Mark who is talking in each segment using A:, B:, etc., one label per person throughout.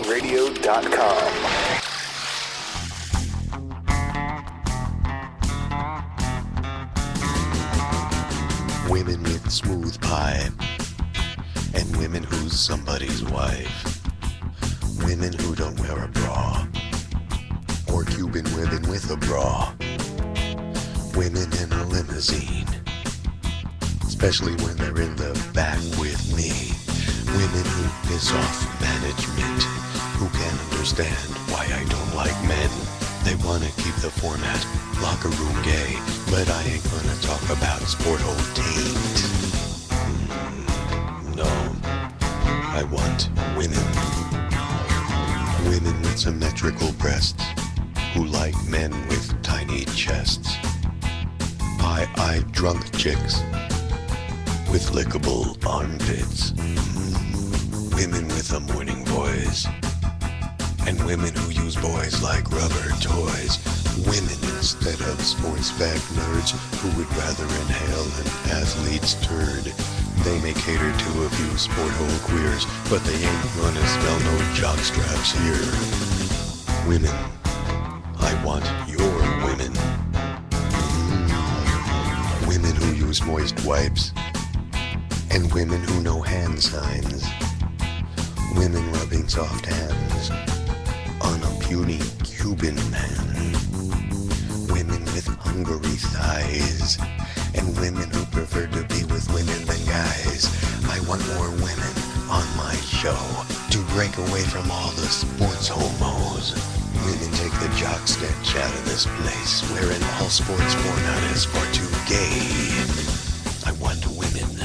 A: unjustradio.com.
B: Women with smooth pie, and women who's somebody's wife. Women who don't wear a bra, or Cuban women with a bra. Women in a limousine, especially when they're in the back with me. Women who piss off management, who can't understand why I don't like men. They want to keep the format locker room gay, but I ain't gonna talk about sport-o-tainment. No, I want women. Women with symmetrical breasts, who like men with tiny chests. Pie-eyed drunk chicks with lickable armpits. Women with a morning voice, and women who use boys like rubber toys. Women instead of sports fact nerds who would rather inhale an athlete's turd. They may cater to a few sport-hole queers, but they ain't gonna smell no jockstraps here. Women, I want your women. Women who use moist wipes, and women who know hand signs. Women rubbing soft hands on a puny Cuban man. Women with hungry thighs, and women who prefer to be with women than guys. I want more women on my show to break away from all the sports homos. Women take the jock stench out of this place, wherein all sports format is far too gay. I want women.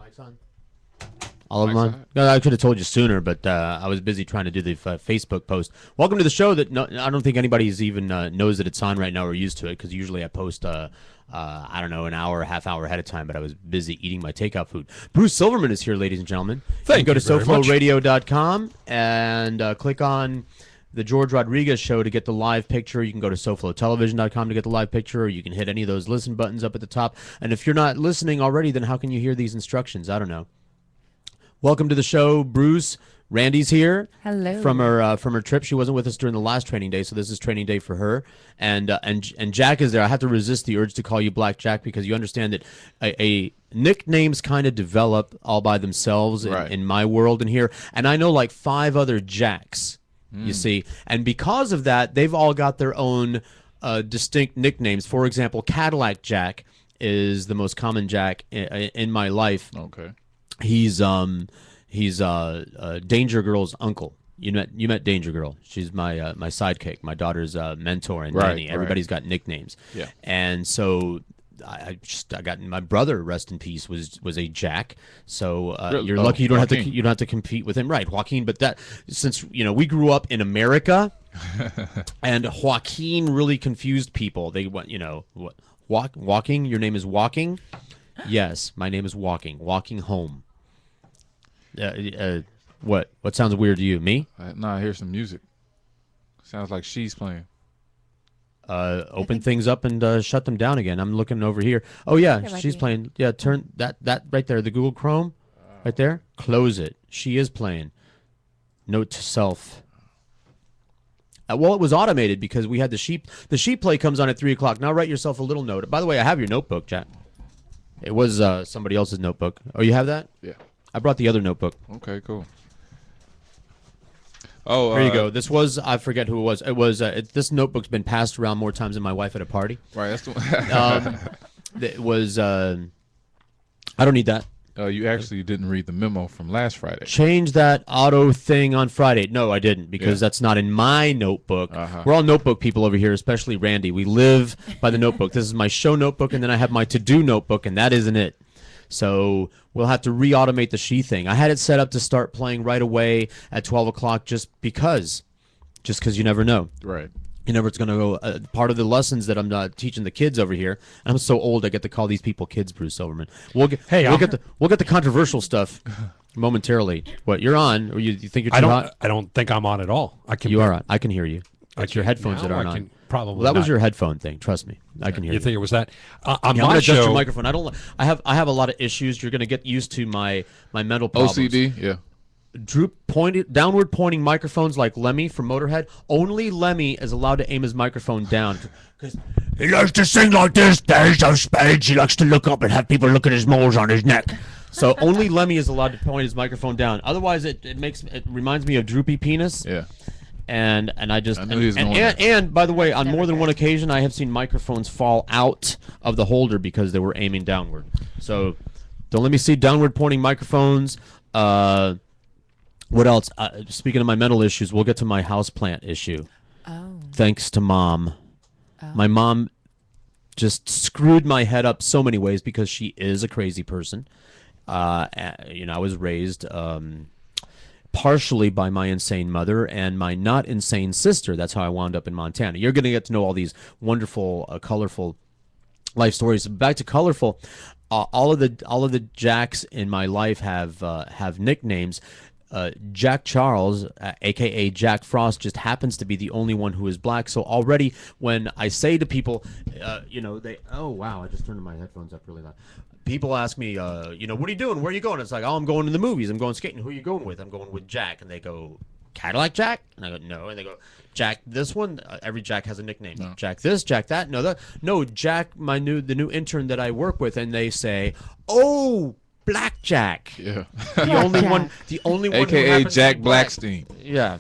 A: Mic's on. All of them on? No, I could have told you sooner, but I was busy trying to do the Facebook post. Welcome to the show that I don't think anybody's even knows that it's on right now or used to it, because usually I post, I don't know, an hour, a half hour ahead of time, but I was busy eating my takeout food. Bruce Silverman is here, ladies and gentlemen.
C: Thank you. Go to
A: SoFloRadio.com and click on the Jorge Rodriguez show to get the live picture. You can go to SoFloTelevision.com to get the live picture, or you can hit any of those listen buttons up at the top. And if you're not listening already, then how can you hear these instructions? I don't know. Welcome to the show, Bruce. Randi's here.
D: Hello.
A: From her trip. She wasn't with us during the last training day, so this is training day for her. And Jack is there. I have to resist the urge to call you Black Jack, because you understand that a nicknames kind of develop all by themselves in my world in here. And I know like 5 other Jacks, you see. And because of that, they've all got their own distinct nicknames. For example, Cadillac Jack is the most common Jack in my life.
C: Okay.
A: He's Danger Girl's uncle. You met Danger Girl. She's my sidekick, my daughter's mentor and nanny. Everybody's got nicknames. Yeah. And so I got my brother, rest in peace, was a Jack. So you're lucky you don't have to compete with him, right, Joaquin? But that, since we grew up in America, and Joaquin really confused people. They went, Walking. Your name is Walking. Yes, my name is Walking. Walking home. What sounds weird to you? Me?
C: No, I hear some music. Sounds like she's playing.
A: Open things up and shut them down again. I'm looking over here. Oh yeah, she's playing. Yeah, turn that right there. The Google Chrome, right there. Close it. She is playing. Note to self. Well, it was automated because we had the sheep. The sheep play comes on at 3 o'clock. Now write yourself a little note. By the way, I have your notebook, Jack. It was somebody else's notebook. Oh, you have that?
C: Yeah.
A: I brought the other notebook.
C: Okay, cool. Oh,
A: here you go. This was, I forget who it was. It was this notebook's been passed around more times than my wife at a party.
C: Right, that's the one.
A: It was. I don't need that.
C: You actually didn't read the memo from last Friday.
A: Change that auto thing on Friday. No, I didn't, because that's not in my notebook. We're all notebook people over here, especially Randy. We live by the notebook. This is my show notebook, and then I have my to-do notebook, and that isn't it. So we'll have to re-automate the she thing. I had it set up to start playing right away at 12 o'clock just because you never know.
C: Right.
A: You never it's going to go. Part of the lessons that I'm teaching the kids over here, and I'm so old I get to call these people kids, Bruce Silverman. We'll get the controversial stuff momentarily. What, you're on, or you think you're too hot?
E: I don't think I'm on at all.
A: You are on. I can hear you. It's your headphones that aren't on.
E: Probably
A: that was your headphone thing. Trust me, I can hear you.
E: You think it was that? On
A: I'm
E: my
A: gonna adjust
E: show,
A: your microphone. I have a lot of issues. You're gonna get used to my mental problems.
C: OCD, yeah.
A: Downward pointing microphones like Lemmy from Motorhead. Only Lemmy is allowed to aim his microphone down. Because he likes to sing like this. There's those spades. He likes to look up and have people look at his moles on his neck. So only Lemmy is allowed to point his microphone down. Otherwise, it reminds me of Droopy Penis.
C: Yeah.
A: And I just and by the way, on more than one occasion, I have seen microphones fall out of the holder because they were aiming downward. So don't let me see downward pointing microphones. What else? Speaking of my mental issues, we'll get to my houseplant issue.
D: Oh. Thanks
A: to Mom. Oh. My mom just screwed my head up so many ways because she is a crazy person. I was raised partially by my insane mother and my not insane sister. That's how I wound up in Montana. You're going to get to know all these wonderful, colorful life stories. Back to colorful. All of the Jacks in my life have nicknames. Jack Charles, a.k.a. Jack Frost, just happens to be the only one who is black. So already when I say to people, oh, wow, I just turned my headphones up really loud. People ask me, what are you doing? Where are you going? It's like, oh, I'm going to the movies. I'm going skating. Who are you going with? I'm going with Jack. And they go, Cadillac Jack? And I go, no. And they go, Jack this one? Every Jack has a nickname. No. Jack this, Jack that. No, Jack, the new intern that I work with. And they say, oh, Blackjack.
C: Yeah.
A: The only one
C: AKA Jack Blackstein.
A: Yeah.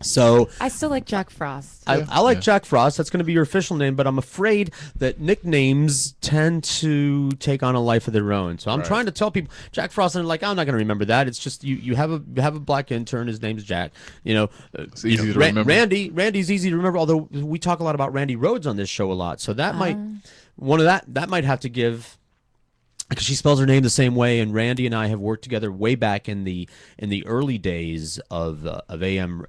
A: So
D: I still like Jack Frost.
A: I like Jack Frost. That's going to be your official name, but I'm afraid that nicknames tend to take on a life of their own. So I'm trying to tell people Jack Frost, and they're like, I'm not going to remember that. It's just you have a black intern. His name's Jack.
C: It's easy to remember.
A: Randy's easy to remember. Although we talk a lot about Randy Rhoads on this show a lot, so that might have to give because she spells her name the same way. And Randy and I have worked together way back in the early days of AM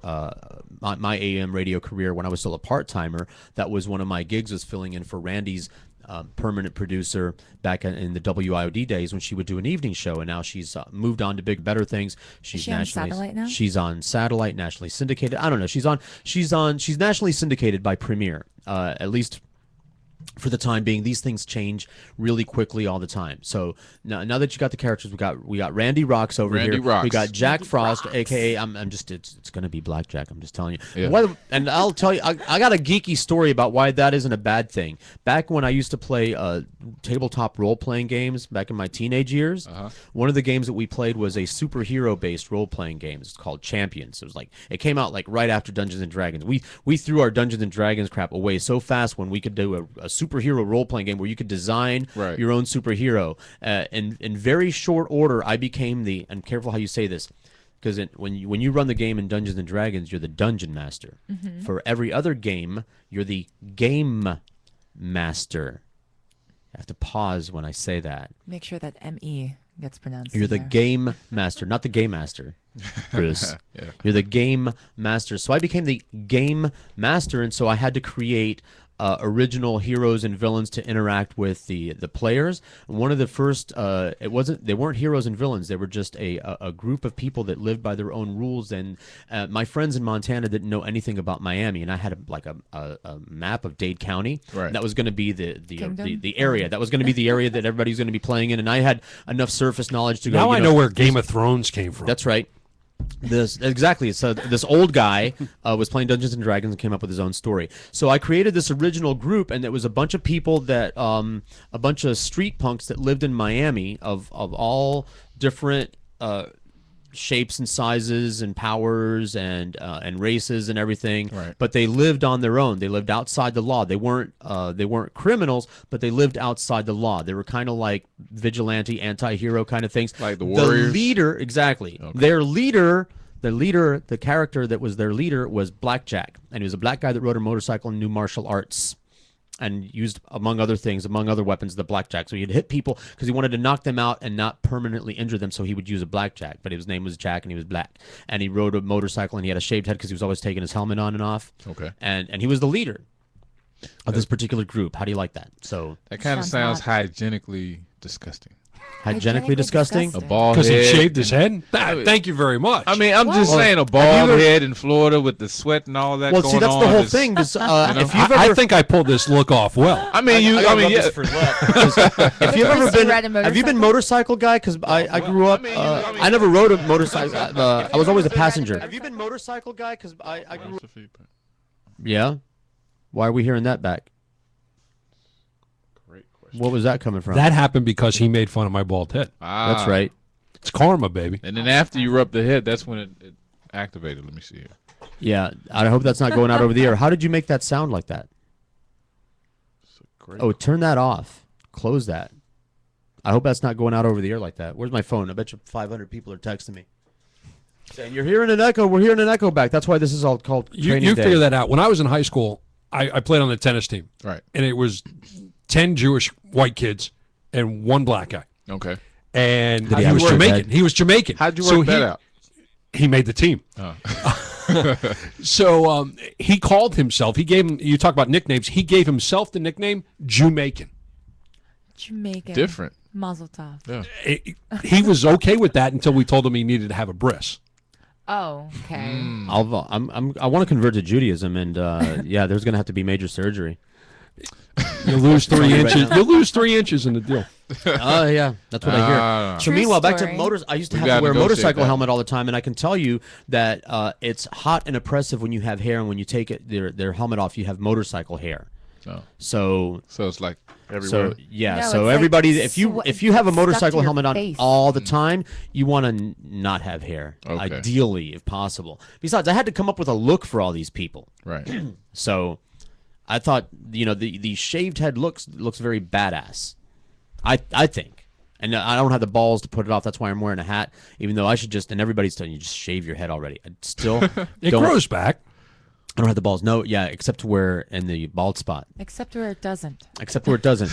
A: my AM radio career when I was still a part timer. That was one of my gigs, was filling in for Randy's permanent producer back in the WIOD days when she would do an evening show, and now she's moved on to big, better things. She's
D: she on satellite now?
A: She's on satellite, nationally syndicated. I don't know. She's nationally syndicated by Premiere, at least for the time being. These things change really quickly all the time. So now that you got the characters, we got Randy Rocks over
C: Randy
A: here.
C: Rocks.
A: We got Jack
D: Randy
A: Frost,
D: Rocks.
A: aka it's going to be Blackjack. I'm just telling you.
C: Yeah.
A: And I'll tell you, I got a geeky story about why that isn't a bad thing. Back when I used to play tabletop role-playing games back in my teenage years, one of the games that we played was a superhero-based role-playing game. It's called Champions. It came out like right after Dungeons and Dragons. We threw our Dungeons and Dragons crap away so fast when we could do a superhero role-playing game where you could design your own superhero. In very short order, I became and careful how you say this, because when you run the game in Dungeons and Dragons, you're the dungeon master. For every other game, you're the game master. I have to pause when I say that.
D: Make sure that M-E gets pronounced.
A: You're
D: in
A: the
D: there.
A: game master, not the game master, Bruce.
C: Yeah.
A: You're the game master. So I became the game master, and so I had to create original heroes and villains to interact with the players. And one of the first, they weren't heroes and villains. They were just a group of people that lived by their own rules. And my friends in Montana didn't know anything about Miami, and I had a map of Dade County.
C: Right.
A: That was going to be the
D: Kingdom?
A: area. That was going to be the area that everybody's going to be playing in. And I had enough surface knowledge to go.
E: Now I know where Game of Thrones came from.
A: That's right. Exactly. So this old guy was playing Dungeons and Dragons and came up with his own story. So I created this original group, and it was a bunch of people that, a bunch of street punks that lived in Miami of all different shapes and sizes and powers and races and everything.
C: Right.
A: But they lived on their own. They lived outside the law. They weren't criminals, but they lived outside the law. They were kind of like vigilante, anti-hero kind of things.
C: Like the Warriors?
A: The leader, exactly.
C: Okay.
A: Their leader, the character that was their leader was Blackjack, and he was a black guy that rode a motorcycle and knew martial arts, and used, among other weapons, the blackjack. So he'd hit people because he wanted to knock them out and not permanently injure them, so he would use a blackjack. But his name was Jack, and he was black. And he rode a motorcycle, and he had a shaved head because he was always taking his helmet on and off.
C: Okay.
A: And he was the leader of this particular group. How do you like that? So
C: That kind of
D: Sounds
C: sounds hygienically disgusting.
A: hygienically disgusting?
C: A bald
E: Because
C: head.
E: he shaved his head? Thank you very much.
C: I mean, I'm just saying a bald head in Florida with the sweat and all that
A: Well,
C: going
A: see, that's
C: on.
A: the whole
C: is-
A: thing. If
E: I think I pulled this look off well.
C: I mean, yeah.
A: If you've ever
D: First you
A: been,
D: ride a
A: have you been motorcycle guy? Because I grew up. I never rode a motorcycle. I was always a passenger. Have you been motorcycle guy? Because I grew up. Yeah. Why are we hearing that back?
C: Great question.
A: What was that coming from?
E: That happened because he made fun of my bald head.
A: That's right.
E: It's karma, baby.
C: And then after you rub the head, that's when it activated. Let me see here.
A: Yeah. I hope that's not going out over the air. How did you make that sound like that?
C: Great.
A: Oh, turn that off. Close that. I hope that's not going out over the air like that. Where's my phone? I bet you 500 people are texting me saying, "You're hearing an echo. We're hearing an echo back." That's why this is all called training
E: You
A: day.
E: figure that out. When I was in high school, I played on the tennis team.
C: Right.
E: And it was 10 Jewish white kids and one black guy.
C: Okay.
E: And
A: he
E: he
A: have
E: was
A: a shaved
E: Jamaican.
A: head?
E: He was Jamaican.
C: How'd you
E: So
C: work that out?
E: He made the team.
C: Oh.
E: So he called himself, you talk about nicknames, he gave himself the nickname Jamaican.
D: Jamaican.
C: Different.
D: Mazel tov.
C: Yeah.
E: He was okay with that until we told him he needed to have a bris.
D: Oh, okay.
A: I want to convert to Judaism, and yeah, there's going to have to be major surgery.
E: You lose 3
A: Right
E: inches.
A: now.
E: You lose 3 inches in the deal.
A: Oh yeah, that's what I hear. So
D: True
A: meanwhile, back to
D: story.
A: motors. I used to
C: We
A: have
C: gotta
A: to wear a
C: negotiate
A: motorcycle
C: that.
A: helmet all the time, and I can tell you that it's hot and oppressive when you have hair, and when you take their helmet off, you have motorcycle hair.
C: Oh.
A: So
C: So it's like everywhere.
A: So yeah,
D: No,
A: so
D: it's like
A: everybody, if you have a
D: stuck to
A: motorcycle
D: your
A: helmet on
D: face.
A: all the time, you want to not have hair,
C: Okay.
A: ideally, if possible. Besides, I had to come up with a look for all these people,
C: right.
A: so I thought, the shaved head looks very badass. I think, and I don't have the balls to put it off. That's why I'm wearing a hat, even though I should just. And everybody's telling you just shave your head already. I still
E: It
A: don't.
E: grows back.
A: I don't have the balls. No, yeah, except where in the bald spot.
D: Except where it doesn't.
A: Except where it doesn't.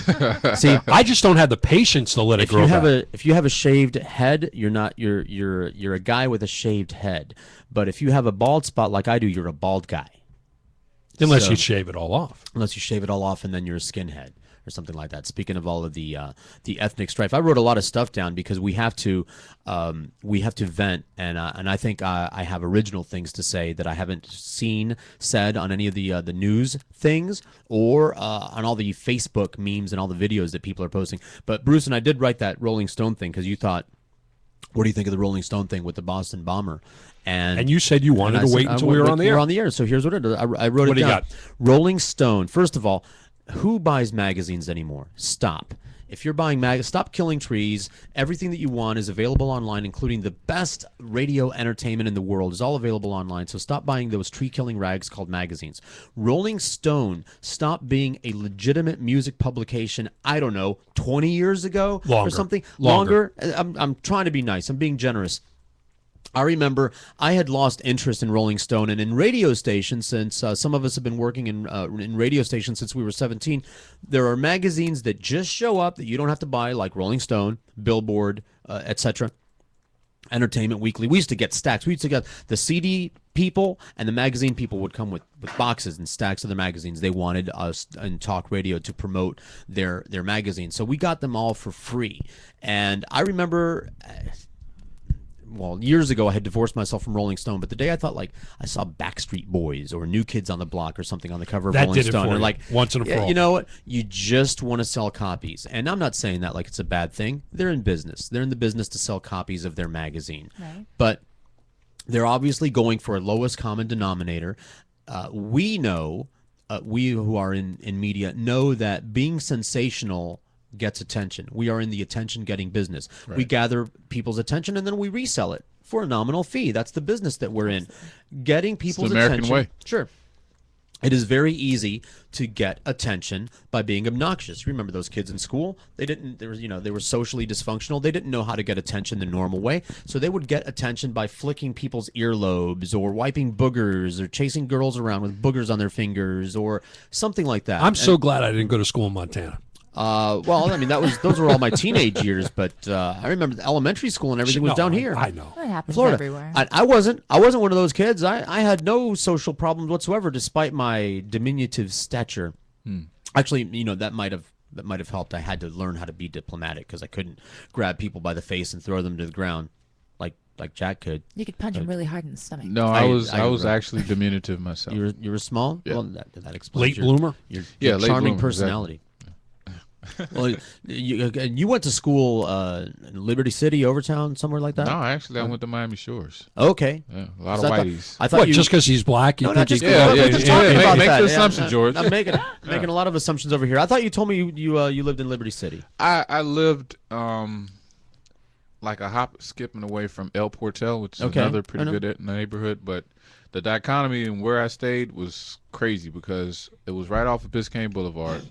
A: See,
E: I just don't have the patience to let it
A: if
E: grow
A: you have
E: back.
A: if you have a shaved head, you're a guy with a shaved head. But if you have a bald spot like I do, you're a bald guy.
E: Unless
A: So-
E: you shave it all off.
A: Unless you shave it all off and then you're a skinhead or something like that. Speaking of all of the ethnic strife, I wrote a lot of stuff down because we have to vent, and I think I have original things to say that I haven't said on any of the news things or on all the Facebook memes and all the videos that people are posting. But Bruce and I did write that Rolling Stone thing because you thought, what do you think of the Rolling Stone thing with the Boston bomber?
E: And you said you wanted to wait until we were on the air.
A: We're on the air, so here's what it is. I wrote
E: What
A: it
E: do you
A: down.
E: got?
A: Rolling Stone. First of all, who buys magazines anymore? Stop. If you're buying stop killing trees. Everything that you want is available online, including the best radio entertainment in the world is all available online. So stop buying those tree-killing rags called magazines. Rolling Stone stopped being a legitimate music publication, I don't know, 20 years ago or
E: Longer.
A: something?
E: Longer.
A: I'm trying to be nice. I'm being generous. I remember I had lost interest in Rolling Stone and in radio stations since some of us have been working in radio stations since we were 17. There are magazines that just show up that you don't have to buy, like Rolling Stone, Billboard, etc. Entertainment Weekly. We used to get stacks. We used to get the CD people and the magazine people would come with boxes and stacks of the magazines. They wanted us in talk radio to promote their magazines. So we got them all for free. And I remember... well, years ago I had divorced myself from Rolling Stone, but the day I thought like I saw Backstreet Boys or New Kids on the Block or something on the cover of
E: That
A: Rolling
E: did it
A: Stone,
E: for
A: and
E: you,
A: like
E: once and for
A: yeah,
E: all.
A: you know what? You just want to sell copies, and I'm not saying that like it's a bad thing. They're in business. They're in the business to sell copies of their magazine,
D: Right.
A: but they're obviously going for a lowest common denominator. We know, we who are in media know that being sensational gets attention. We are in the attention-getting business. We gather people's attention and then we resell it for a nominal fee. That's the business that we're in. Getting people's
C: American
A: attention.
C: way.
A: Sure. It is very easy to get attention by being obnoxious. Remember those kids in school? They were socially dysfunctional. They didn't know how to get attention the normal way. So they would get attention by flicking people's earlobes or wiping boogers or chasing girls around with boogers on their fingers or something like that.
E: I'm so glad I didn't go to school in Montana.
A: Well, I mean, those were all my teenage years, but I remember the elementary school and everything was
E: No,
A: down here.
E: I know.
D: It happens
A: Florida.
D: everywhere.
A: I wasn't one of those kids. I had no social problems whatsoever, despite my diminutive stature. Actually, that might have helped. I had to learn how to be diplomatic because I couldn't grab people by the face and throw them to the ground like Jack could.
D: You could punch him really hard in the stomach.
C: No, I was actually diminutive myself.
A: You were small.
C: Yeah.
A: Well, that explains
E: Late bloomer?
A: Your
C: Yeah, late
A: charming
C: bloomer,
A: personality. Well, you went to school in Liberty City, Overtown, somewhere like that.
C: No, actually, I went to Miami Shores.
A: Okay.
C: Yeah, a lot of
A: So
C: whiteys.
A: I thought
E: What,
A: you
E: just because he's black? You
A: No,
E: think
A: not just
E: he-
C: Yeah,
A: we're
C: yeah,
A: just
C: yeah,
A: talking
C: yeah.
A: about
C: Make
A: that.
C: the
A: Yeah,
C: assumption, George.
A: I'm making a lot of assumptions over here. I thought you told me you lived in Liberty City.
C: I lived like a hop skipping away from El Portel, which is
A: Okay,
C: another
A: I
C: pretty
A: know.
C: good neighborhood. But the dichotomy in where I stayed was crazy because it was right off of Biscayne Boulevard.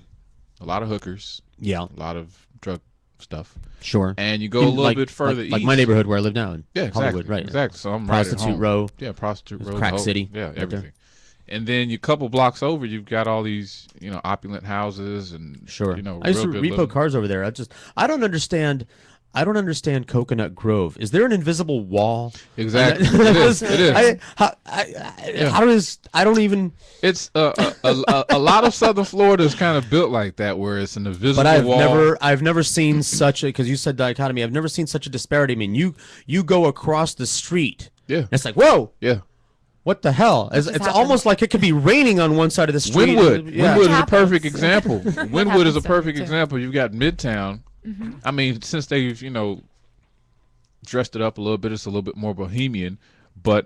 C: A lot of hookers,
A: Yeah,
C: a lot of drug stuff.
A: sure.
C: And you go a little bit further
A: like
C: east.
A: my neighborhood where I live now in
C: Yeah, exactly.
A: Hollywood, right?
C: Exactly. So I'm right at
A: Prostitute
C: home.
A: Row.
C: Yeah, Prostitute Row.
A: Crack
C: the whole-
A: City,
C: Yeah,
A: right there.
C: everything. And then you couple blocks over, you've got all these, opulent houses and
A: Sure.
C: real
A: I used to
C: good
A: repo
C: living.
A: cars over there. I don't understand. Coconut Grove. Is there an invisible wall?
C: Exactly. It is. It is.
A: I don't even.
C: It's a lot of Southern Florida is kind of built like that, where it's an invisible
A: But
C: wall.
A: I've never seen such a, because you said dichotomy. I've never seen such a disparity. I mean, you go across the street.
C: Yeah.
A: And it's like, whoa,
C: Yeah.
A: what the hell? It's
D: happened?
A: almost like it could be raining on one side of the street.
C: Wynwood.
A: Yeah.
C: Wynwood is a
D: happens.
C: perfect example. Wynwood is a
D: happens
C: perfect
D: too.
C: example. You've got Midtown. I mean, since they've dressed it up a little bit, it's a little bit more bohemian. But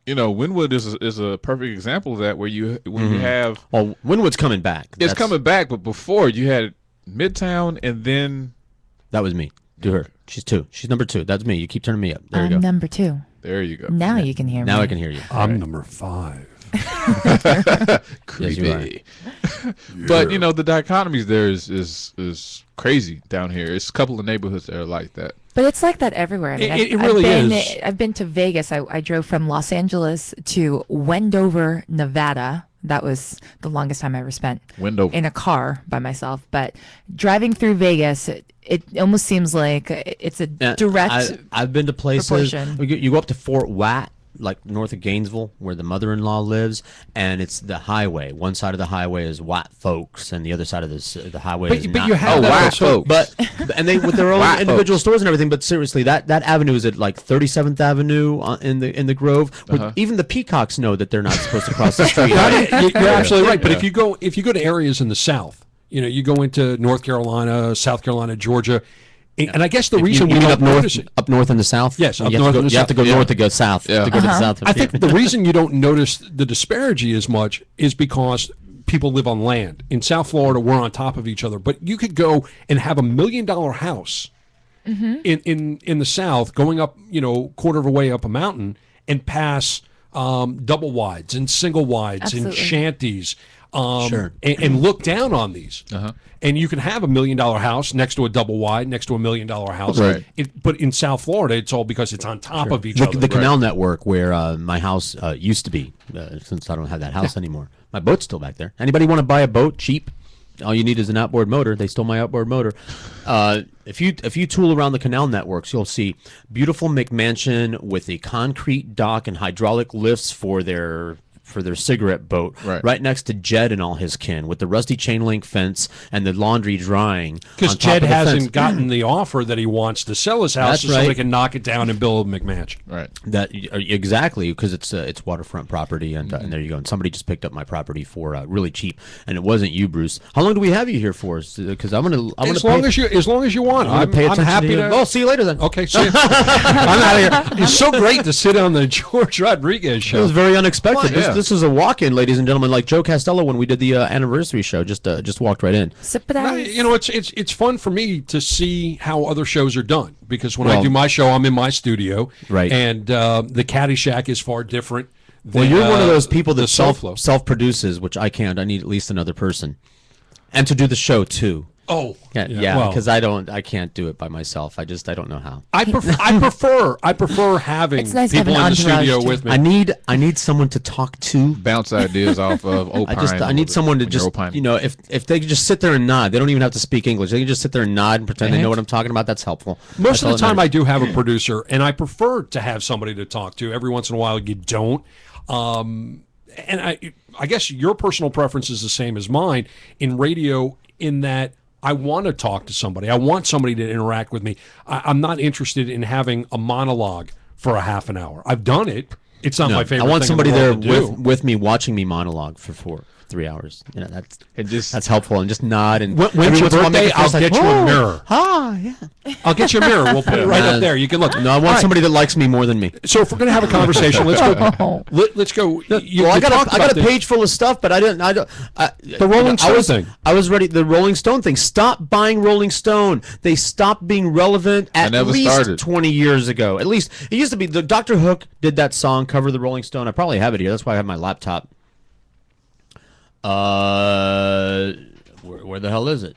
C: Wynwood is a perfect example of that, where you have
A: Well, Wynwood's coming back.
C: it's coming back, but before you had Midtown, and then
A: That was me. Do her. She's two. She's number two. That's me. You keep turning me up. There you
D: I'm
A: go.
D: number 2.
C: there you go.
D: Now you can hear me.
A: Now I can hear you.
E: I'm number 5.
C: Creepy. But you know, the dichotomies there is crazy down here. It's a couple of neighborhoods that are like that.
D: But it's like that everywhere. I mean,
E: It really is.
D: I've been to Vegas. I drove from Los Angeles to Wendover, Nevada. That was the longest time I ever spent
C: Wendover.
D: in a car by myself. But driving through Vegas, it almost seems like it's a direct
A: I've been to places.
D: proportion.
A: You go up to Fort Watt, like north of Gainesville, where the mother-in-law lives, and it's the highway. One side of the highway is white folks, and the other side of the highway is
E: But
A: not.
E: you have
C: Oh,
E: that
C: white
E: also-
C: folks.
A: But and they with their own
C: White
A: individual
C: folks.
A: stores and everything. But seriously, that avenue is at like 37th Avenue in the Grove. Where
C: Uh-huh.
A: even the peacocks know that they're not supposed to cross the street.
E: You're absolutely right. But
C: Yeah.
E: if you go to areas in the South, you go into North Carolina, South Carolina, Georgia, and I guess the reason
A: you
E: we
A: mean
E: don't notice it.
A: up north in the south.
E: Yes, up
A: you
E: north
A: have to
E: in
A: go,
E: the
A: you have to
E: south.
A: go north to go south.
C: Yeah.
A: To go to the south.
E: I think the reason you don't notice the disparity as much is because people live on land. In South Florida, we're on top of each other. But you could go and have $1 million house in the South, going up, quarter of a way up a mountain, and pass double wides and single wides and
D: Absolutely.
E: shanties.
A: Sure.
E: And look down on these. And you can have $1 million house next to a double wide, next to $1 million house.
C: Right.
E: But in South Florida, it's all because it's on top of each
A: the,
E: other.
A: the canal network where my house used to be, since I don't have that house anymore. My boat's still back there. Anybody want to buy a boat cheap? All you need is an outboard motor. They stole my outboard motor. If you tool around the canal networks, you'll see beautiful McMansion with a concrete dock and hydraulic lifts for their cigarette boat,
C: Right.
A: next to Jed and all his kin, with the rusty chain link fence and the laundry drying.
E: Because
A: on top
E: Jed
A: of the
E: hasn't
A: fence.
E: gotten the offer that he wants to sell his house
A: That's
E: so somebody
A: right.
E: can knock it down and build a McMansion.
C: Right.
A: That exactly, because it's waterfront property, and there you go. And somebody just picked up my property for really cheap, and it wasn't you, Bruce. How long do we have you here for? Because I'm gonna
E: As long as you want,
A: I'm
E: I'm happy to.
A: Oh, see you later then.
E: Okay, see you. I'm out of here. It's so great to sit on the George Rodriguez
A: It
E: show.
A: was very unexpected.
C: Well, yeah.
A: This was a walk-in, ladies and gentlemen, like Joe Costello when we did the anniversary show. Just walked right in.
D: Surprise.
E: It's fun for me to see how other shows are done, because when I
A: Well-
E: do my show, I'm in my studio,
A: Right.
E: And the Caddyshack is far different.
A: Well, you're one of those people that
E: self-flow.
A: self-produces, which I can't. I need at least another person, and to do the show too.
E: Oh,
A: Yeah,
E: well,
A: because I can't do it by myself. I don't know how.
E: I prefer having
D: It's nice to have
E: people
D: an
E: in the
D: entourage,
E: studio
D: too.
E: with me.
A: I need someone to talk to.
C: Bounce ideas off of opine.
A: I need someone to just, if they could just sit there and nod. They don't even have to speak English. They can just sit there and nod and pretend they know what I'm talking about. That's helpful.
E: Most
A: That's
E: of
A: all
E: the
A: that
E: time, I
A: matters.
E: do have a producer, and I prefer to have somebody to talk to. Every once in a while, you don't. And I guess your personal preference is the same as mine in radio, in that I want to talk to somebody. I want somebody to interact with me. I'm not interested in having a monologue for a half an hour. I've done it. It's not my favorite.
A: I want
E: thing
A: somebody
E: in the
A: there
E: world to do.
A: with me, watching me monologue for 3 hours. That's helpful, and just nod and
E: When's
A: every
E: your
A: once in a while
E: birthday?
A: make a
E: I'll
A: face like,
E: get you a
A: "Oh,
E: mirror.
A: Ah, yeah.
E: I'll get you a mirror. We'll put it right up there. You can look.
A: No, I want
E: All right.
A: somebody that likes me more than me.
E: So if we're going to have a conversation, let's go. Let's go. You
A: Well, I
E: talked
A: got a
E: about this.
A: page full of stuff, but I don't.
E: The Rolling Stone thing.
A: I was ready. The Rolling Stone thing. Stop buying Rolling Stone. They stopped being relevant at
C: never
A: least
C: started.
A: 20 years ago. At least it used to be. The Dr. Hook did that song, cover the Rolling Stone. I probably have it here. That's why I have my laptop. Where the hell is it?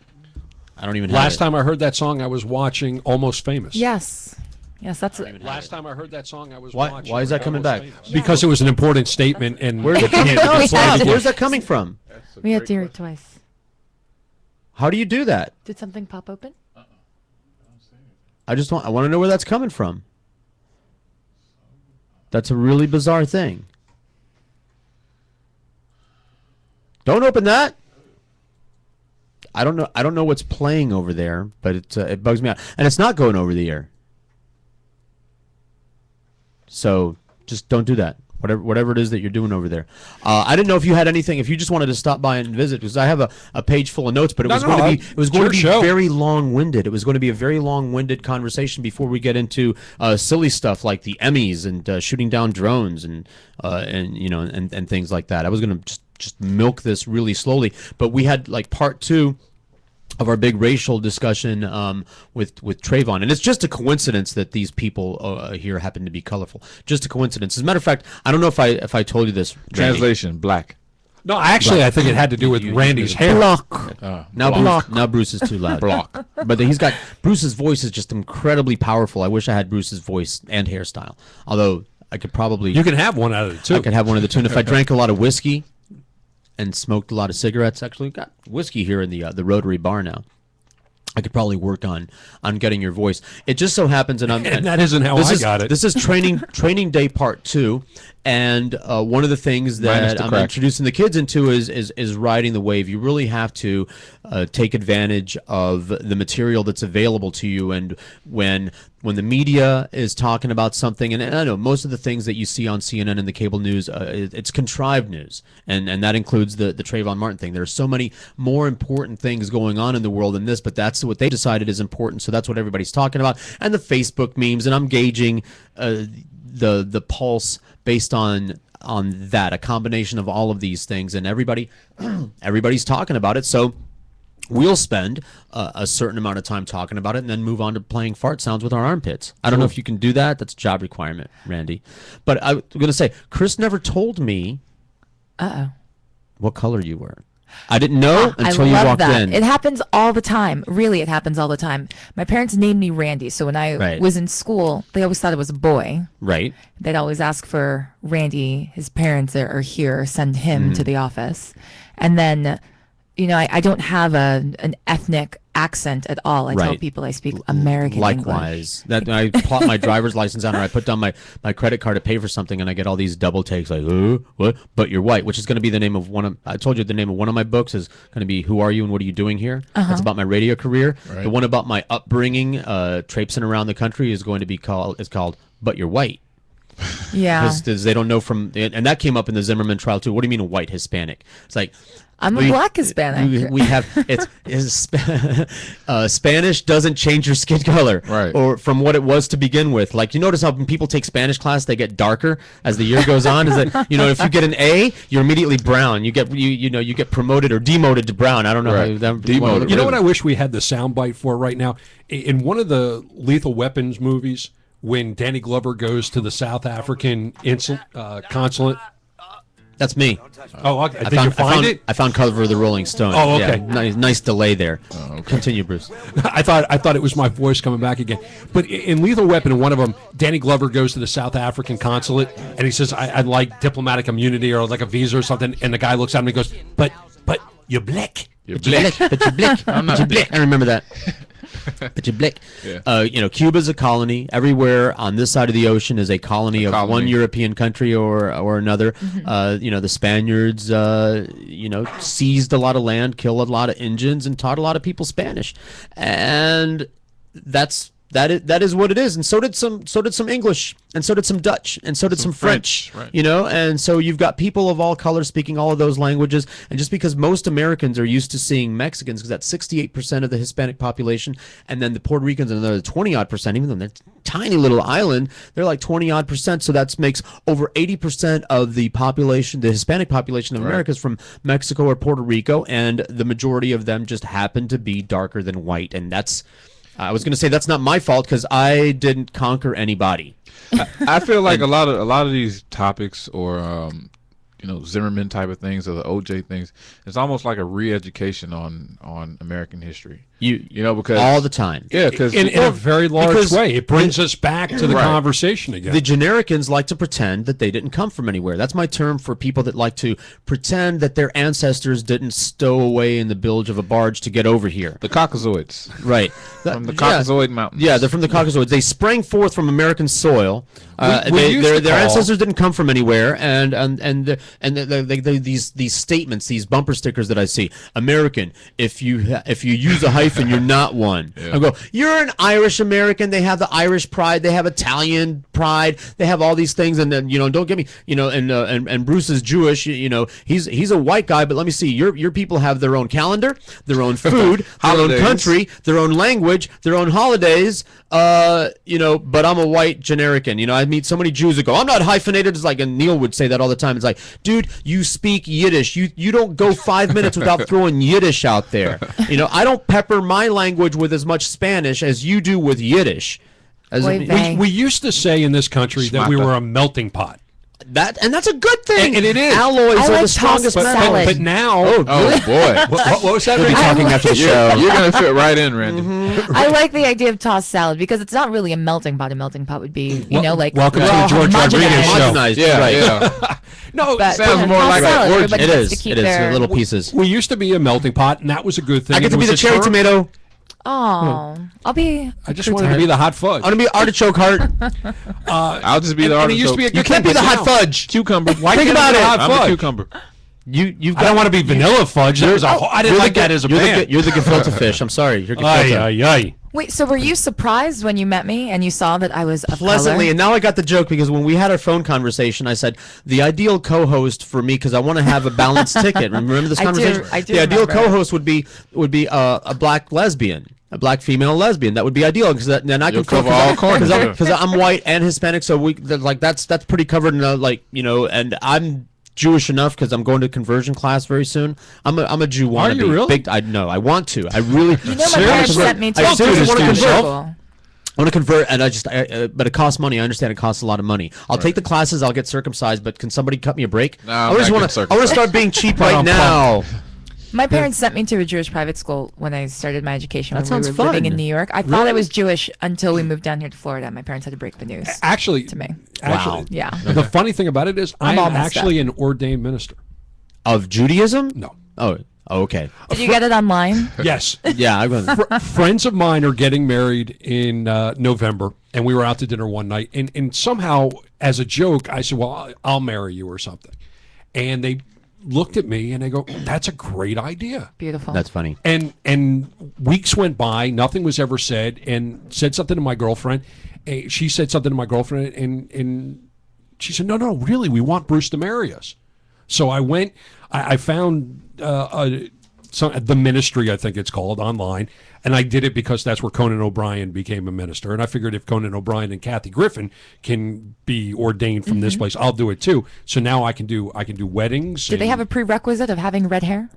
A: I don't even have
E: Last
A: it.
E: time I heard that song, I was watching Almost Famous.
D: Yes. Yes, that's
E: Last time I heard that song, I was
A: Why-
E: watching.
A: why is that coming
E: Almost
A: back?
E: Famous. Because it was an important statement, and
A: Where's
E: it can't
A: No,
E: be
A: stop.
E: played again.
A: Where's that coming from?
D: we had to hear it twice.
A: How do you do that?
D: Did something pop open?
A: I want to know where that's coming from. That's a really bizarre thing. Don't open that. I don't know what's playing over there, but it bugs me out, and it's not going over the air. So just don't do that. Whatever it is that you're doing over there. I didn't know if you had anything. If you just wanted to stop by and visit, because I have a page full of notes, but it was going to be very long-winded. It was going to be a very long-winded conversation before we get into silly stuff like the Emmys and shooting down drones and things like that. I was going to just milk this really slowly, but we had like part two big racial discussion with Trayvon, and it's just a coincidence that these people here happen to be colorful. Just a coincidence. As a matter of fact, I don't know if I told you this. Randy.
C: Translation: black.
E: No, actually, I think it had to do with Randy's hair.
D: Block.
A: Now Bruce is too loud.
C: Block.
A: But Bruce's voice is just incredibly powerful. I wish I had Bruce's voice and hairstyle. Although I could probably
E: You can have one out of the two.
A: I could have one of the two. And if I drank a lot of whiskey and smoked a lot of cigarettes, actually got whiskey here in the Rotary Bar now. I could probably work on getting your voice. It just so happens, and
E: that isn't how I got it.
A: This is training day part 2, and one of the things that I'm introducing the kids into is riding the wave. You really have to take advantage of the material that's available to you, and when the media is talking about something, and I know most of the things that you see on CNN and the cable news, it's contrived news, and that includes the Trayvon Martin thing. There are so many more important things going on in the world than this, but that's what they decided is important, so that's what everybody's talking about. And the Facebook memes, and I'm gauging the pulse based on that, a combination of all of these things, and everybody's talking about it, so we'll spend a certain amount of time talking about it and then move on to playing fart sounds with our armpits. I don't know if you can do that. That's a job requirement, Randy. But I'm going to say, Chris never told me what color you were. I didn't know until you walked in.
D: It happens all the time. Really, it happens all the time. My parents named me Randy, so when I was in school, they always thought it was a boy.
A: Right.
D: They'd always ask for Randy. His parents are here, send him to the office. And then, I don't have an ethnic accent at all. I tell people I speak American
A: Likewise.
D: English.
A: That I plot my driver's license out, or I put down my credit card to pay for something, and I get all these double takes like, what? But you're white, which is going to be the name of I told you the name of one of my books is going to be Who Are You and What Are You Doing Here? That's about my radio career. Right. The one about my upbringing, traipsing around the country, is going to be called But You're White.
D: Yeah.
A: Because they don't know and that came up in the Zimmerman trial too. What do you mean a white Hispanic? It's like,
D: I'm a black Hispanic.
A: We have Spanish doesn't change your skin color,
C: right?
A: Or from what it was to begin with. Like, you notice how when people take Spanish class, they get darker as the year goes on. Is that if you get an A, you're immediately brown. You get promoted or demoted to brown. I don't know how that
C: demoted.
E: You know what I wish we had the soundbite for right now? In one of the Lethal Weapons movies, when Danny Glover goes to the South African consulate.
A: That's me.
E: Oh, okay. Did you find it?
A: I found cover of the Rolling Stone.
E: Oh, okay.
A: Yeah, nice delay there.
C: Oh, okay.
A: Continue, Bruce.
E: I thought it was my voice coming back again. But in Lethal Weapon, in one of them, Danny Glover goes to the South African consulate and he says, "I'd like diplomatic immunity or like a visa or something." And the guy looks at him and he goes, "But you're black.
C: You're black.
A: But you're black. I'm not black." I remember that. But you're black. Yeah. Cuba's a colony. Everywhere on this side of the ocean is a colony of one European country or another.
D: Mm-hmm.
A: The Spaniards, seized a lot of land, killed a lot of Indians, and taught a lot of people Spanish. And that is what it is. And so did some English, and so did some Dutch, and so did some French.
C: Right.
A: And so you've got people of all colors speaking all of those languages. And just because most Americans are used to seeing Mexicans, because that's 68% of the Hispanic population, and then the Puerto Ricans another 20-odd%, even though they're a tiny little island, they're like 20-odd%. So that makes over 80% of the population, the Hispanic population of America, is from Mexico or Puerto Rico, and the majority of them just happen to be darker than white. And I was going to say that's not my fault because I didn't conquer anybody.
C: I feel like a lot of these topics, or Zimmerman type of things, or the OJ things, it's almost like a re-education on American history. Because
A: all the time,
C: because
E: in a very large way, it brings us back to the conversation again.
A: The genericans like to pretend that they didn't come from anywhere. That's my term for people that like to pretend that their ancestors didn't stow away in the bilge of a barge to get over here.
C: The Caucasoids,
A: right?
C: From the Caucasoid Mountains.
A: Yeah, they're from the Caucasoids. They sprang forth from American soil. Their ancestors didn't come from anywhere, and these statements, these bumper stickers that I see, American. If you use a hyphen, you're not one. I go, you're an Irish American. They have the Irish pride. They have Italian pride. pride. They have all these things, and then don't get me, and Bruce is Jewish. He's a white guy, but let me see. Your people have their own calendar, their own food, their own country, their own language, their own holidays. But I'm a white generic, and I meet so many Jews that go, I'm not hyphenated. It's like, and Neil would say that all the time. It's like, dude, you speak Yiddish. You don't go 5 minutes without throwing Yiddish out there. I don't pepper my language with as much Spanish as you do with Yiddish.
E: We used to say in this country that we were a melting pot.
A: That's a good thing.
E: And it is.
A: Alloys
D: I
A: are
D: like
A: the strongest
D: tossed
A: metals.
D: salad.
E: But now,
C: Oh boy,
E: what was that?
A: We'll be talking after the show.
C: you're gonna fit right in, Randy.
D: I like the idea of tossed salad because it's not really a melting pot. A melting pot would be, like
E: welcome to
D: we're all
E: the George Rodriguez
D: homogenized.
E: show.
A: Homogenized,
C: Yeah,
A: right.
C: yeah.
E: No,
D: But
C: Sounds more
D: tossed
C: like
D: salad,
C: an orgy.
D: everybody
A: It
D: gets
A: is.
D: to keep
A: It is.
D: their-
A: They're little pieces.
E: we used to be a melting pot, and that was a good thing.
A: I get
E: It
A: to be
E: was
A: the
E: a
A: cherry
E: term.
A: tomato.
D: Oh, I'll be.
E: I just wanted to be the hot fudge.
A: I'm gonna be artichoke heart.
C: I'll just be the
E: and it used to be a
C: artichoke.
E: good
A: You can't be
E: thing,
A: the
E: but
A: hot
E: now-
A: fudge.
C: Cucumber.
E: Why
A: Think
E: can't I
A: about
E: be
A: it.
E: hot
C: I'm a
E: fudge?
C: cucumber.
A: You've
E: I don't want to be vanilla fudge. That was I didn't like that as a band.
A: You're the gefilte fish. I'm sorry. You're
E: Ay,
A: gefilte.
E: ay, ay.
D: Wait, so were you surprised when you met me and you saw that I was of
A: Pleasantly,
D: color?
A: and now I got the joke because when we had our phone conversation, I said the ideal co-host for me because I want to have a balanced ticket. Remember this
D: I do-
A: conversation?
D: I do
A: the ideal
D: remember.
A: co-host would be a black lesbian. A black female lesbian. That would be ideal because then I can
C: You'll cover all corners.
A: because I'm white and Hispanic, so that's pretty covered. And I'm Jewish enough because I'm going to conversion class very soon. I'm a Jew wannabe.
E: Are you really?
A: I want to. I really.
D: You know, my parents
E: Seriously?
D: sent me to
A: I
D: a
A: seriously want to
D: Jewish
A: convert.
D: school.
A: I want to convert, and but it costs money. I understand it costs a lot of money. I'll take the classes. I'll get circumcised, but can somebody cut me a break?
C: No,
A: I
C: I'm
A: just
C: not
A: want
C: getting
A: to. I want to start being cheap right now.
D: My parents sent me to a Jewish private school when I started my education
A: That
D: when we
A: sounds
D: were living
A: fun.
D: in New York. I thought I was Jewish until we moved down here to Florida. My parents had to break the news
E: Actually,
D: to me.
E: Actually,
D: Yeah.
E: The funny thing about it is,
D: I'm
E: I
D: all
E: am
D: messed
E: actually an ordained minister.
A: Of Judaism?
E: No.
A: Oh, okay.
D: Did you get it online?
E: Yes.
A: Yeah, I'm going.
E: Friends of mine are getting married in November, and we were out to dinner one night, and somehow, as a joke, I said, well, I'll marry you or something. And they looked at me, and they go, that's a great idea.
D: Beautiful.
A: That's funny.
E: And weeks went by, nothing was ever said, and said something to my girlfriend. She said something to my girlfriend, and she said, no, really, we want Bruce to marry us. So I went, I found the ministry, I think it's called, online, and I did it because that's where Conan O'Brien became a minister. And I figured if Conan O'Brien and Kathy Griffin can be ordained from this place, I'll do it too. So now I can do weddings.
D: Did they have a prerequisite of having red hair?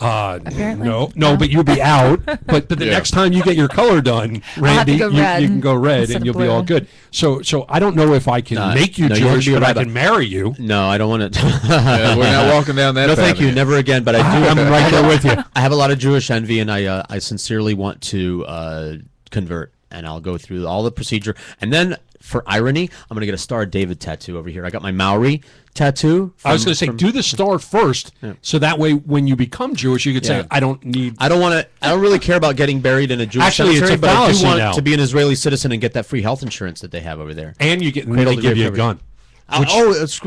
D: Apparently.
E: No, but you'll be out. But the next time you get your color done, Randy,
D: go
E: you
D: red
E: can go red
D: instead
E: and
D: of
E: you'll be all
D: blue.
E: good. So I don't know if I can make you
A: no, you're
E: Jewish,
A: gonna be
E: but I
A: rabbi.
E: can marry you.
A: No, I don't want to.
C: Yeah, we're not walking down that
A: No,
C: path
A: thank you.
C: again.
A: Never again. But I do.
E: I'm right there with you.
A: I have a lot of Jewish envy, and I sincerely want to convert, and I'll go through all the procedure, and then for irony, I'm gonna get a Star of David tattoo over here. I got my Maori tattoo.
E: I was going to say, do the star first, so that way when you become Jewish, you could
A: Yeah.
E: say, I don't need.
A: I don't really care about getting buried in a Jewish
E: Actually, it's
A: cemetery,
E: a
A: but I do
E: fallacy
A: want
E: now.
A: to be an Israeli citizen and get that free health insurance that they have over there.
E: And you get, and
A: Cradle
E: they
A: to
E: give you a
A: grave
E: gun.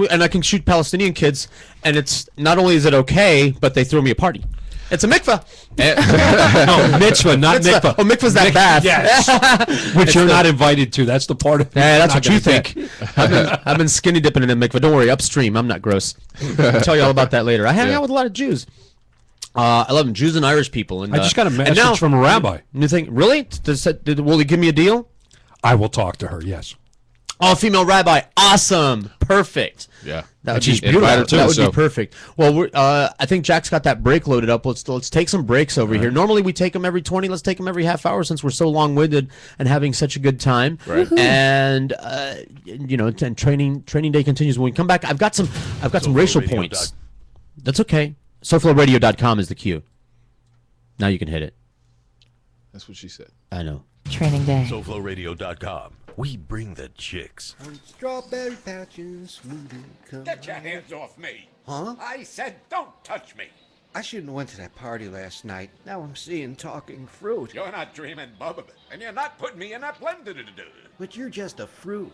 A: and I can shoot Palestinian kids, and it's not only is it okay, but they throw me a party. It's a mikvah.
E: No, mitzvah, not mikvah.
A: Oh, mikvah's that bad.
E: Yes. Which you're not invited to. That's the part of it.
A: Yeah, that's
E: I'm
A: what
E: not
A: you
E: gonna
A: think. I've been skinny dipping in a mikvah. Don't worry, upstream. I'm not gross. I'll tell you all about that later. I hang out with a lot of Jews. I love them, Jews and Irish people. And
E: I just got a
A: and
E: message
A: now-
E: from a rabbi.
A: You think really? Will he give me a deal?
E: I will talk to her, yes.
A: Oh, female rabbi, awesome, perfect.
C: Yeah.
A: That would
E: she's
A: be
E: beautiful,
A: beautiful.
E: too,
A: That would
C: so.
A: be perfect. Well, I think Jack's got that break loaded up. Let's take some breaks over here. Normally we take them every 20. Let's take them every half hour since we're so long-winded and having such a good time.
C: Right.
A: And and training day continues when we come back. I've got some racial points. That's okay. SoFloRadio.com is the cue. Now you can hit it.
C: That's what she said.
A: I know.
D: Training day.
B: SoFloRadio.com. We bring the chicks.
F: Strawberry patch and smoothie. Come
G: Get your hands off me.
F: Huh?
G: I said don't touch me.
F: I shouldn't have went to that party last night. Now I'm seeing talking fruit.
G: You're not dreaming, Bub, of it. And you're not putting me in that blender to do.
F: But you're just a fruit.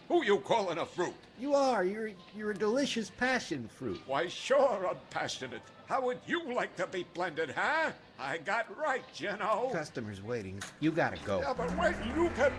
G: Who you calling a fruit?
F: You are. You're a delicious passion fruit.
G: Why, sure, I'm passionate. How would you like to be blended, huh? I got right, you know.
F: Customers waiting. You gotta go.
G: Yeah, but wait, you can...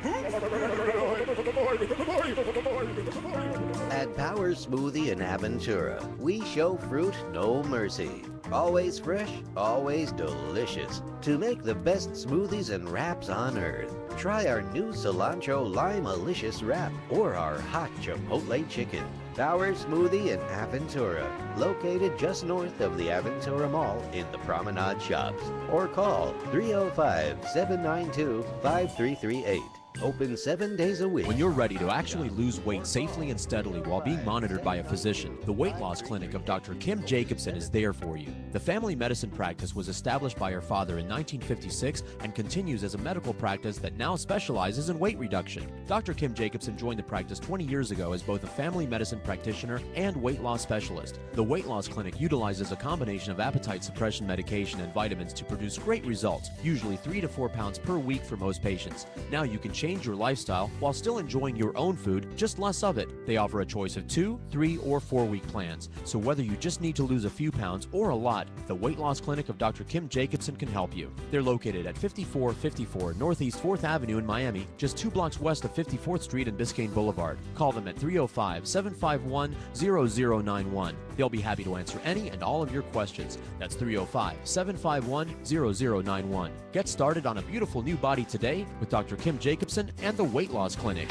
H: At Power Smoothie in Aventura, we show fruit no mercy. Always fresh, always delicious. To make the best smoothies and wraps on earth, try our new cilantro lime-alicious wrap or our hot chipotle chicken. Power Smoothie in Aventura, located just north of the Aventura Mall in the Promenade Shops. Or call 305-792-5338. Open 7 days a week.
A: When you're ready to actually lose weight safely and steadily while being monitored by a physician, the Weight Loss Clinic of Dr. Kim Jacobson is there for you. The family medicine practice was established by her father in 1956 and continues as a medical practice that now specializes in weight reduction. Dr. Kim Jacobson joined the practice 20 years ago as both a family medicine practitioner and weight loss specialist. The Weight Loss Clinic utilizes a combination of appetite suppression medication and vitamins to produce great results, usually 3 to 4 pounds per week for most patients. Now you can change your lifestyle while still enjoying your own food, just less of it. They offer a choice of 2, 3, or 4-week plans. So whether you just need to lose a few pounds or a lot, the Weight Loss Clinic of Dr. Kim Jacobson can help you. They're located at 5454 Northeast 4th Avenue in Miami, just 2 blocks west of 54th Street and Biscayne Boulevard. Call them at 305-751-0091. They'll be happy to answer any and all of your questions. That's 305-751-0091. Get started on a beautiful new body today with Dr. Kim Jacobson and the Weight Loss Clinic.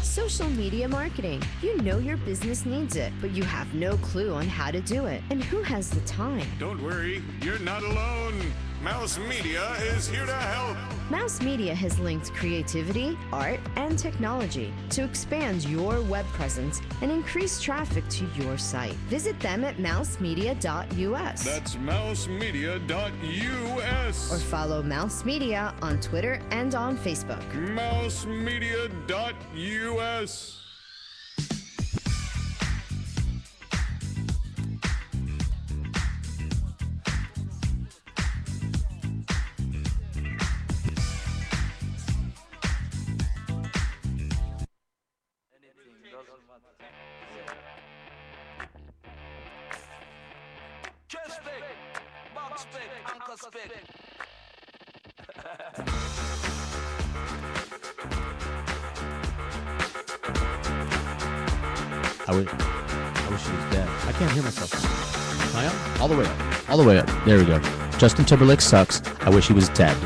I: Social media marketing. You know your business needs it, but you have no clue on how to do it. And who has the time?
J: Don't worry, you're not alone. Mouse Media is here to help.
I: Mouse Media has linked creativity, art, and technology to expand your web presence and increase traffic to your site. Visit them at mousemedia.us.
J: That's mousemedia.us.
I: Or follow Mouse Media on Twitter and on Facebook.
J: mousemedia.us.
A: I wish he was dead. I can't hear myself. Am I up? All the way up. All the way up. There we go. Justin Timberlake sucks. I wish he was dead.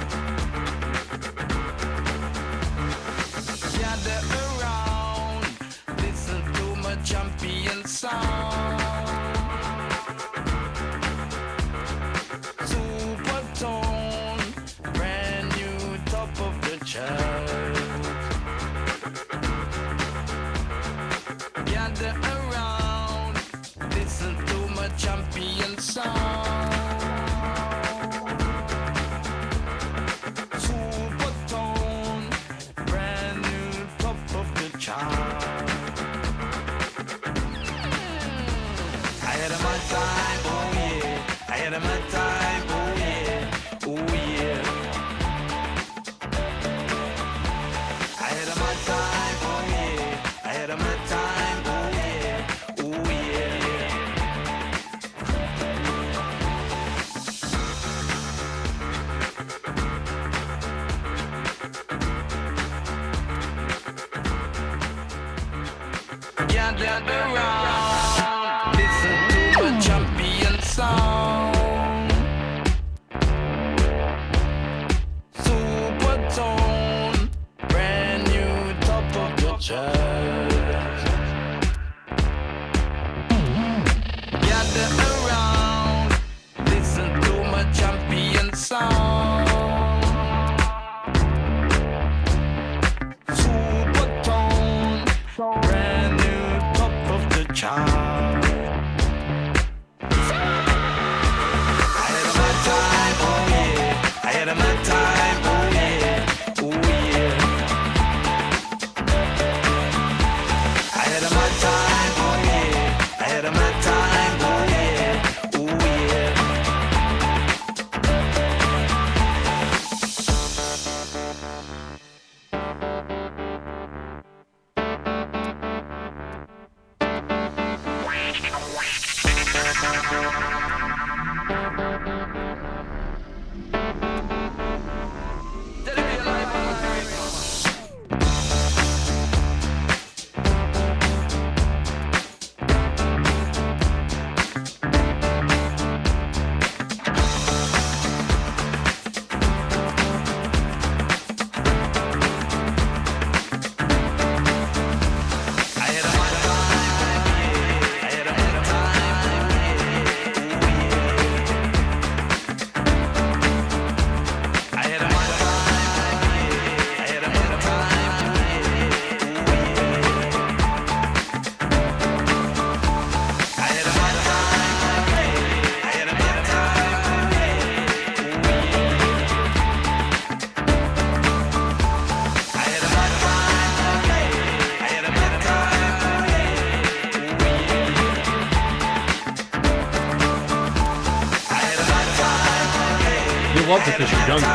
E: Love the Fisher Jungle.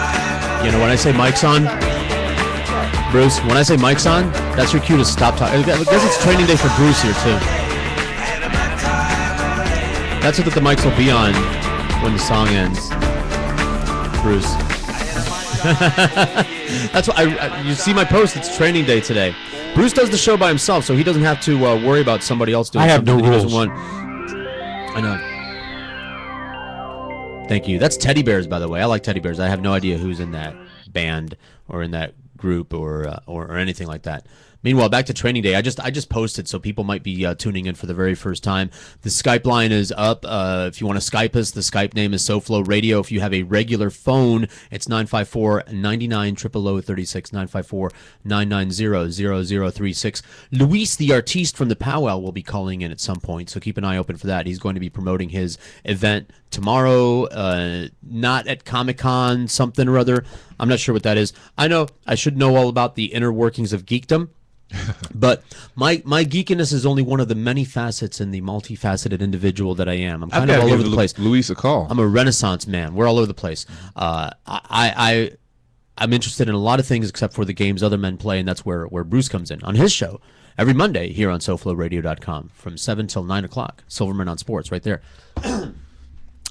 A: You know, when I say mic's on, Bruce, when I say mic's on, that's your cue to stop talking. I guess it's training day for Bruce here, too. That's what the mics will be on when the song ends. Bruce. That's what you see my post, it's training day today. Bruce does the show by himself, so he doesn't have to worry about somebody else doing something
E: no
A: he doesn't
E: rules.
A: want. I know. Thank you. That's teddy bears, by the way. I like teddy bears. I have no idea who's in that band or in that group or anything like that. Meanwhile, back to training day. I just posted, so people might be tuning in for the very first time. The Skype line is up. If you want to Skype us, the Skype name is SoFlo Radio. If you have a regular phone, it's 954-99-0036, 954-990-0036. Luis, the artiste from the Powwow, will be calling in at some point, so keep an eye open for that. He's going to be promoting his event tomorrow, not at Comic-Con, something or other. I'm not sure what that is. I know I should know all about the inner workings of geekdom. But my geekiness is only one of the many facets in the multifaceted individual that I am. I'm kind of all over the place.
C: Luis a call.
A: I'm a Renaissance man. We're all over the place. I'm interested in a lot of things except for the games other men play, and that's where Bruce comes in on his show every Monday here on SoFloRadio.com from 7 till 9 o'clock. Silverman on Sports right there.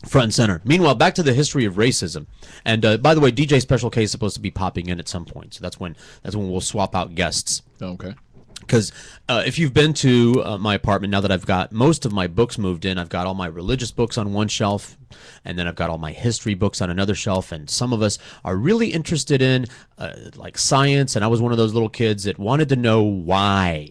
A: Front and center. Meanwhile, back to the history of racism. And by the way, DJ Special K is supposed to be popping in at some point, so that's when we'll swap out guests.
C: Okay.
A: Because if you've been to my apartment, now that I've got most of my books moved in, I've got all my religious books on one shelf, and then I've got all my history books on another shelf, and some of us are really interested in like science, and I was one of those little kids that wanted to know why.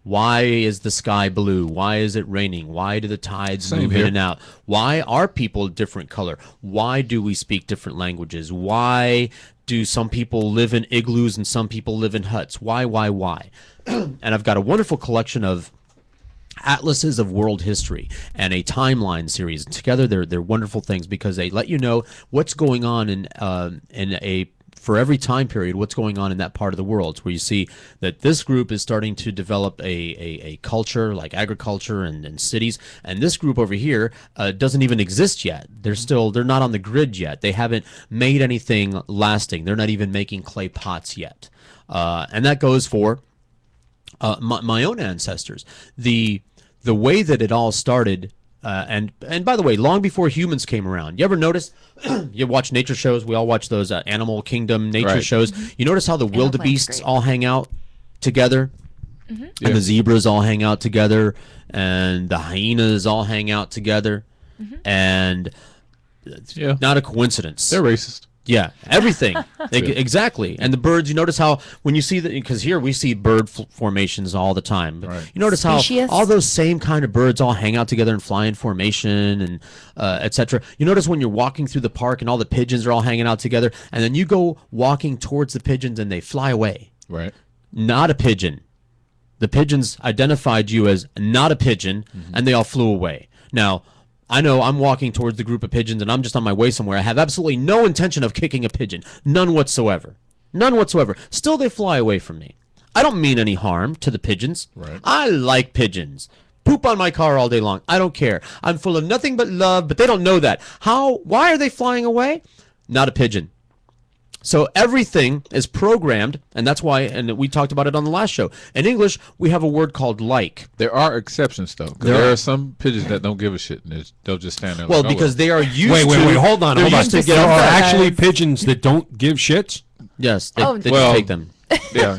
A: Why is the sky blue? Why is it raining? Why do the tides move in and out? Why are people a different color? Why do we speak different languages? Why do some people live in igloos and some people live in huts? Why? And I've got a wonderful collection of atlases of world history and a timeline series. Together, they're wonderful things because they let you know what's going on in a for every time period, what's going on in that part of the world, where you see that this group is starting to develop a culture like agriculture and cities, and this group over here doesn't even exist yet. They're not on the grid yet. They haven't made anything lasting. They're not even making clay pots yet, and that goes for my own ancestors. The way that it all started. And by the way, long before humans came around, you ever notice? You watch nature shows. We all watch those Animal Kingdom nature shows. You notice how the wildebeests all hang out together, and the zebras all hang out together, and the hyenas all hang out together, and it's not a coincidence.
C: They're racist.
A: Yeah, everything. Exactly. And the birds, you notice how when you see because here we see bird formations all the time. But you notice how all those same kind of birds all hang out together and fly in formation and etc. You notice when you're walking through the park and all the pigeons are all hanging out together, and then you go walking towards the pigeons and they fly away.
C: Right.
A: Not a pigeon. The pigeons identified you as not a pigeon, and they all flew away. Now, I know I'm walking towards the group of pigeons and I'm just on my way somewhere. I have absolutely no intention of kicking a pigeon. None whatsoever. None whatsoever. Still, they fly away from me. I don't mean any harm to the pigeons.
C: Right.
A: I like pigeons. Poop on my car all day long. I don't care. I'm full of nothing but love, but they don't know that. Why are they flying away? Not a pigeon. So everything is programmed, and that's why, and we talked about it on the last show. In English, we have a word called like.
C: There are exceptions, though. 'Cause there are some pigeons that don't give a shit, and they'll just stand there.
A: Well,
C: like,
A: because they are used
E: wait,
A: to...
E: hold on.
A: They're used to
E: There
A: get
E: are actually pigeons that don't give shits?
A: Yes, they
D: Oh.
A: just
C: Well,
A: take them.
C: Yeah,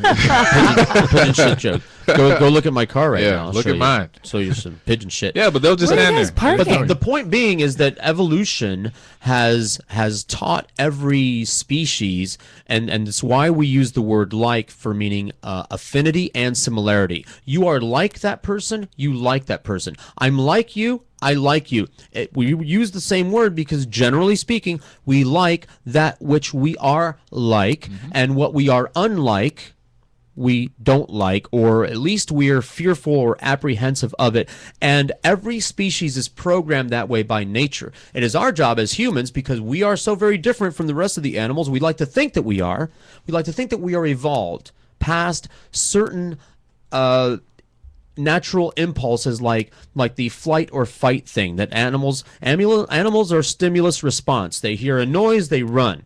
A: Pigeon shit joke. Go look at my car right now. I'll
C: look
A: show
C: at
A: you.
C: mine.
A: Show you some pigeon shit.
C: yeah, but they'll just
D: Where are
C: stand
D: you guys
C: there.
D: parking?
A: But the point being is that evolution has taught every species, and it's why we use the word like for meaning affinity and similarity. You are like that person, you like that person. I'm like you, I like you. We use the same word because generally speaking, we like that which we are like, and what we are unlike, we don't like, or at least we are fearful or apprehensive of it. And every species is programmed that way by nature. It is our job as humans, because we are so very different from the rest of the animals. We like to think that we are. We like to think that we are evolved past certain natural impulses, like the flight or fight thing that animals are stimulus response. They hear a noise, they run.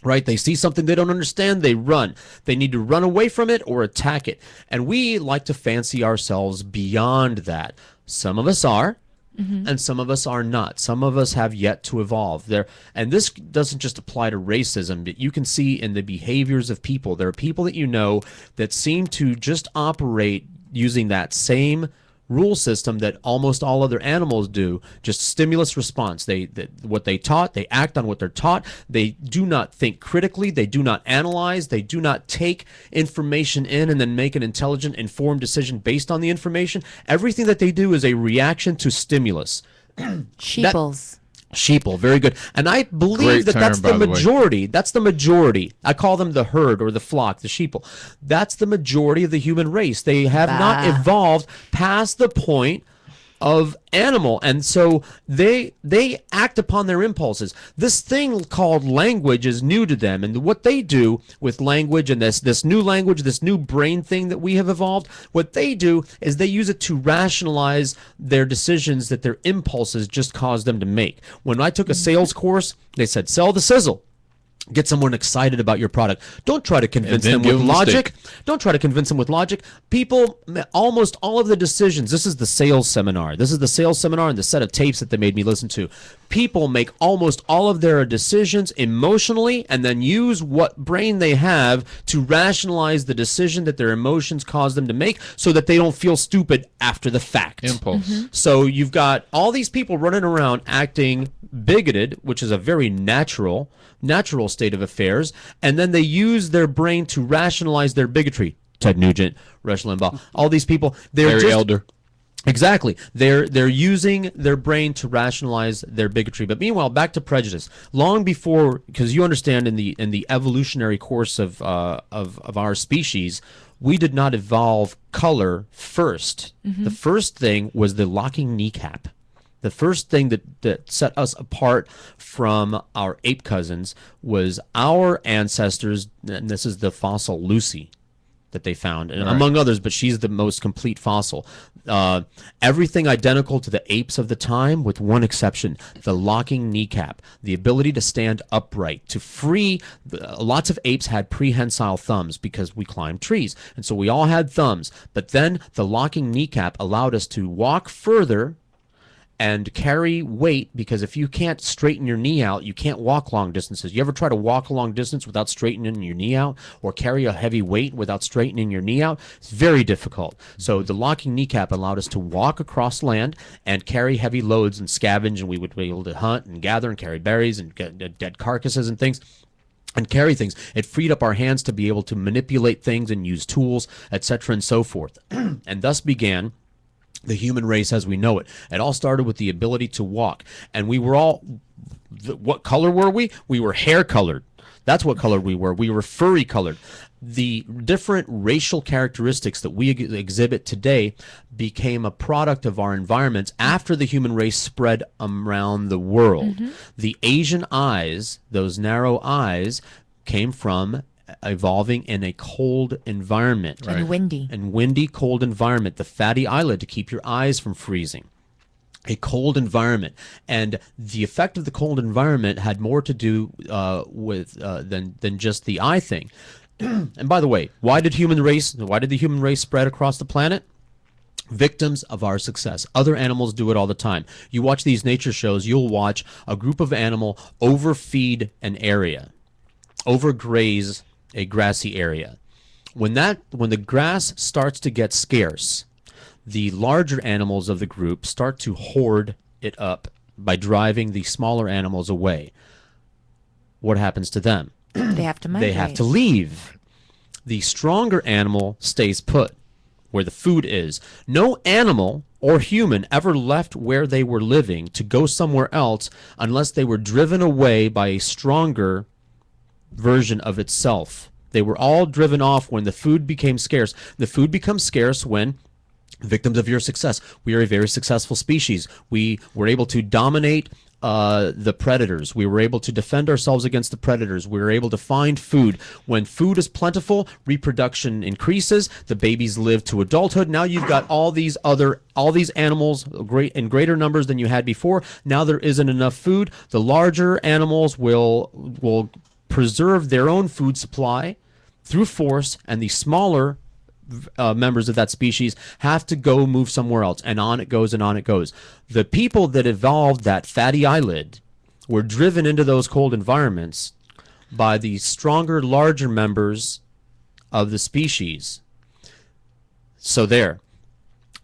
A: Right? They see something they don't understand, they run. They need to run away from it or attack it. And we like to fancy ourselves beyond that. Some of us are, and some of us are not. Some of us have yet to evolve. And this doesn't just apply to racism, but you can see in the behaviors of people. There are people that you know that seem to just operate using that same rule system that almost all other animals do, just stimulus response. What they taught, they act on what they're taught. They do not think critically, they do not analyze, they do not take information in and then make an intelligent, informed decision based on the information. Everything that they do is a reaction to stimulus.
D: Sheeples.
A: Sheeple, very good. And I believe
C: Great
A: that that's
C: term,
A: the
C: by the way.
A: majority. That's the majority. I call them the herd or the flock, the sheeple. That's the majority of the human race. They have not evolved past the point of animal, and so they act upon their impulses. This thing called language is new to them, and what they do with language and this new language, this new brain thing that we have evolved, what they do is they use it to rationalize their decisions that their impulses just cause them to make. When I took a sales course, they said sell the sizzle. Get someone excited about your product. Don't try to convince them with logic. Don't try to convince them with logic. People, almost all of the decisions, this is the sales seminar. This is the sales seminar and the set of tapes that they made me listen to. People make almost all of their decisions emotionally and then use what brain they have to rationalize the decision that their emotions cause them to make so that they don't feel stupid after the fact.
C: Impulse.
A: So you've got all these people running around acting bigoted, which is a very natural state of affairs, and then they use their brain to rationalize their bigotry. Ted Nugent, Rush Limbaugh, all these people, they're
C: Larry
A: just
C: Elder.
A: Exactly. They're using their brain to rationalize their bigotry. But meanwhile, back to prejudice. Long before, because you understand in the evolutionary course of our species, we did not evolve color first. The first thing was the locking kneecap. The first thing that set us apart from our ape cousins was our ancestors, and this is the fossil Lucy that they found, and among others, but she's the most complete fossil. Everything identical to the apes of the time, with one exception: the locking kneecap, the ability to stand upright, to free. Lots of apes had prehensile thumbs because we climbed trees, and so we all had thumbs. But then the locking kneecap allowed us to walk further and carry weight, because if you can't straighten your knee out, you can't walk long distances. You ever try to walk a long distance without straightening your knee out, or carry a heavy weight without straightening your knee out? It's very difficult. So the locking kneecap allowed us to walk across land and carry heavy loads and scavenge, and we would be able to hunt and gather and carry berries and get dead carcasses and things. And carry things. It freed up our hands to be able to manipulate things and use tools, etc., and so forth. And thus began the human race as we know it. It all started with the ability to walk. And we were all, what color were we? We were hair colored. That's what color we were. We were furry colored. The different racial characteristics that we exhibit today became a product of our environments after the human race spread around the world. The Asian eyes, those narrow eyes, came from evolving in a cold environment.
D: And windy.
A: And windy, cold environment. The fatty eyelid to keep your eyes from freezing. a cold environment, and the effect of the cold environment had more to do with than just the eye thing. And by the way, why did the human race spread across the planet? Victims of our success. Other animals do it all the time. You watch these nature shows, you'll watch a group of animal overfeed an area, overgraze a grassy area. When the grass starts to get scarce, the larger animals of the group start to hoard it up by driving the smaller animals away. What happens to them?
D: They have to migrate.
A: They have to leave. The stronger animal stays put where the food is. No animal or human ever left where they were living to go somewhere else unless they were driven away by a stronger version of itself. They were all driven off when the food became scarce. The food becomes scarce when victims of your success. We are a very successful species. We were able to dominate the predators. We were able to defend ourselves against the predators. We were able to find food. When food is plentiful, reproduction increases. The babies live to adulthood. Now you've got all these animals in greater numbers than you had before. Now there isn't enough food. The larger animals will preserve their own food supply through force, and the smaller members of that species have to go move somewhere else, and on it goes and on it goes. The people that evolved that fatty eyelid were driven into those cold environments by the stronger, larger members of the species. So there,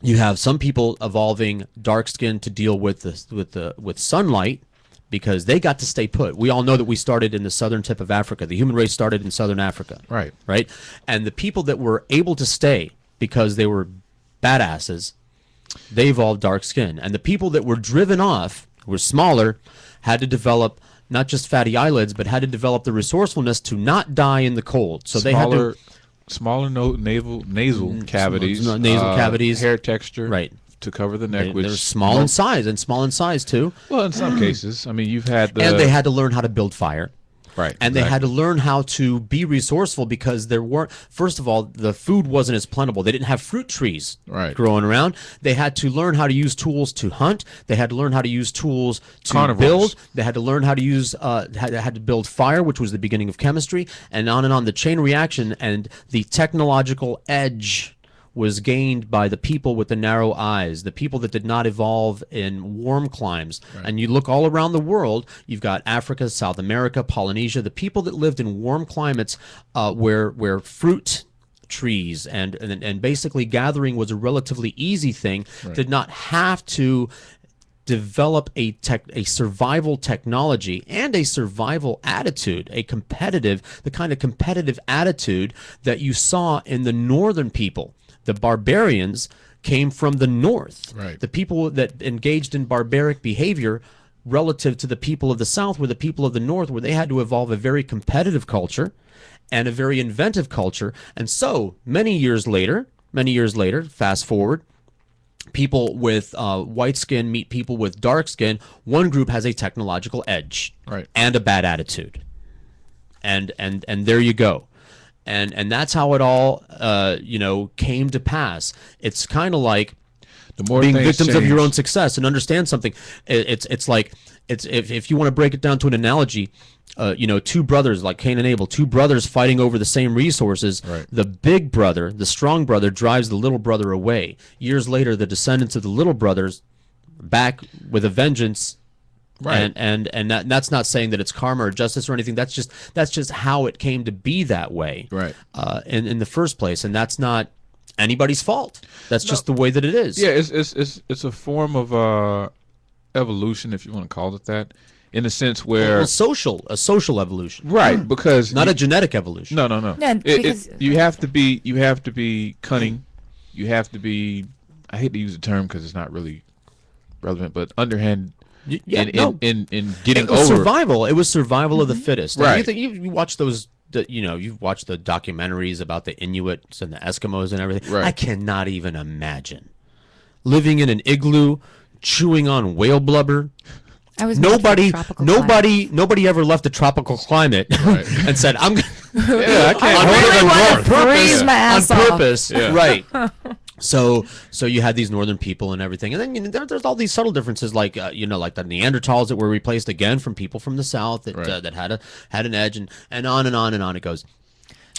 A: you have some people evolving dark skin to deal with sunlight, because they got to stay put. We all know that we started in the southern tip of Africa. The human race started in southern Africa.
C: Right.
A: Right? And the people that were able to stay because they were badasses, they evolved dark skin. And the people that were driven off, who were smaller, had to develop not just fatty eyelids, but had to develop the resourcefulness to not die in the cold. So they had to...
C: Smaller nasal cavities.
A: Nasal cavities.
C: Hair texture.
A: Right.
C: To cover the neck, which
A: they're small in size too.
C: Well, in some cases, I mean, you've had
A: and they had to learn how to build fire,
C: right?
A: And they had to learn how to be resourceful because there weren't. First of all, the food wasn't as plentiful. They didn't have fruit trees growing around. They had to learn how to use tools to hunt. They had to learn how to use tools to build. They had to learn how to use had to build fire, which was the beginning of chemistry, and on and on. The chain reaction and the technological edge was gained by the people with the narrow eyes, the people that did not evolve in warm climes. Right. And you look all around the world, you've got Africa, South America, Polynesia, the people that lived in warm climates where fruit trees and basically gathering was a relatively easy thing, did not have to develop a survival technology and a survival attitude, the kind of competitive attitude that you saw in the northern people. The barbarians came from the north. Right. The people that engaged in barbaric behavior relative to the people of the south were the people of the north, where they had to evolve a very competitive culture and a very inventive culture. And so many years later, fast forward, people with white skin meet people with dark skin. One group has a technological edge and a bad attitude. And there you go. And that's how it all came to pass. It's kind of like the more being victims of your own success. And understand something. It's like if you want to break it down to an analogy, two brothers like Cain and Abel, two brothers fighting over the same resources. Right. The big brother, the strong brother, drives the little brother away. Years later, the descendants of the little brothers back with a vengeance. Right. And that's not saying that it's karma or justice or anything. That's just how it came to be that way. Right. In the first place, and that's not anybody's fault. That's just the way that it is.
C: Yeah, it's a form of evolution, if you want to call it that, in a sense where
A: a social evolution.
C: Right, because
A: not a genetic evolution.
C: No. You have to be cunning. You have to be. I hate to use the term because it's not really relevant, but underhand.
A: Yeah,
C: in getting
A: it was
C: over
A: survival. It was survival of the fittest.
C: Right.
A: You watch those. You've watched the documentaries about the Inuits and the Eskimos and everything.
C: Right.
A: I cannot even imagine living in an igloo, chewing on whale blubber. Nobody ever left a tropical climate and said, "I'm."
D: I can't freeze my ass
A: on purpose,
D: off.
A: Right? So you had these northern people and everything, and then there's all these subtle differences, like like the Neanderthals that were replaced again from people from the south that that had an edge, and on and on and on it goes.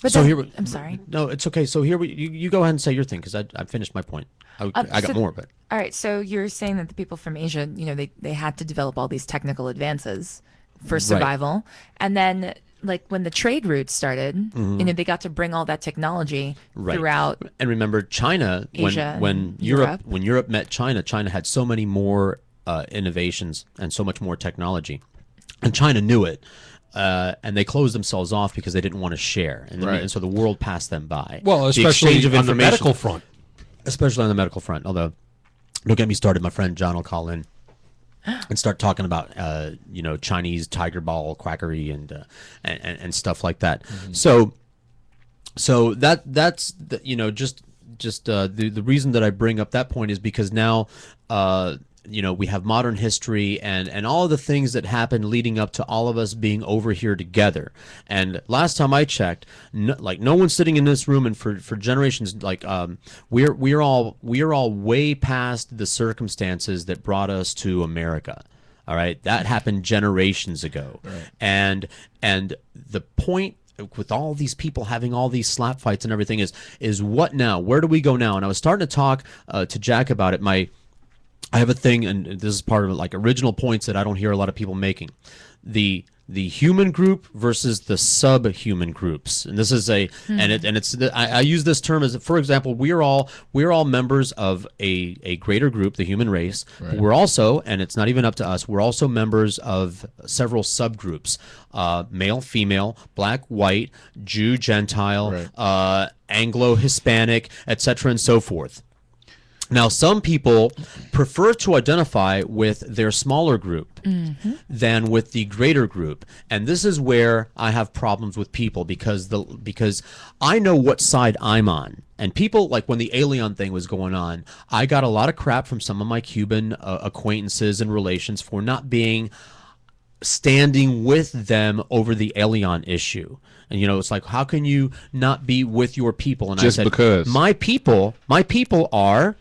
D: But
A: so
D: then,
A: here,
D: I'm sorry.
A: No, it's okay. So here you go ahead and say your thing, because I finished my point. I got more, but
D: all right. So you're saying that the people from Asia, they had to develop all these technical advances for survival, and then like when the trade routes started, they got to bring all that technology throughout.
A: And remember, China,
D: Asia
A: when Europe met China, China had so many more innovations and so much more technology, and China knew it. And they closed themselves off because they didn't want to share, and so the world passed them by.
E: Well, especially on the medical front.
A: Especially on the medical front. Although, don't get me started. My friend John will call in and start talking about Chinese tiger ball quackery and stuff like that. So that's the reason that I bring up that point is because now we have modern history and all of the things that happened leading up to all of us being over here together. And last time I checked, no one's sitting in this room, and for generations, we're all way past the circumstances that brought us to America. All right, that happened generations ago, and the point with all these people having all these slap fights and everything is what now? Where do we go now? And I was starting to talk to Jack about it. I have a thing, and this is part of it, original points that I don't hear a lot of people making. The human group versus the subhuman groups, and this is I use this term as, for example, we're all members of a greater group, the human race. Right. We're also, and it's not even up to us, we're also members of several subgroups: male, female, black, white, Jew, Gentile, Anglo, Hispanic, etc., and so forth. Now, some people prefer to identify with their smaller group than with the greater group, and this is where I have problems with people because I know what side I'm on. And people, like when the alien thing was going on, I got a lot of crap from some of my Cuban acquaintances and relations for not standing with them over the alien issue. And it's like, how can you not be with your people? And
C: just
A: I said,
C: because
A: my people are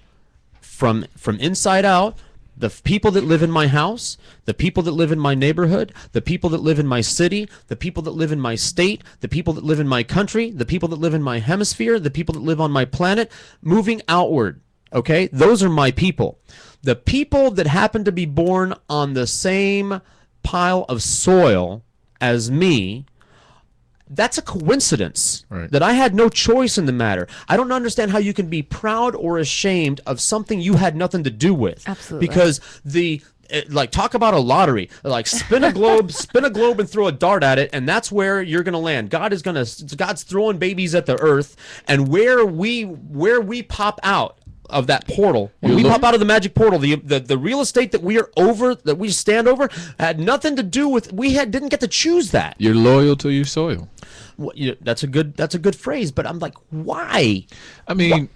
A: from inside out, the people that live in my house, the people that live in my neighborhood, the people that live in my city, the people that live in my state, the people that live in my country, the people that live in my hemisphere, the people that live on my planet, moving outward. Okay, those are my people. The people that happen to be born on the same pile of soil as me, that's a coincidence that I had no choice in the matter. I don't understand how you can be proud or ashamed of something you had nothing to do with.
D: Absolutely.
A: Because talk about a lottery. Spin a globe, and throw a dart at it, and that's where you're gonna land. God's throwing babies at the earth, and where we pop out of that portal, when we pop out of the magic portal, the real estate that we stand over had nothing to do with. Didn't get to choose that.
C: You're loyal to your soil.
A: Well, that's a good phrase, but I'm like, why?
C: I mean,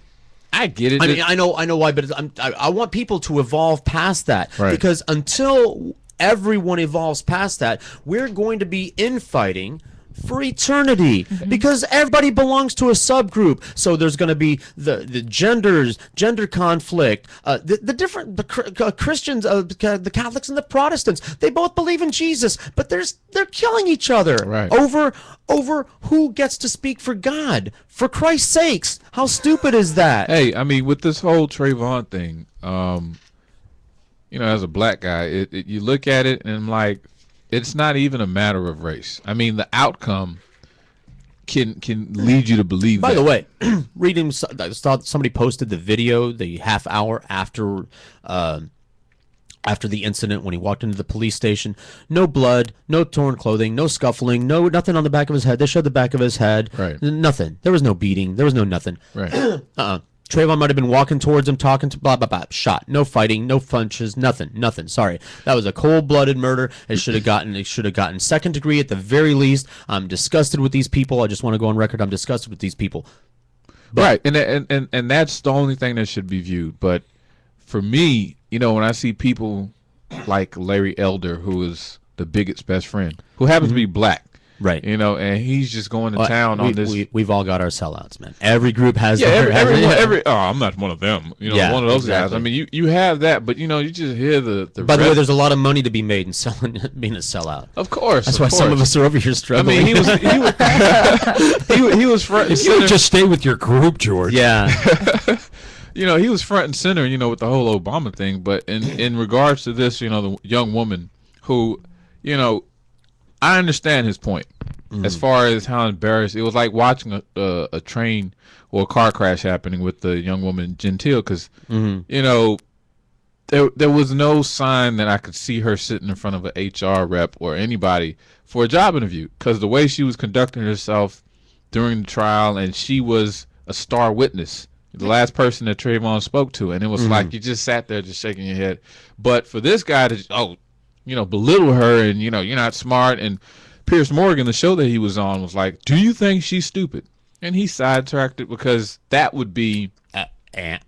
C: I get it.
A: I mean, I know why, but I want people to evolve past that, because until everyone evolves past that, we're going to be infighting for eternity, because everybody belongs to a subgroup. So there's going to be the gender conflict, the Christians, the Catholics and the Protestants. They both believe in Jesus, but they're killing each other over who gets to speak for God. For Christ's sakes, how stupid is that?
C: Hey, I mean, with this whole Trayvon thing, as a black guy, you look at it and I'm like, it's not even a matter of race. I mean, the outcome can lead you to believe that.
A: By the way, reading, I saw somebody posted the video, the half hour after the incident when he walked into the police station. No blood, no torn clothing, no scuffling, nothing on the back of his head. They showed the back of his head.
C: Right.
A: Nothing. There was no beating. There was no nothing.
C: Right.
A: Trayvon might have been walking towards him, talking to blah, blah, blah. Shot. No fighting, no punches, nothing. Sorry. That was a cold-blooded murder. It should have gotten second degree at the very least. I'm disgusted with these people. I just want to go on record. I'm disgusted with these people.
C: Right. And that's the only thing that should be viewed. But for me, when I see people like Larry Elder, who is the bigot's best friend, who happens to be black,
A: Right.
C: You know, and he's just going to town on this.
A: We've all got our sellouts, man. Every group has
C: I'm not one of them. You know, one of those guys. I mean, you have that, but you know, you just hear the
A: By the way, there's a lot of money to be made in being a sellout.
C: Of course.
A: That's why some of us are over here struggling.
C: I mean, he was front and center.
E: You would just stay with your group, George.
A: Yeah.
C: You know, he was front and center, you know, with the whole Obama thing. But in regards to this, you know, the young woman who, you know, I understand his point as far as how embarrassed. It was like watching a train or a car crash happening with the young woman Gentile, because, you know, there was no sign that I could see her sitting in front of an HR rep or anybody for a job interview, because the way she was conducting herself during the trial, and she was a star witness, the last person that Trayvon spoke to, and it was like you just sat there just shaking your head. But for this guy to belittle her, and you know, you're not smart, and Piers Morgan, the show that he was on, was like, do you think she's stupid? And he sidetracked it, because that would be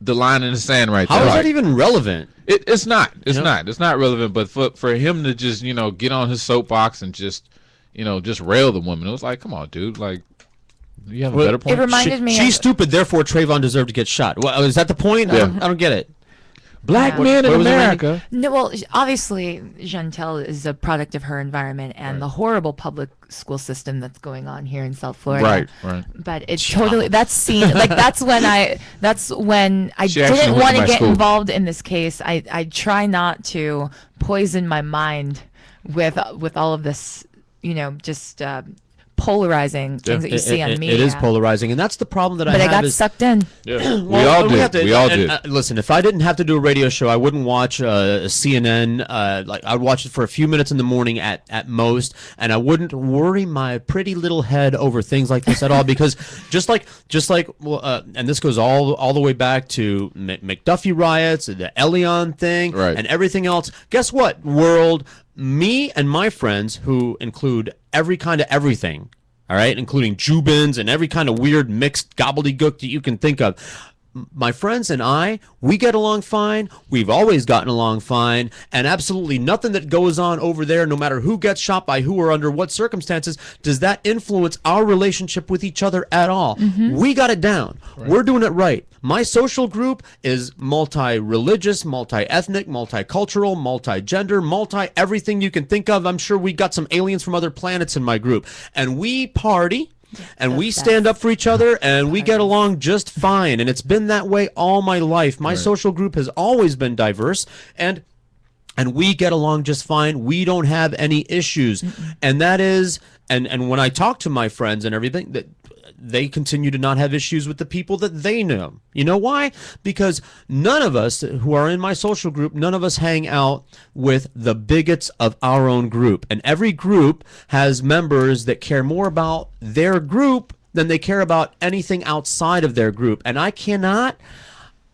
C: the line in the sand right there.
A: How is that even relevant?
C: It's not. It's not. It's not relevant. But for him to just, you know, get on his soapbox and just, you know, just rail the woman, it was like, come on, dude, like, you have a better point.
D: It reminded me.
A: She's stupid, therefore Trayvon deserved to get shot. Well, is that the point?
C: Yeah.
A: I don't get it.
C: Black men in America.
D: No, well, obviously, Gentile is a product of her environment and the horrible public school system that's going on here in South Florida.
C: Right.
D: But it's totally, that's seen, like, that's when I
C: She actually
D: didn't
C: went
D: want
C: to
D: to
C: my
D: get
C: school.
D: involved in this case. I try not to poison my mind with all of this, you know, just polarizing things that you see on media.
A: It is polarizing, and that's the problem that I have.
D: But I got sucked in.
C: Yeah. we all did.
A: Listen, if I didn't have to do a radio show, I wouldn't watch CNN. Like, I'd watch it for a few minutes in the morning at most, and I wouldn't worry my pretty little head over things like this at all, because just like, and this goes all the way back to McDuffie riots, the Elion thing, and everything else. Guess what, world? Me and my friends, who include every kind of everything, all right, including Jubins and every kind of weird mixed gobbledygook that you can think of. My friends and I, we get along fine. We've always gotten along fine, and absolutely nothing that goes on over there, no matter who gets shot by who or under what circumstances, does that influence our relationship with each other at all. We got it down. We're doing it right. My social group is multi-religious, multi-ethnic, multicultural, multi-gender, multi-everything you can think of. I'm sure we got some aliens from other planets in my group, and we party. And we stand up for each other, and we get along just fine. And it's been that way all my life. My social group has always been diverse, and we get along just fine. We don't have any issues. And that is, and when I talk to my friends and everything, that they continue to not have issues with the people that they know. You know why? Because none of us who are in my social group, none of us hang out with the bigots of our own group. And every group has members that care more about their group than they care about anything outside of their group. And I cannot...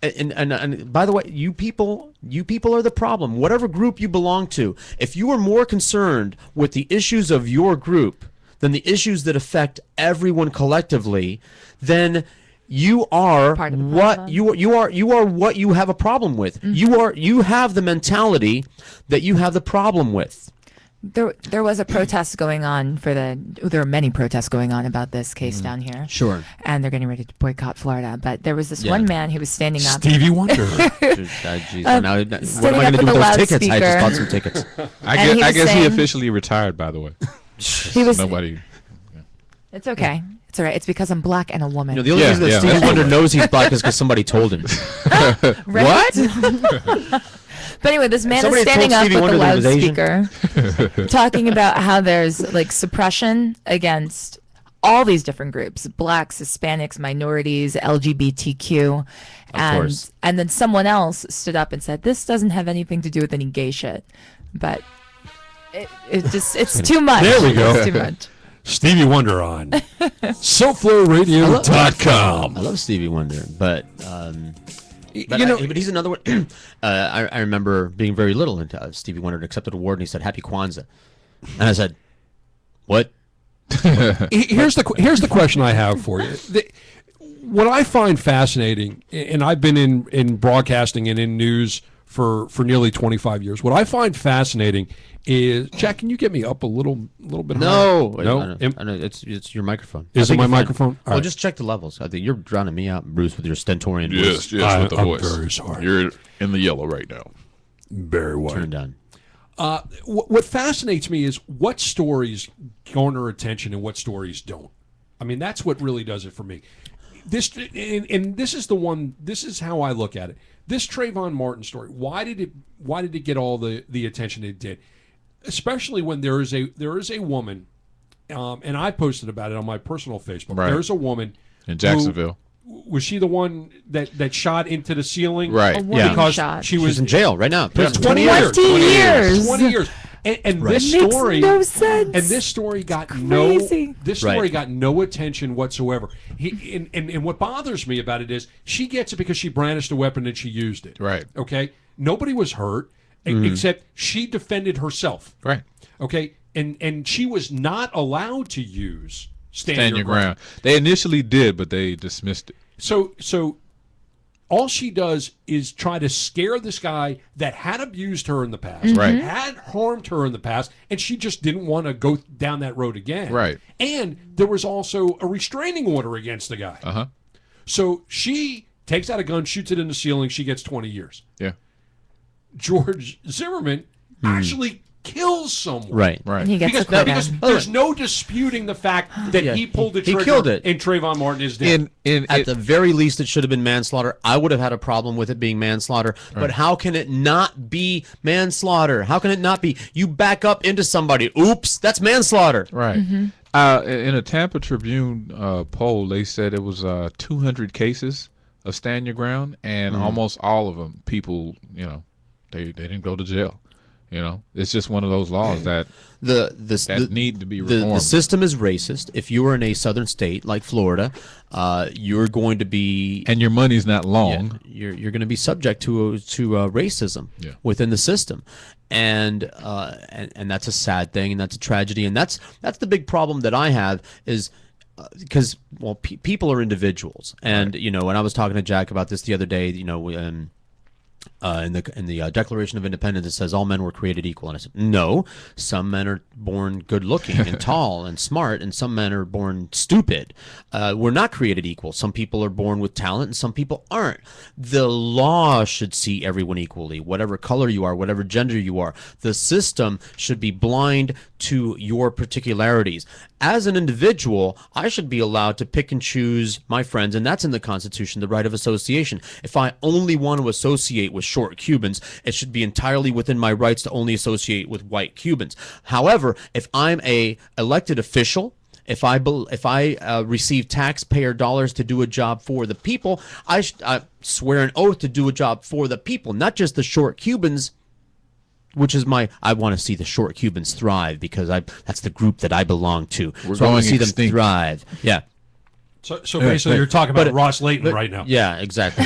A: And by the way, you people are the problem. Whatever group you belong to, if you are more concerned with the issues of your group than the issues that affect everyone collectively, then you are what you are what you have a problem with. You have the mentality that you have the problem with.
D: There was a protest going on there are many protests going on about this case down here.
A: Sure.
D: And they're getting ready to boycott Florida. But there was this one man who was standing up.
E: Stevie Wonder.
A: Geez, now, what am I going to do with those tickets? I just bought some tickets.
C: I guess he officially retired, by the way.
D: He was
C: nobody.
D: It's okay. It's all right. It's because I'm black and a woman.
A: You know, the only reason that Stevie Wonder knows he's black is because somebody told him.
D: What? But anyway, this man is standing up with the loudspeaker talking about how there's like suppression against all these different groups: blacks, Hispanics, minorities, LGBTQ. And then someone else stood up and said, this doesn't have anything to do with any gay shit. But it's too much.
E: There we go.
D: It's too much.
E: Stevie Wonder on SoFloRadio.com.
A: I love Stevie Wonder, but he's another one. I remember being very little into Stevie Wonder and accepted an award, and he said, "Happy Kwanzaa," and I said, "What?"
E: Here's the question I have for you. What I find fascinating, and I've been in broadcasting and in news for nearly 25 years. What I find fascinating is, Jack, can you get me up a little bit
A: No,
E: higher? No,
A: I know, it's your microphone.
E: Is
A: I
E: it
A: think
E: my
A: you're fine.
E: microphone? All
A: Well,
E: right.
A: just check the levels. I think you're drowning me out, Bruce, with your stentorian voice.
C: Yes, with the
E: I'm
C: voice.
E: very sorry.
C: You're in the yellow right now.
E: Very white.
A: Turn down.
E: What fascinates me is what stories garner attention and what stories don't. I mean, that's what really does it for me. This and this is the one. This is how I look at it. This Trayvon Martin story. Why did it get all the attention it did? Especially when there is a woman, and I posted about it on my personal Facebook.
C: Right.
E: There's a woman
C: In Jacksonville.
E: Was she the one that shot into the ceiling?
C: Right.
D: A woman
E: Because
D: shot.
E: she was
A: She's in jail right now.
E: for 20
A: years.
D: 20 years.
E: 20 years. And
A: Right.
E: this
D: Makes
E: story
D: no sense.
E: And this story got
D: Crazy.
A: Right.
E: no attention whatsoever. And what bothers me about it is she gets it because she brandished a weapon and she used it.
C: Right.
E: Okay. Nobody was hurt
A: Mm-hmm.
E: except she defended herself.
C: Right.
E: Okay. And she was not allowed to use
C: Stand your ground. They initially did, but they dismissed it.
E: So all she does is try to scare this guy that had abused her in the past,
C: Right.
E: had harmed her in the past, and she just didn't want to go down that road again.
C: Right.
E: And there was also a restraining order against the guy.
C: Uh-huh.
E: So she takes out a gun, shoots it in the ceiling, she gets 20 years.
C: Yeah.
E: George Zimmerman actually kills someone.
A: Right.
C: Right.
D: And he gets
E: Because
D: acquitted.
E: there's no disputing the fact that
A: Yeah,
E: he pulled the
A: he
E: trigger
A: killed it.
E: and Trayvon Martin is dead.
A: At the very least, it should have been manslaughter. I would have had a problem with it being manslaughter. But how can it not be manslaughter? How can it not be? You back up into somebody. Oops, that's manslaughter.
C: Right. In a Tampa Tribune poll, they said it was 200 cases of stand your ground, and almost all of them, people, they didn't go to jail. It's just one of those laws that need to be reformed.
A: The system is racist. If you are in a southern state like Florida, you're going to be
C: and your money's not long.
A: You're going to be subject to racism within the system, and that's a sad thing, and that's a tragedy, and that's the big problem that I have is. Because people are individuals, and and I was talking to Jack about this the other day. In the Declaration of Independence, it says all men were created equal, and I said no. Some men are born good-looking and tall and smart, and some men are born stupid. We're not created equal. Some people are born with talent, and some people aren't. The law should see everyone equally, whatever color you are, whatever gender you are. The system should be blind to your particularities. As an individual, I should be allowed to pick and choose my friends, and that's in the Constitution, the right of association. If I only want to associate with short Cubans, it should be entirely within my rights to only associate with white Cubans. However, if I'm a elected official, if I receive taxpayer dollars to do a job for the people, I swear an oath to do a job for the people, not just the short Cubans. Which is I want to see the short Cubans thrive because that's the group that I belong to.
C: We're
A: so I want
C: going
A: to see them
C: extinct.
A: thrive. Yeah.
E: So basically, you're talking about Ross Layton right now.
A: Yeah, exactly.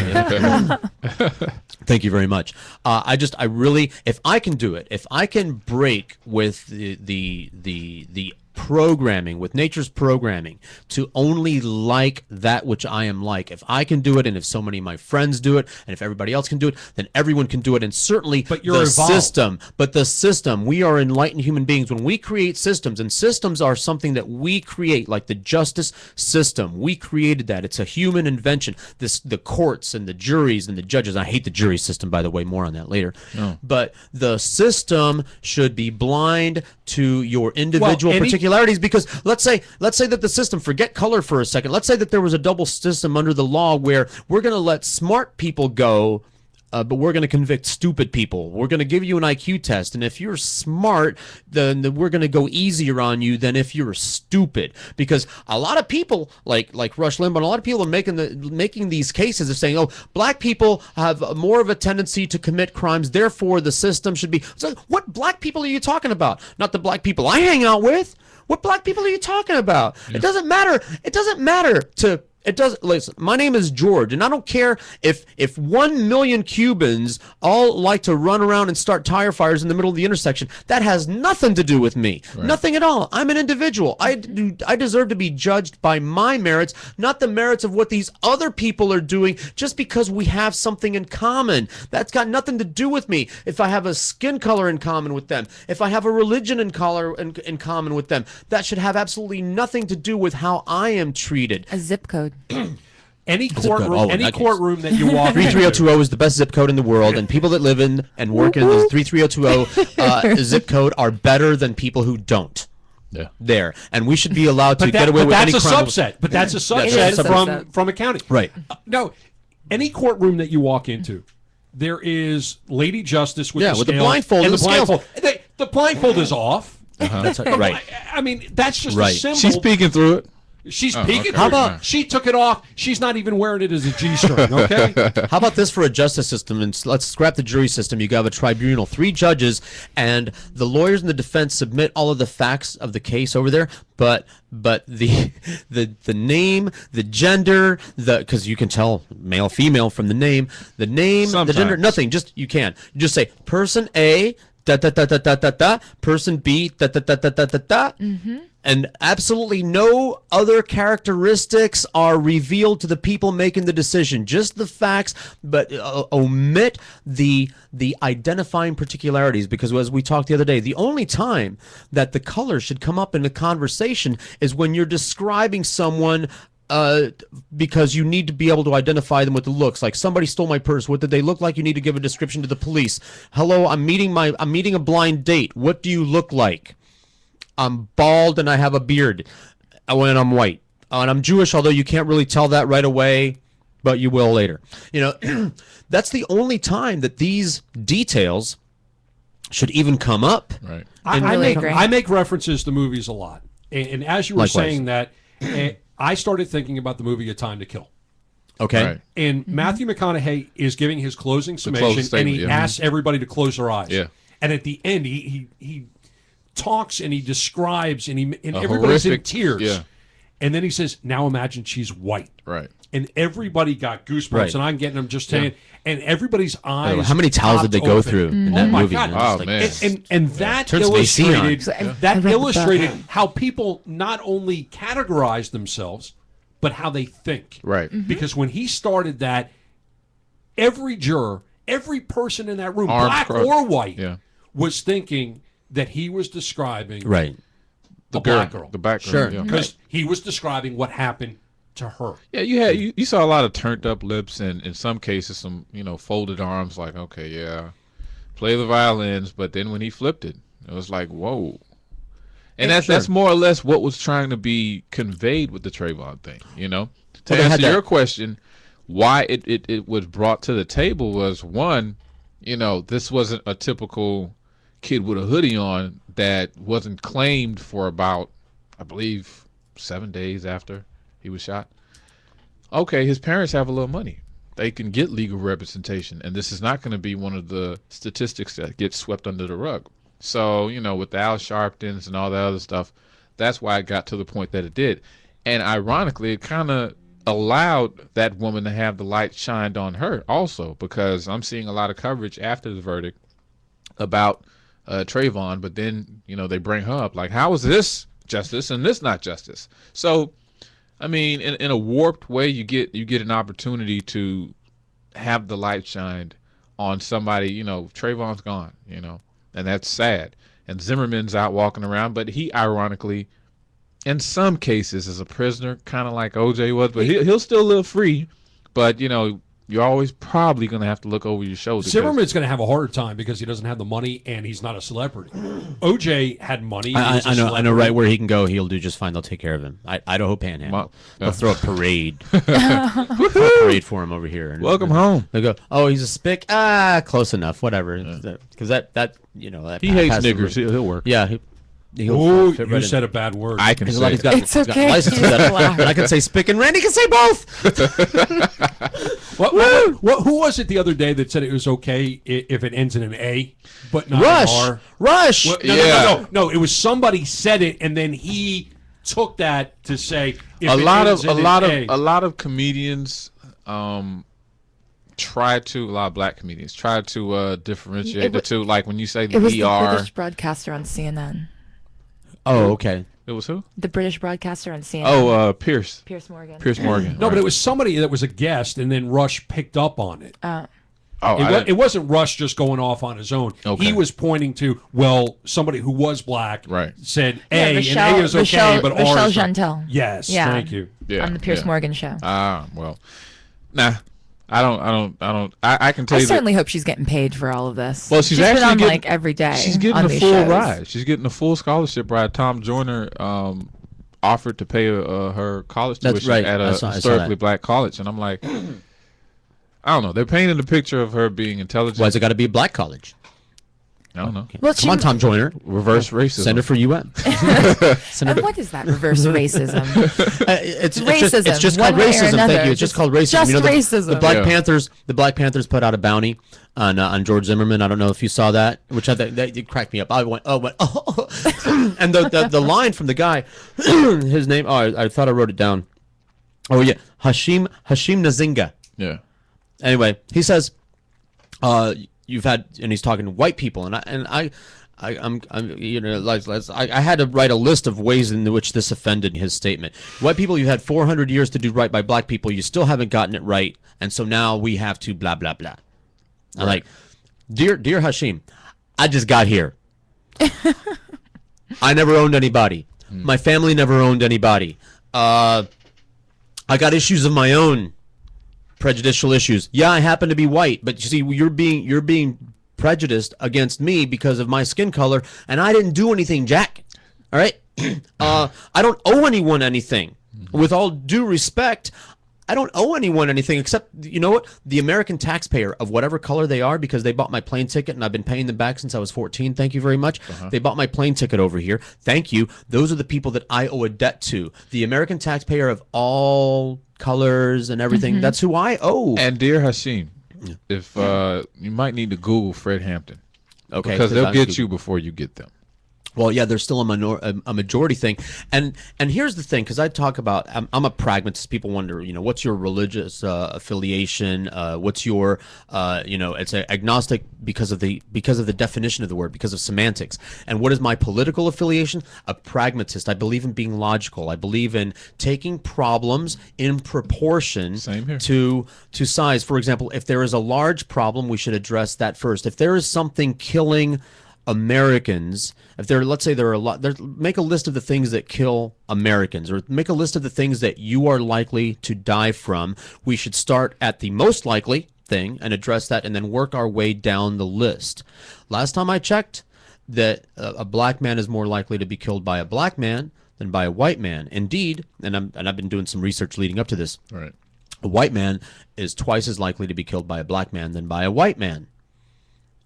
A: Thank you very much. I really, if I can do it, if I can break with the programming, with nature's programming, to only like that which I am like. If I can do it, and if so many of my friends do it, and if everybody else can do it, then everyone can do it. And certainly
E: But you're
A: the
E: evolved.
A: system. But the system, we are enlightened human beings. When we create systems, and systems are something that we create, like the justice system, we created that. It's a human invention. The courts and the juries and the judges. I hate the jury system, by the way. More on that later.
C: No.
A: But the system should be blind to your individual particularities, because let's say that the system, forget color for a second, let's say that there was a double system under the law where we're going to let smart people go, but we're going to convict stupid people. We're going to give you an IQ test, and if you're smart, then we're going to go easier on you than if you're stupid. Because a lot of people, like Rush Limbaugh, a lot of people are making these cases of saying, oh, black people have more of a tendency to commit crimes, therefore the system should be. So what black people are you talking about? Not the black people I hang out with. What black people are you talking about? It doesn't matter. It doesn't matter to It does. Listen, my name is George, and I don't care if 1 million Cubans all like to run around and start tire fires in the middle of the intersection. That has nothing to do with me. Right. Nothing at all. I'm an individual. I deserve to be judged by my merits, not the merits of what these other people are doing just because we have something in common. That's got nothing to do with me. If I have a skin color in common with them, if I have a religion in common with them, that should have absolutely nothing to do with how I am treated.
D: A zip code.
E: Any courtroom that you walk
A: 33020 is the best zip code in the world, and people that live in and work in the 33020 zip code are better than people who don't.
C: Yeah.
A: There. And we should be allowed to get away with any crime.
E: But that's a subset from a county.
A: Right.
E: No, any courtroom that you walk into, there is Lady Justice with the
A: blindfold
E: and
A: the
E: blindfold. The blindfold is off.
A: That's right.
E: I mean, that's just a symbol.
C: She's peeking through it.
E: She's peeking. How about she took it off? She's not even wearing it as a G-string. Okay.
A: How about this for a justice system? And let's scrap the jury system. You have a tribunal, 3 judges, and the lawyers in the defense submit all of the facts of the case over there. But the name, the gender, because you can tell male, female from the name, the gender, nothing. You just say person A. Person B.
D: Mm-hmm.
A: And absolutely no other characteristics are revealed to the people making the decision. Just the facts, but omit the identifying particularities. Because as we talked the other day, the only time that the color should come up in a conversation is when you're describing someone. Because you need to be able to identify them with the looks. Like, somebody stole my purse. What did they look like? You need to give a description to the police. Hello, I'm meeting a blind date. What do you look like? I'm bald and I have a beard. And I'm white. And I'm Jewish, although you can't really tell that right away, but you will later. That's the only time that these details should even come up.
C: Right.
E: I make references to movies a lot. And as you were saying that, I started thinking about the movie A Time to Kill.
A: Okay.
C: Right.
E: And Matthew McConaughey is giving his closing summation, and he asks everybody to close their eyes.
C: Yeah.
E: And at the end, he talks and he describes, and everybody's in tears.
C: Yeah.
E: And then he says, "Now imagine she's white."
C: Right.
E: And everybody got goosebumps,
A: Right.
E: and I'm getting them just saying, and everybody's eyes.
A: How many towels did they go through in that
E: my
A: movie?
E: God.
C: Oh, man.
E: And that
A: Turns AC on.
E: illustrated how people not only categorize themselves, but how they think.
C: Right.
E: Because when he started that, every juror, every person in that room,
C: Arms
E: black
C: crossed.
E: or white,
C: Yeah.
E: was thinking that he was describing
A: Right.
E: the black girl.
C: The black girl.
A: Sure.
C: Yeah.
E: Because he was describing what happened to her.
C: Yeah, you saw a lot of turned up lips and in some cases some folded arms. Like, okay, yeah, play the violins. But then when he flipped it, it was like, whoa. And that's more or less what was trying to be conveyed with the Trayvon thing. To answer your question, why it was brought to the table was, one, this wasn't a typical kid with a hoodie on that wasn't claimed for about, I believe, 7 days after he was shot. Okay, his parents have a little money. They can get legal representation, and this is not going to be one of the statistics that gets swept under the rug. So, with the Al Sharptons and all that other stuff, that's why it got to the point that it did. And ironically, it kind of allowed that woman to have the light shined on her also, because I'm seeing a lot of coverage after the verdict about Trayvon, but then, they bring her up like, how is this justice and this not justice? So, I mean, in a warped way, you get an opportunity to have the light shined on somebody. Trayvon's gone, and that's sad. And Zimmerman's out walking around, but he ironically, in some cases, is a prisoner, kind of like OJ was, but he'll still live free. But you're always probably going to have to look over your shoulder.
E: Zimmerman's going to have a harder time because he doesn't have the money and he's not a celebrity. OJ had money.
A: I know right where he can go. He'll do just fine. They'll take care of him. Idaho Panhandle. They'll throw a parade. Parade for him over here.
C: Welcome home.
A: They'll go, oh, he's a spick. Close enough. Whatever. Because that
C: he hates niggers. He'll work.
A: Yeah.
E: Oh, you said a bad word.
C: I can say
D: it's okay.
A: I can say spick and Randy can say both.
E: Who was it the other day that said it was okay if it ends in an A, but not an R?
A: Rush.
E: No, it was somebody said it, and then he took that to say if
C: a lot
E: of
C: a lot of comedians try to a lot of black comedians try to differentiate the two. Like when you say the
D: it was
C: ER,
D: the British broadcaster on CNN.
A: Oh, okay.
C: it was who?
D: The British broadcaster on CNN.
C: Oh, Pierce
D: Morgan.
C: Pierce Morgan.
E: No,
C: right.
E: but it was somebody that was a guest, and then Rush picked up on it.
C: Oh,
E: It wasn't Rush just going off on his own.
C: Okay.
E: He was pointing to, well, somebody who was black
C: Right.
E: said
D: Yeah,
E: A,
D: Rochelle-
E: and A is okay, but
D: Rochelle
E: R is not.
D: Gentel.
E: Yes,
D: Yeah.
E: thank you.
C: Yeah,
D: On the Pierce Morgan show.
C: Well, nah, I can tell
D: I
C: you.
D: certainly hope she's getting paid for all of this.
C: Well, she's
D: been
C: actually
D: on
C: getting,
D: like every day.
C: She's getting
D: on
C: a
D: these
C: full
D: shows.
C: ride. She's getting a full scholarship ride. Tom Joyner offered to pay her college
A: That's
C: tuition
A: right.
C: at
A: I
C: a
A: saw
C: historically
A: that.
C: black college, and I'm like, I don't know. They're painting a picture of her being intelligent.
A: Why's it got to be a black college?
C: I don't know.
D: Well,
A: Come on, Tom Joyner.
C: Reverse racism.
A: Send her for UN.
D: And what is that reverse racism?
A: It's
D: Racism,
A: It's just called
D: one way or
A: racism.
D: another.
A: Thank you. It's just called racism.
D: Just
A: the,
D: racism.
A: The Black
C: Yeah.
A: Panthers. The Black Panthers put out a bounty on George Zimmerman. I don't know if you saw that, which it cracked me up. I went, oh, and the line from the guy, his name. Oh, I thought I wrote it down. Oh yeah, Hashim Nzinga.
C: Yeah.
A: Anyway, he says, you've had, and he's talking to white people, and I'm you know, I had to write a list of ways in which this offended his statement. White people, you had 400 years to do right by black people. You still haven't gotten it right, and so now we have to blah blah blah. I'm like, dear Hashim, I just got here. I never owned anybody. My family never owned anybody. I got issues of my own. Prejudicial issues. Yeah, I happen to be white, but you see, you're being prejudiced against me because of my skin color, and I didn't do anything, Jack. All right, I don't owe anyone anything. With all due respect, I don't owe anyone anything except, you know what, the American taxpayer of whatever color they are, because they bought my plane ticket and I've been paying them back since I was 14. Thank you very much. They bought my plane ticket over here. Thank you. Those are the people that I owe a debt to. The American taxpayer of all colors and everything. That's who I owe.
C: And dear Hashim, if you might need to Google Fred Hampton,
A: Okay,
C: because they'll
A: I'm
C: get
A: Googling.
C: you before you get them.
A: Well, yeah, there's still a majority thing, and here's the thing, because I talk about I'm a pragmatist. People wonder, you know, what's your religious affiliation? What's your it's agnostic because of the definition of the word, because of semantics. And what is my political affiliation? A pragmatist. I believe in being logical. I believe in taking problems in proportion
C: Same here.
A: to size. For example, if there is a large problem, we should address that first. If there is something killing Americans, if there, let's say there are a lot, make a list of the things that kill Americans, or make a list of the things that you are likely to die from. We should start at the most likely thing and address that, and then work our way down the list. Last time I checked, that a black man is more likely to be killed by a black man than by a white man. Indeed, and I've been doing some research leading up to this.
C: Right.
A: A white man is twice as likely to be killed by a black man than by a white man.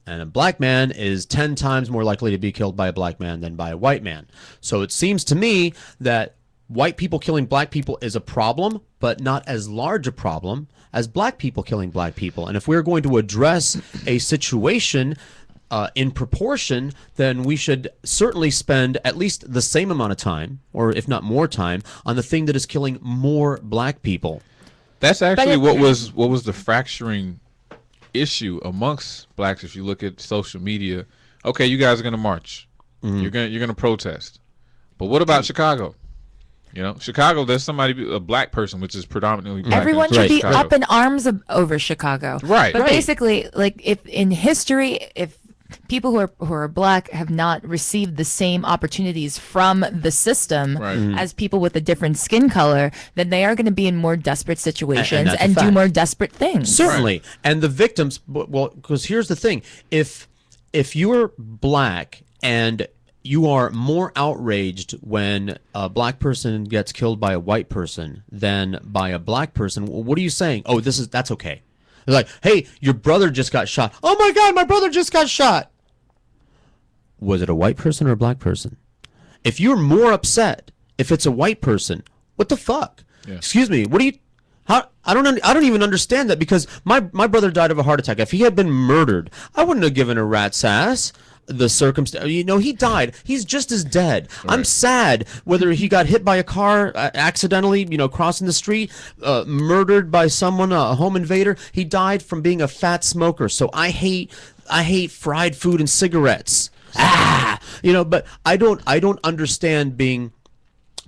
A: And a black man is 10 times more likely to be killed by a black man than by a white man. So it seems to me that white people killing black people is a problem, but not as large a problem as black people killing black people. And if we're going to address a situation in proportion, then we should certainly spend at least the same amount of time, or if not more time, on the thing that is killing more black people.
C: That's actually what was the fracturing issue amongst blacks. If you look at social media, okay, you guys are going to march, you're going to protest, but what about Chicago? You know, Chicago, there's somebody, a black person, which is predominantly black.
D: Everyone
C: in
D: should be
C: Chicago.
D: up in arms over Chicago.
C: Right.
D: But
C: Right.
D: basically, like, if in history, if people who are black have not received the same opportunities from the system as people with a different skin color, then they are going to be in more desperate situations
A: that's a
D: and do
A: fact.
D: more desperate things.
A: Certainly. And the victims, well, because here's the thing. If you're black and you are more outraged when a black person gets killed by a white person than by a black person, what are you saying? Oh, that's okay. They're like, hey, your brother just got shot. Oh my God, my brother just got shot. Was it a white person or a black person? If you're more upset if it's a white person, what the fuck?
C: Yeah.
A: Excuse me, what do you... How, I don't even understand that, because my brother died of a heart attack. If he had been murdered, I wouldn't have given a rat's ass. the circumstance. He died. He's just as dead. Right. I'm sad whether he got hit by a car accidentally, crossing the street, murdered by someone, a home invader. He died from being a fat smoker. So I hate fried food and cigarettes. But I don't understand being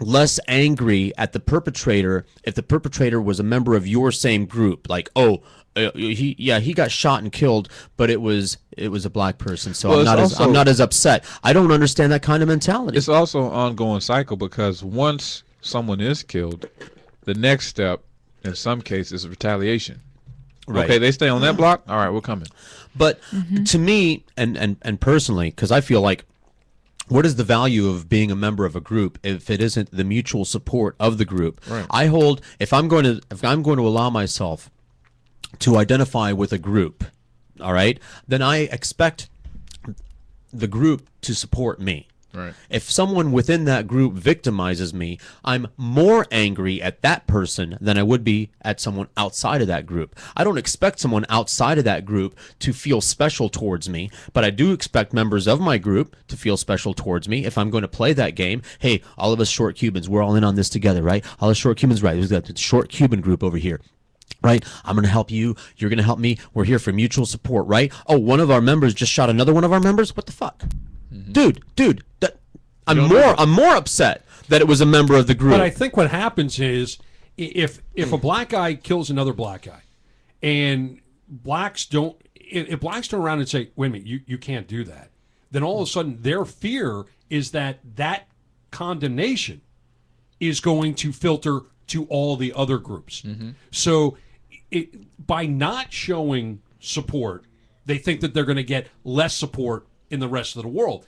A: less angry at the perpetrator if the perpetrator was a member of your same group. Like, he got shot and killed, but it was a black person, so I'm not as upset. I don't understand that kind of mentality.
C: It's also an ongoing cycle, because once someone is killed, the next step in some cases is retaliation. Right. Okay, they stay on that block. All right, we're coming.
A: But to me, and personally, because I feel like, what is the value of being a member of a group if it isn't the mutual support of the group?
C: Right.
A: I hold, if I'm going to allow myself to identify with a group, all right, then I expect the group to support me.
C: Right.
A: If someone within that group victimizes me, I'm more angry at that person than I would be at someone outside of that group. I don't expect someone outside of that group to feel special towards me, but I do expect members of my group to feel special towards me if I'm going to play that game. Hey, all of us short Cubans, we're all in on this together, right? All us short Cubans, right? We've got the short Cuban group over here. Right? I'm going to help you. You're going to help me. We're here for mutual support, right? Oh, one of our members just shot another one of our members? What the fuck? Dude, I'm more upset that it was a member of the group.
E: But I think what happens is if a black guy kills another black guy, and blacks don't, if blacks turn around and say, wait a minute, you can't do that, then all of a sudden their fear is that condemnation is going to filter to all the other groups. So by not showing support, they think that they're going to get less support in the rest of the world,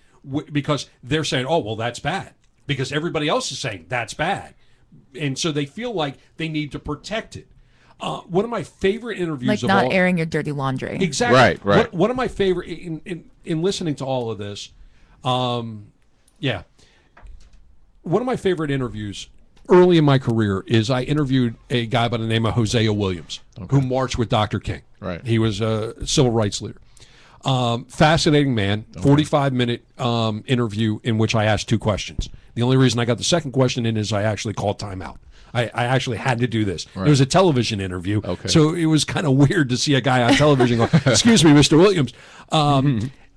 E: because they're saying, oh, well, that's bad, because everybody else is saying that's bad. And so they feel like they need to protect it. One of my favorite interviews,
D: like not airing your dirty laundry.
E: Exactly.
C: Right.
E: One of my favorite, in listening to all of this, one of my favorite interviews early in my career is I interviewed a guy by the name of Hosea Williams, who marched with Dr. King.
C: Right.
E: He was a civil rights leader. Fascinating man, 45-minute interview in which I asked 2 questions. The only reason I got the second question in is I actually called timeout. I actually had to do this. Right. It was a television interview, so it was kind of weird to see a guy on television go, excuse me, Mr. Williams.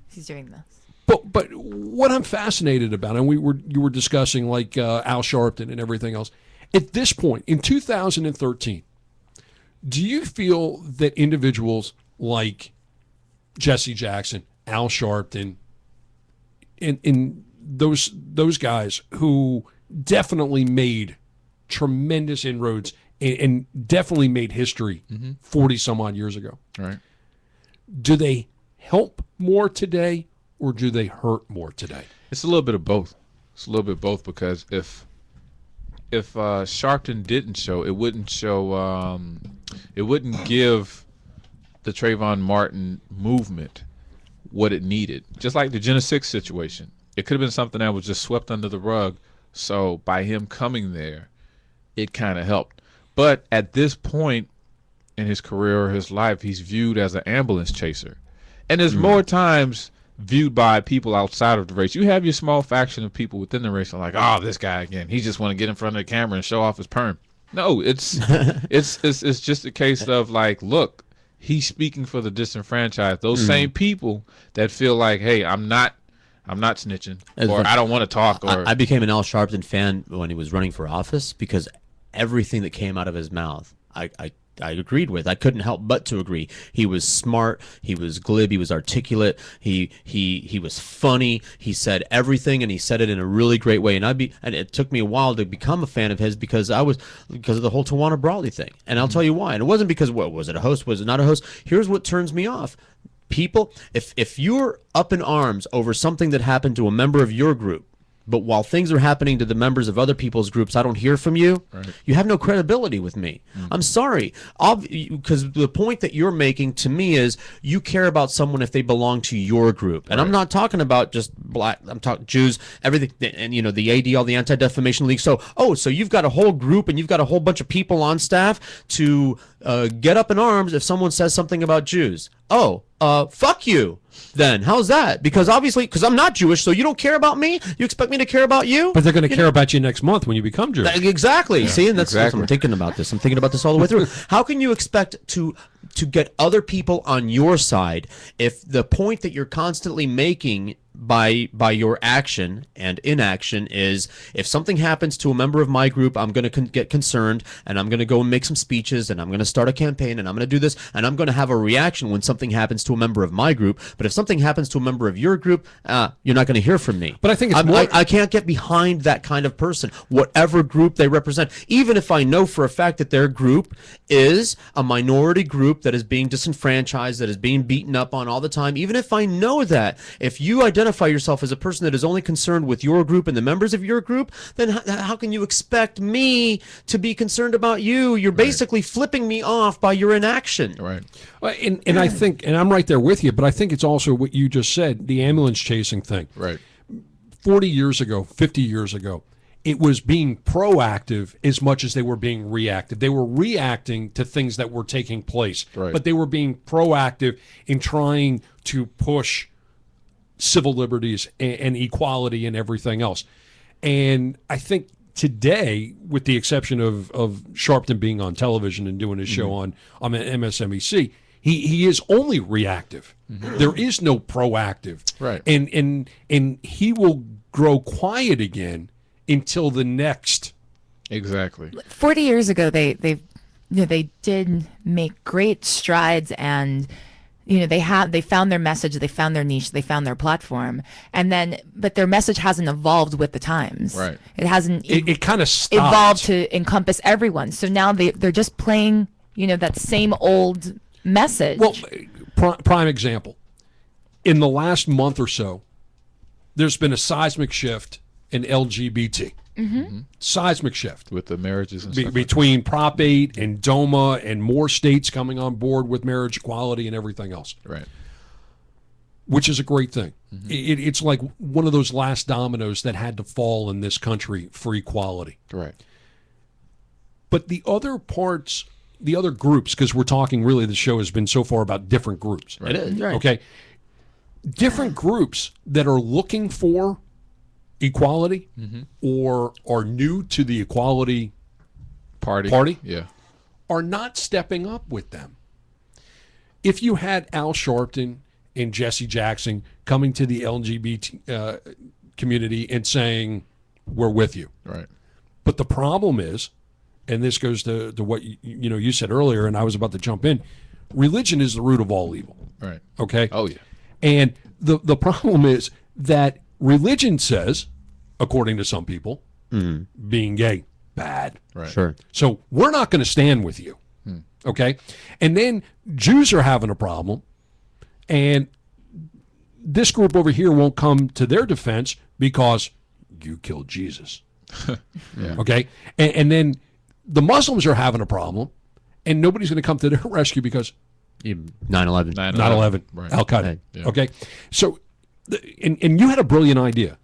D: He's doing this.
E: But what I'm fascinated about, and you were discussing like Al Sharpton and everything else, at this point, in 2013, do you feel that individuals like Jesse Jackson, Al Sharpton, and those guys who definitely made tremendous inroads and definitely made history 40 some odd years ago,
C: right?
E: Do they help more today, or do they hurt more today?
C: It's a little bit of both. It's a little bit of both, because if Sharpton didn't show, it wouldn't show. It wouldn't give the Trayvon Martin movement what it needed. Just like the Gen 6 situation, it could have been something that was just swept under the rug. So by him coming there, it kind of helped. But at this point in his career or his life, he's viewed as an ambulance chaser, and there's more times viewed by people outside of the race. You have your small faction of people within the race are like, oh, this guy again, he just want to get in front of the camera and show off his perm. No, it's just a case of like, look, he's speaking for the disenfranchised. Those same people that feel like, hey, I'm not snitching, or I don't want to talk. Or
A: I became an Al Sharpton fan when he was running for office, because everything that came out of his mouth, I agreed with. I couldn't help but to agree. He was smart. He was glib. He was articulate. He was funny. He said everything, and he said it in a really great way. And it took me a while to become a fan of his, because of the whole Tawana Brawley thing. And I'll tell you why. And it wasn't because, what was it, a host? Was it not a host? Here's what turns me off. People, if you're up in arms over something that happened to a member of your group, but while things are happening to the members of other people's groups, I don't hear from you. Right. You have no credibility with me. I'm sorry, because the point that you're making to me is you care about someone if they belong to your group, and I'm not talking about just black. I'm talking Jews, everything, and the ADL, the Anti-Defamation League. So you've got a whole group, and you've got a whole bunch of people on staff to get up in arms if someone says something about Jews. oh, fuck you. Then how's that? Because obviously, because I'm not Jewish, so you don't care about me. You expect me to care about you?
E: But they're going to care about you next month when you become Jewish.
A: Exactly.
C: Yeah,
A: See, and that's
C: exactly.
A: I'm thinking about this. I'm thinking about this all the way through. How can you expect to get other people on your side if the point that you're constantly making by your action and inaction is, if something happens to a member of my group, I'm going to get concerned, and I'm going to go and make some speeches, and I'm going to start a campaign, and I'm going to do this, and I'm going to have a reaction when something happens to a member of my group. But if something happens to a member of your group, you're not going to hear from me.
E: But I think it's
A: I can't get behind that kind of person, whatever group they represent, even if I know for a fact that their group is a minority group that is being disenfranchised, that is being beaten up on all the time. Even if I know that, if you identify yourself as a person that is only concerned with your group and the members of your group, then how can you expect me to be concerned about you? You're basically flipping me off by your inaction.
C: Right.
E: And I think, and I'm right there with you, but I think it's also what you just said, the ambulance chasing thing.
C: Right.
E: 40 years ago, 50 years ago, it was being proactive as much as they were being reactive. They were reacting to things that were taking place,
C: Right.
E: but they were being proactive in trying to push civil liberties and equality and everything else. And I think today, with the exception of Sharpton being on television and doing his show on MSNBC, he is only reactive. There is no proactive.
C: Right.
E: And he will grow quiet again until the next.
C: Exactly.
D: 40 years ago, they did make great strides, and they found their message, they found their niche, they found their platform, but their message hasn't evolved with the times.
C: Right.
D: It hasn't.
E: It kind of
D: evolved to encompass everyone. So now they're just playing that same old message.
E: Well, prime example. In the last month or so, there's been a seismic shift in LGBT. Seismic shift
C: With the marriages and stuff.
E: between Prop 8 and DOMA and more states coming on board with marriage equality and everything else,
C: Right.
E: which is a great thing. It's like one of those last dominoes that had to fall in this country for equality.
C: Right.
E: But the other parts, the other groups, because we're talking really, the show has been so far about different groups.
A: It is, right.
E: Okay. Different groups that are looking for equality or are new to the equality party
C: Yeah.
E: are not stepping up with them. If you had Al Sharpton and Jesse Jackson coming to the LGBT community and saying, we're with you.
C: Right.
E: But the problem is, and this goes to what you said earlier, and I was about to jump in, religion is the root of all evil.
C: Right.
E: Okay?
C: Oh, yeah.
E: And the problem is that religion says, according to some people, being gay, bad.
C: Right.
A: Sure.
E: So we're not going to stand with you. Okay? And then Jews are having a problem, and this group over here won't come to their defense because you killed Jesus.
C: Yeah.
E: Okay? And then the Muslims are having a problem, and nobody's going to come to their rescue because
A: 9/11.
E: 9/11,
C: Right.
E: Al-Qaeda.
A: Right.
C: Yeah.
E: Okay? So, and you had a brilliant idea.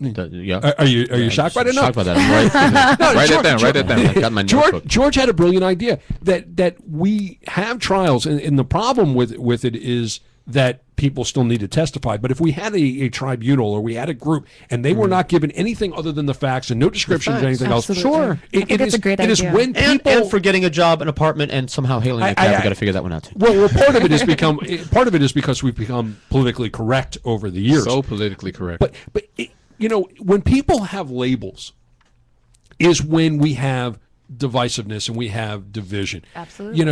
A: Yeah.
E: Are you shocked by that? No.
A: Shocked by that. I'm right.
E: No,
C: Write
E: George-
C: it down. Write it down.
A: I got my notebook.
E: George had a brilliant idea that we have trials, and the problem with it is that people still need to testify. But if we had a tribunal or we had a group and they were not given anything other than the facts and no descriptions of anything
D: Absolutely.
E: else,
D: Sure. I think it's a great
E: it is
D: idea.
E: when people
A: And for getting a job, an apartment, and somehow hailing a cab. We got to figure that one out too.
E: well, part of it is because we've become politically correct over the years.
C: So politically correct.
E: But when people have labels, is when we have divisiveness and we have division.
D: Absolutely.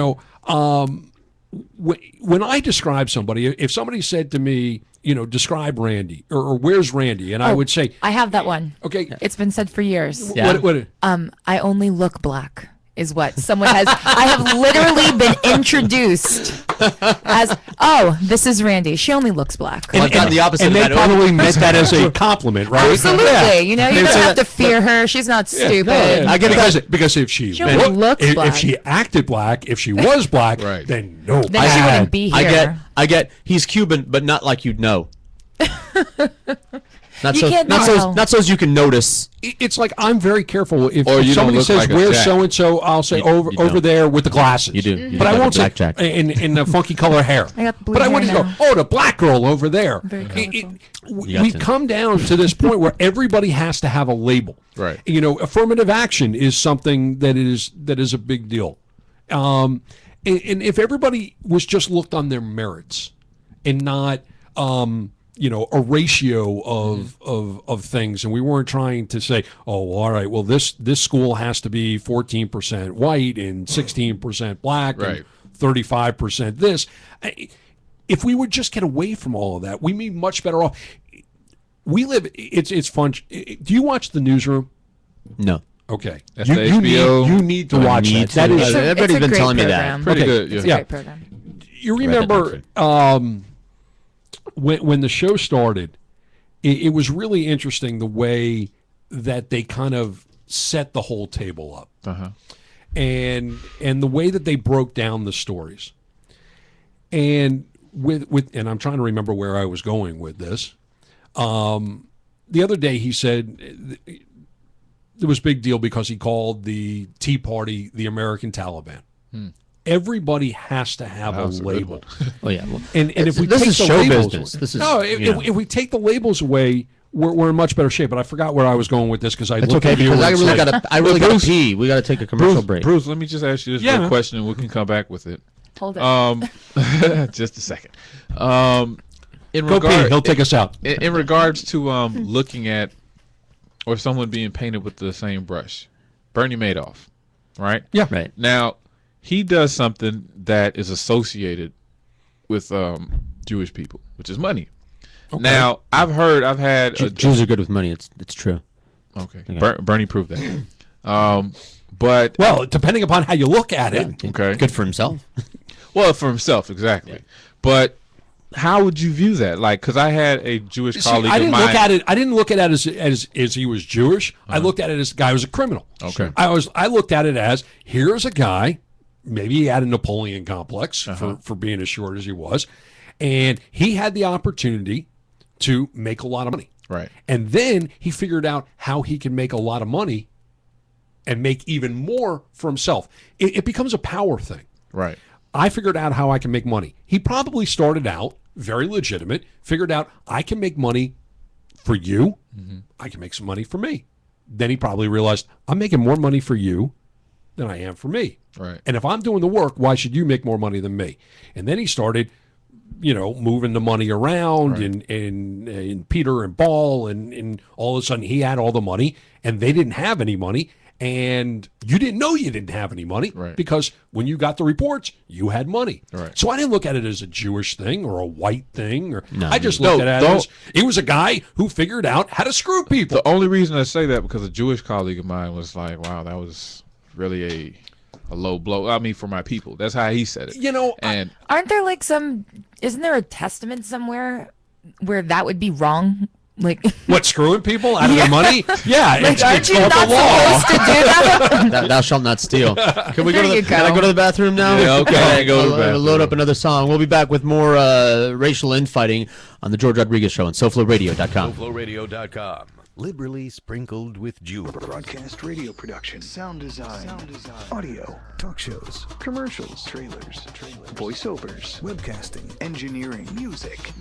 E: When I describe somebody, if somebody said to me, describe Randy or where's Randy, and I would say,
D: I have that one.
E: okay,
D: It's been said for years.
A: Yeah.
E: what
D: I only look black is what someone has. I have literally been introduced as, this is Randy. She only looks black.
A: Well, I've gotten the opposite
E: and
A: of
E: they
A: that.
E: probably meant that as a compliment, right?
D: Absolutely. You don't
E: say
D: have
E: that-
D: to fear her. She's not stupid.
E: I get it because if she
D: She only looks
E: if
D: black.
E: she acted black, if she was black,
C: Right.
E: then no.
D: Then she wouldn't be here.
A: I get. He's Cuban, but not like you'd know. Not
D: You
A: so
D: can't
A: not
D: know.
A: so not so as you can notice.
E: It's like I'm very careful. If
C: Or you don't
E: somebody
C: look
E: says
C: like a
E: where's
C: Jack.
E: so and so, I'll say
A: You
E: over
A: don't.
E: there with the glasses.
A: You do. You
E: but
A: look
E: I
A: like a
E: won't say
A: blackjack.
E: in the funky color hair.
D: I got blue
E: but I
D: hair
E: wouldn't
D: now.
E: go. Oh, the black girl over there.
D: Very colorful.
A: got
E: We've
A: to.
E: come down to this point where everybody has to have a label.
C: Right.
E: You know, affirmative action is something that is a big deal. And if everybody was just looked on their merits and not a ratio of things, and we weren't trying to say, oh, all right, well this school has to be 14% white and 16% black
C: Right.
E: and 35% this. If we would just get away from all of that, we'd be much better off. We live. It's fun. Do you watch the Newsroom?
A: No.
E: Okay.
C: That's the HBO.
E: You need to watch that. That is
A: Everybody's been
D: great
A: telling me
D: program.
A: that.
C: Pretty
E: Okay.
C: good.
D: It's
C: Yeah.
D: a great program.
E: You remember when the show started, it was really interesting the way that they kind of set the whole table up, and the way that they broke down the stories, and with and I'm trying to remember where I was going with this. The other day he said it was a big deal because he called the Tea Party the American Taliban. Everybody has to have a
C: That's a good
E: label.
C: one.
A: Oh yeah. Well,
E: And if we
A: this
E: take
A: is
E: the
A: show
E: labels
A: business.
E: away,
A: This is
E: no,
A: you know.
E: if we take the labels away, we're in much better shape. But I forgot where I was going with this because I
A: It's
E: looked
A: okay
E: at you
A: because
E: and
A: I really
E: said-
A: got to pee. We got to take a commercial break.
C: Bruce, let me just ask you this
E: Yeah,
C: real
E: man.
C: question, and we can come back with it.
D: Hold it.
C: Just a second. In
E: Go pee. He'll take us out.
C: In regards to looking at or someone being painted with the same brush, Bernie Madoff, right?
E: Yeah.
A: Right.
C: Now, he does something that is associated with Jewish people, which is money. Now, I've had
A: Jews are good with money. It's true.
C: Okay. Bernie proved that. But
E: Well, depending upon how you look at it,
C: okay.
A: Good for himself.
C: Well, for himself, exactly. But how would you view that? Like, because I had a Jewish
E: see,
C: colleague
E: I didn't
C: of mine.
E: look at it. I didn't look at it as he was Jewish. I looked at it as the guy was a criminal.
C: Okay.
E: I looked at it as here's a guy. Maybe he had a Napoleon complex for being as short as he was, and he had the opportunity to make a lot of money.
C: Right.
E: And then he figured out how he can make a lot of money and make even more for himself. It becomes a power thing.
C: Right.
E: I figured out how I can make money. He probably started out very legitimate, figured out I can make money for you. I can make some money for me. Then he probably realized I'm making more money for you than I am for me.
C: Right.
E: And if I'm doing the work, why should you make more money than me? And then he started, moving the money around and Peter and Paul and all of a sudden he had all the money and they didn't have any money. And you didn't know you didn't have any money because when you got the reports, you had money.
C: Right.
E: So I didn't look at it as a Jewish thing or a white thing.
A: No,
E: I just
C: no,
E: looked at it
C: don't-
E: as he was a guy who figured out how to screw people.
C: The only reason I say that because a Jewish colleague of mine was like, "Wow, that was really a low blow." I mean, for my people, that's how he said it. And
D: Aren't there isn't there a testament somewhere where that would be wrong? Like,
E: What, screwing people out of their money? Yeah,
D: like,
E: it's
D: aren't you
E: called
D: not
E: the law.
D: supposed to do that?
A: Thou shalt not steal. Can we
D: There
A: go to
D: you
A: Can I
D: go.
A: go to the bathroom now?
C: Yeah, okay, go to the
A: I'll
C: bathroom.
A: load up another song. We'll be back with more racial infighting on the George Rodriguez Show on SoFloRadio.com.
B: SoFloRadio.com. Liberally sprinkled with Jew.
K: Broadcast radio production, sound design, audio, talk shows, commercials, trailers, voiceovers, webcasting, engineering, music.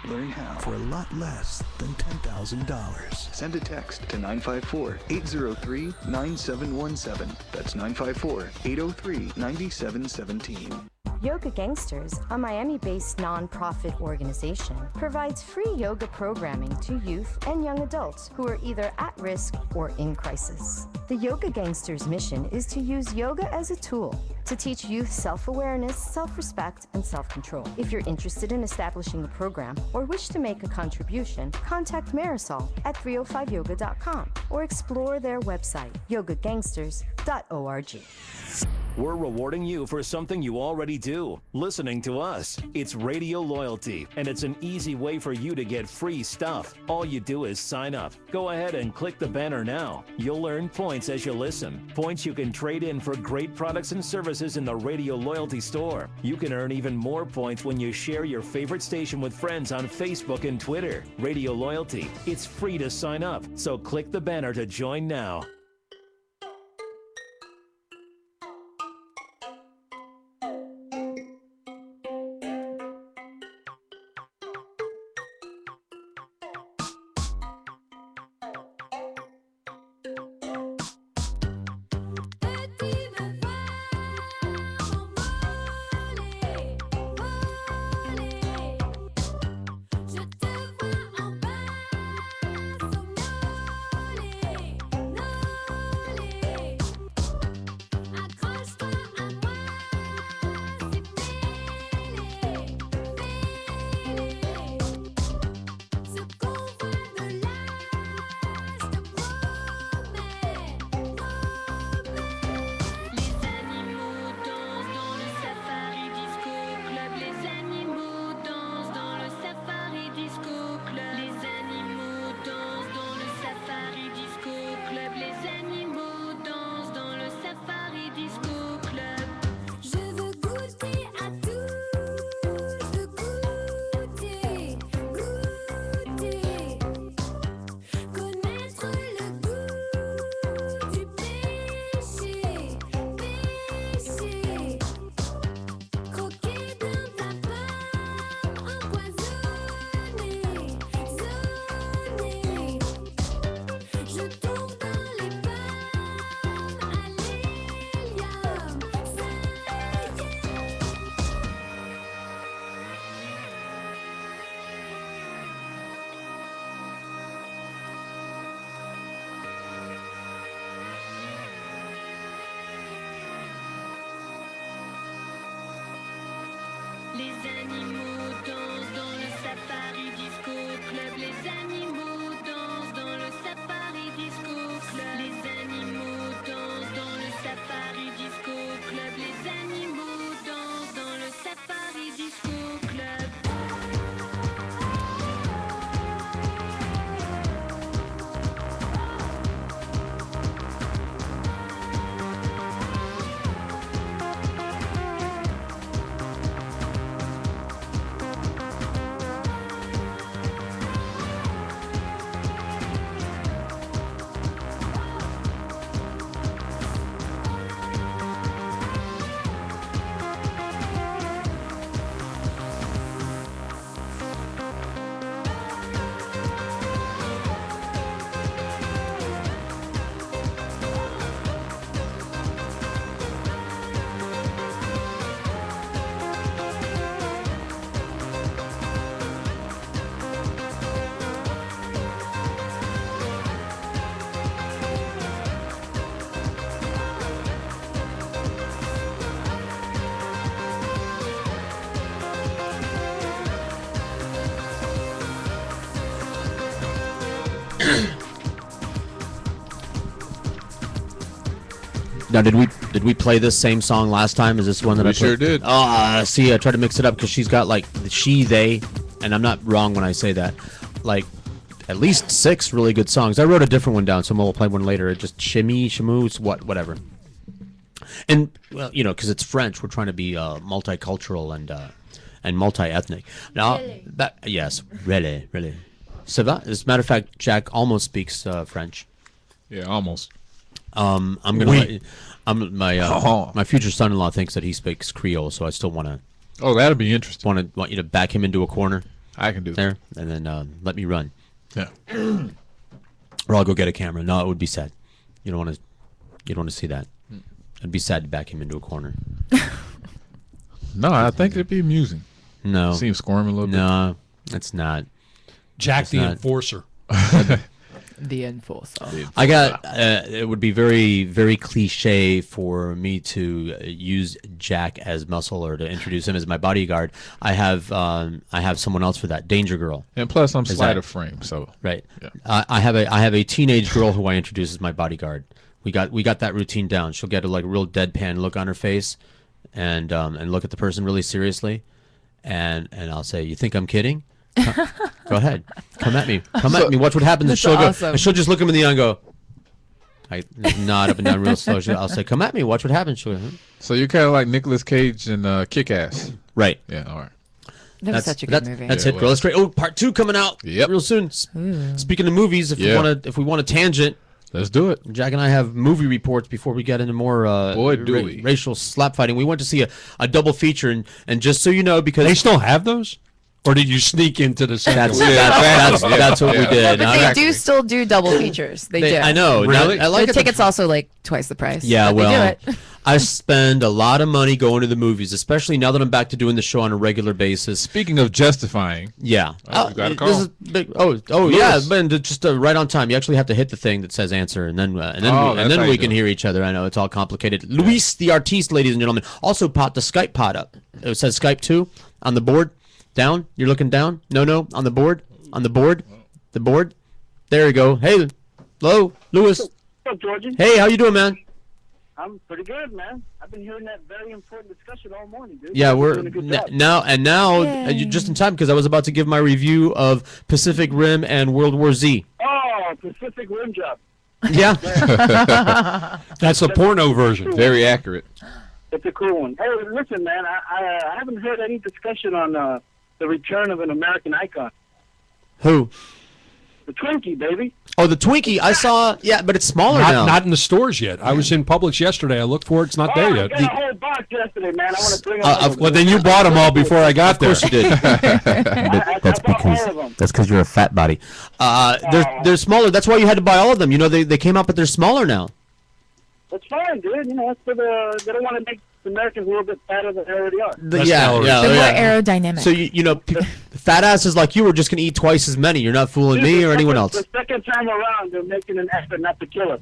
K: Learn how for a lot less than $10,000. Send a text to 954-803-9717. That's 954-803-9717.
L: Yoga Gangsters, a Miami-based non-profit organization, provides free yoga programming to youth and young adults who are either at risk or in crisis. The Yoga Gangsters' mission is to use yoga as a tool to teach youth self-awareness, self-respect, and self-control. If you're interested in establishing a program or wish to make a contribution, contact Marisol at 305yoga.com or explore their website, yogagangsters.org.
M: We're rewarding you for something you already do, listening to us. It's Radio Loyalty, and it's an easy way for you to get free stuff. All you do is sign up. Go ahead and click the banner now. You'll earn points as you listen. Points you can trade in for great products and services in the Radio Loyalty store. You can earn even more points when you share your favorite station with friends on Facebook and Twitter. Radio Loyalty. It's free to sign up, so click the banner to join now.
N: Les animaux dansent dans le safari disco club. Les animaux dansent dans le safari disco club. Les animaux dansent dans le safari disco club. Les animaux dansent dans le safari disco club.
A: Now, did we play this same song last time? Is this one that
C: We
A: I played?
C: sure did.
A: Oh, see, I tried to mix it up because she's got like she, they, and I'm not wrong when I say that. Like at least 6 really good songs. I wrote a different one down, so we'll play one later. It just shimmy, shamoo, whatever. And well, you know, because it's French, we're trying to be multicultural and multi-ethnic. Now,
N: Really?
A: yes, really. Ça va? As a matter of fact, Jack almost speaks French.
C: Yeah, almost.
A: I'm gonna.
C: Oui.
A: My future son-in-law thinks that he speaks Creole, so I still want to.
C: Oh, that'd be interesting.
A: Want you to back him into a corner.
C: I can do
A: there, and then let me run.
C: Yeah.
A: Or I'll go get a camera. No, it would be sad. You don't want to see that. It'd be sad to back him into a corner.
C: No, I think it'd be amusing.
A: No.
C: See him squirming a little bit.
A: No, it's not.
E: Jack
A: It's
E: the
A: not.
E: Enforcer.
D: The enforcer.
A: I got. It would be very, very cliche for me to use Jack as muscle or to introduce him as my bodyguard. I have someone else for that. Danger Girl.
C: And plus, I'm
A: Is
C: sleight
A: that-
C: of frame, so
A: Right.
C: Yeah.
A: I have a teenage girl who I introduce as my bodyguard. We got that routine down. She'll get a like real deadpan look on her face, and look at the person really seriously, and I'll say, "You think I'm kidding? Go ahead, come at me, at me. Watch what happens." And she'll
D: awesome.
A: and she'll just look him in the eye and go, I nod up and down real slow. I'll say, "Come at me. Watch what happens." She'll go,
C: So you're kind of like Nicolas Cage in Kick-Ass.
A: Right.
C: Yeah. All right.
D: That was such a good movie.
A: That's
C: Yeah,
A: it,
C: it
A: girl.
C: was.
A: That's great. Oh, part 2 coming out real soon. Speaking of movies, if we want to tangent,
C: let's do it.
A: Jack and I have movie reports before we get into more racial slap fighting. We went to see a double feature, and just so you know, because
E: they still have those, or did you sneak into the second?
A: That's what we did.
D: But they do still do double features. They do.
A: I know.
E: Really?
A: I like
D: the tickets also like twice the price.
A: Yeah,
D: but
A: well,
D: they do it.
A: I spend a lot of money going to the movies, especially now that I'm back to doing the show on a regular basis.
C: Speaking of justifying,
A: yeah,
C: you got a call.
A: this is big. Oh, yeah, but just right on time. You actually have to hit the thing that says answer, and then we can hear each other. I know it's all complicated. Luis, the artiste, ladies and gentlemen, also popped the Skype pod up. It says Skype 2 on the board. Down. You're looking down. No, on the board. On the board. The board. There you go. Hey, hello, Louis.
O: What's up, Georgie?
A: Hey, how you doing, man?
O: I'm pretty good, man. I've been hearing that very important discussion all morning, dude.
A: Yeah,
O: You're
A: we're
O: doing a good job.
A: now you're just in time because I was about to give my review of Pacific Rim and World War Z.
O: Oh, Pacific Rim job.
A: Yeah,
E: that's the porno version.
C: Very accurate.
O: It's a cool one. Hey, listen, man, I haven't heard any discussion on the return of an American icon.
A: Who?
O: The Twinkie, baby.
A: Oh, the Twinkie. I saw. Yeah, but it's smaller now.
E: Not in the stores yet. I was in Publix yesterday. I looked for it. It's not there yet.
O: I got a whole box yesterday, man. I want to bring them.
E: Well, then you bought them all before I got there.
A: Of course you did. That's because you're a fat body. They're smaller. That's why you had to buy all of them. You know, they came out, but they're smaller now.
O: That's fine, dude. You know, that's for they don't want to make the Americans a little bit fatter than they already are.
D: They're more aerodynamic.
A: So you know, fat asses like you are just gonna eat twice as many. You're not fooling me or anyone else.
O: The second time around, they're making an effort not to kill us.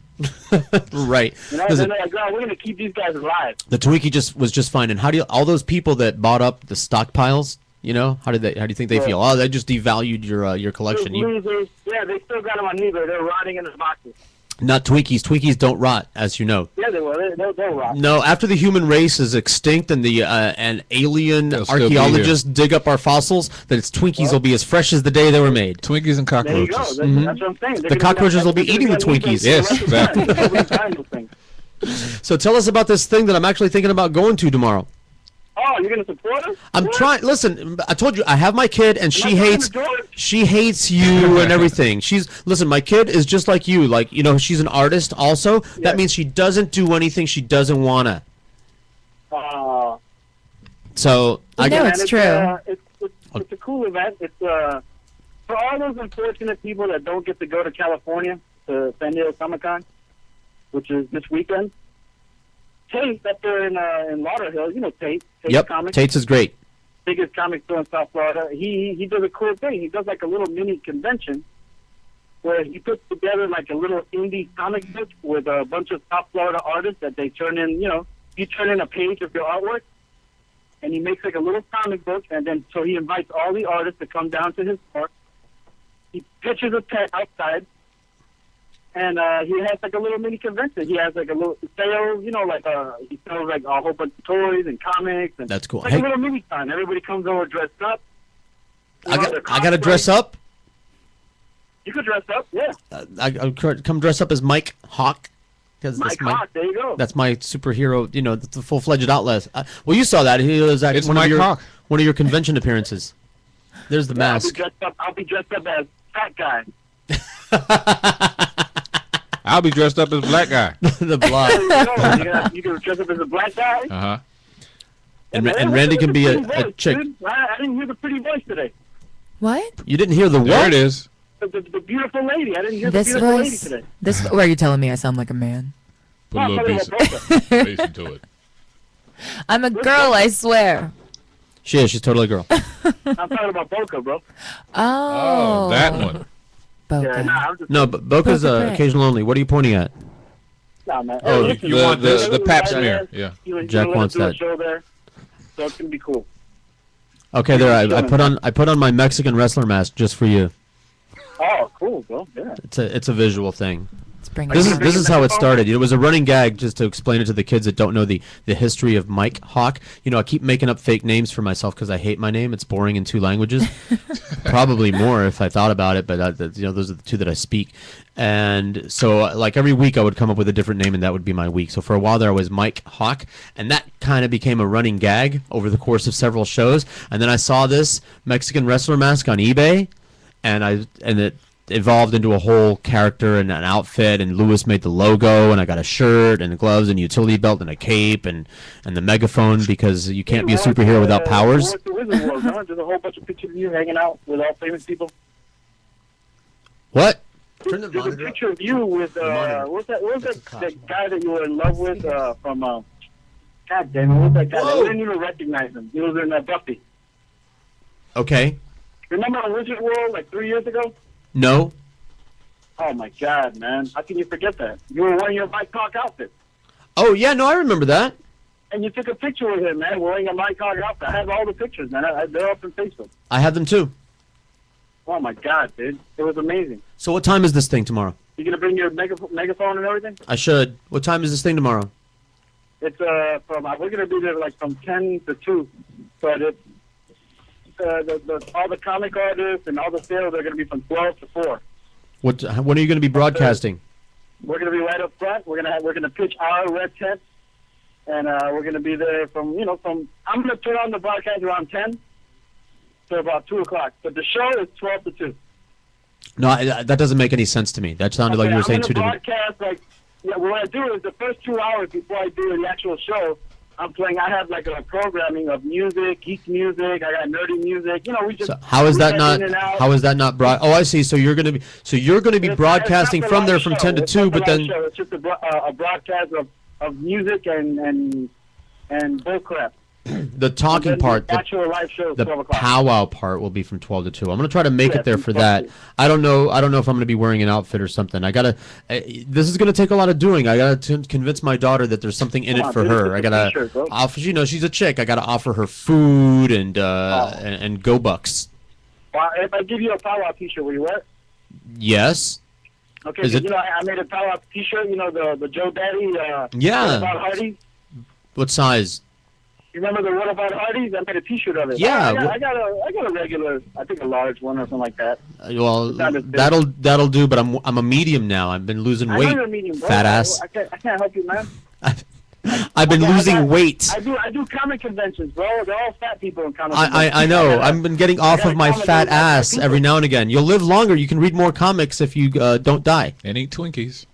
A: Right.
O: You know,
A: Listen,
O: they're like, "Oh, we're gonna keep these guys alive."
A: the Twinkie was just fine. And how do you, all those people that bought up the stockpiles? You know, how do you think they feel? Oh, they just devalued your collection.
O: Losers. Yeah, they still got them on eBay. They're rotting in the boxes.
A: Not Twinkies. Twinkies don't rot, as you know.
O: Yeah, they will. They'll rot.
A: No, after the human race is extinct and the and alien archaeologists dig up our fossils, then it's Twinkies will be as fresh as the day they were made.
C: Twinkies and
O: There you go.
C: cockroaches.
O: That's what I'm saying.
A: The cockroaches will be eating the Twinkies.
C: Yes, exactly.
A: So tell us about this thing that I'm actually thinking about going to tomorrow.
O: Oh, you're gonna support us?
A: I'm trying. Listen, I told you I have my kid, and she hates you and everything. Listen. My kid is just like you. Like, you know, she's an artist. Also, that means she doesn't do anything she doesn't wanna. So
O: it's true. It's a cool event. It's for all those unfortunate people that don't get to go to California to San Diego Comic-Con, which is this weekend. Tate up there in Lauderhill, you know Tate. Tate's Comics.
A: Tate's is great.
O: Biggest comic store in South Florida. He does a cool thing. He does like a little mini convention where he puts together like a little indie comic book with a bunch of South Florida artists that they turn in. You know, you turn in a page of your artwork, and he makes like a little comic book, and then so he invites all the artists to come down to his park. He pitches a tent outside. And he has like a little mini convention. He has like a little sale, you know, like he sells like a whole bunch of toys and comics. And
A: that's cool.
O: Like a little mini time. Everybody comes over dressed up.
A: I got to dress up.
O: You could dress up, yeah.
A: I come dress up as Mike Hawk.
O: Mike Hawk, there you go.
A: That's my superhero. You know, the full-fledged outlet. Well, you saw that. He was
C: It's Mike Hawk.
A: One of your convention appearances. There's the mask.
O: I'll be dressed up as fat guy.
C: I'll be dressed up as black guy.
A: The black.
O: You can dress up as a black guy.
C: Uh-huh.
A: And Randy can be a chick.
O: Dude. I didn't hear the pretty voice today.
D: What?
A: You didn't hear the what?
C: There it is.
O: The beautiful lady. I didn't hear
D: This
O: the beautiful lady
D: voice.
O: today.
D: Where are you telling me I sound like a man?
C: Put a little bass into it.
D: I'm a girl, I swear.
A: She is. She's totally a girl.
O: I'm talking about Boca, bro.
D: Oh.
C: That one.
D: Boca.
O: Yeah, I'm just,
A: No, but Boca's occasional only. What are you pointing at?
O: nah, man.
A: Oh,
O: Hey, listen,
C: you want the pap smear. Yeah.
A: Jack wants
O: do a
A: that.
O: show there, so it's gonna be cool.
A: Okay, there. I put on my Mexican wrestler mask just for you.
O: Oh, cool, bro. Yeah.
A: It's a visual thing. This is how it started. It was a running gag, just to explain it to the kids that don't know the history of Mike Hawk. You know, I keep making up fake names for myself because I hate my name. It's boring in 2 languages. Probably more if I thought about it, but those are the 2 that I speak. And so, like, every week I would come up with a different name, and that would be my week. So for a while there, I was Mike Hawk, and that kind of became a running gag over the course of several shows. And then I saw this Mexican wrestler mask on eBay, and it evolved into a whole character and an outfit, and Lewis made the logo, and I got a shirt and gloves and a utility belt and a cape and the megaphone, because you can't be a superhero without powers.
O: The Wizard World, huh? There's a whole bunch of pictures of you hanging out with all famous people.
A: What?
O: There's a picture of you with what was that guy that you were in love with from God damn it, what was that guy? I didn't even recognize him. He was in Buffy.
A: Okay.
O: Remember on Wizard World like 3 years ago?
A: No.
O: Oh my God, man! How can you forget that? You were wearing your Mike Hawk outfit.
A: Oh yeah, no, I remember that.
O: And you took a picture with him, man, wearing a Mike Hawk outfit. I have all the pictures, man. They're up on Facebook.
A: I have them too.
O: Oh my God, dude! It was amazing.
A: So what time is this thing tomorrow?
O: You gonna bring your megaphone and everything?
A: I should. What time is this thing tomorrow?
O: It's from we're gonna be there like from 10 to 2, but it's all the comic artists and all the sales are gonna be from 12 to 4.
A: When are you going to be broadcasting?
O: We're gonna be right up front. We're gonna pitch our red tent, and we're gonna be there from I'm gonna turn on the broadcast around 10 to about 2 o'clock. But the show is 12 to 2.
A: No, that doesn't make any sense to me. That sounded like you were saying 2 different.
O: Broadcast what I do is the first 2 hours before I do the actual show, I have like a programming of music, geek music. I got nerdy music. We just.
A: So how is that not broad? Oh, I see. So you're going to be broadcasting from there from 10 to 2, but then
O: it's just a broadcast of music and bullcrap.
A: The talking part, the
O: actual live show,
A: the powwow part will be from 12 to 2. I'm going to try to make it there for that. I don't know if I'm going to be wearing an outfit or something. This is going to take a lot of doing. I got to convince my daughter that there's something in it for her. I got to offer, she's a chick. I got to offer her food and go bucks.
O: Well, if I give you a powwow t-shirt, will you wear it?
A: Yes.
O: Okay, I made a powwow t-shirt, the Joe Daddy,
A: yeah.
O: About Hardy.
A: What size?
O: You remember the What About Hardy's? I made a T-shirt of it.
A: Yeah,
O: I got a regular, I think a large one or something like that.
A: Well, that'll do. But I'm a medium now. I've been losing weight.
O: I know you're a medium, bro.
A: Fat ass.
O: I can't help you, man.
A: I've been losing weight.
O: I do comic conventions, bro. They're all fat people in comic
A: conventions. I know. I've been getting off of my fat ass every now and again. You'll live longer. You can read more comics if you don't die.
C: And eat Twinkies.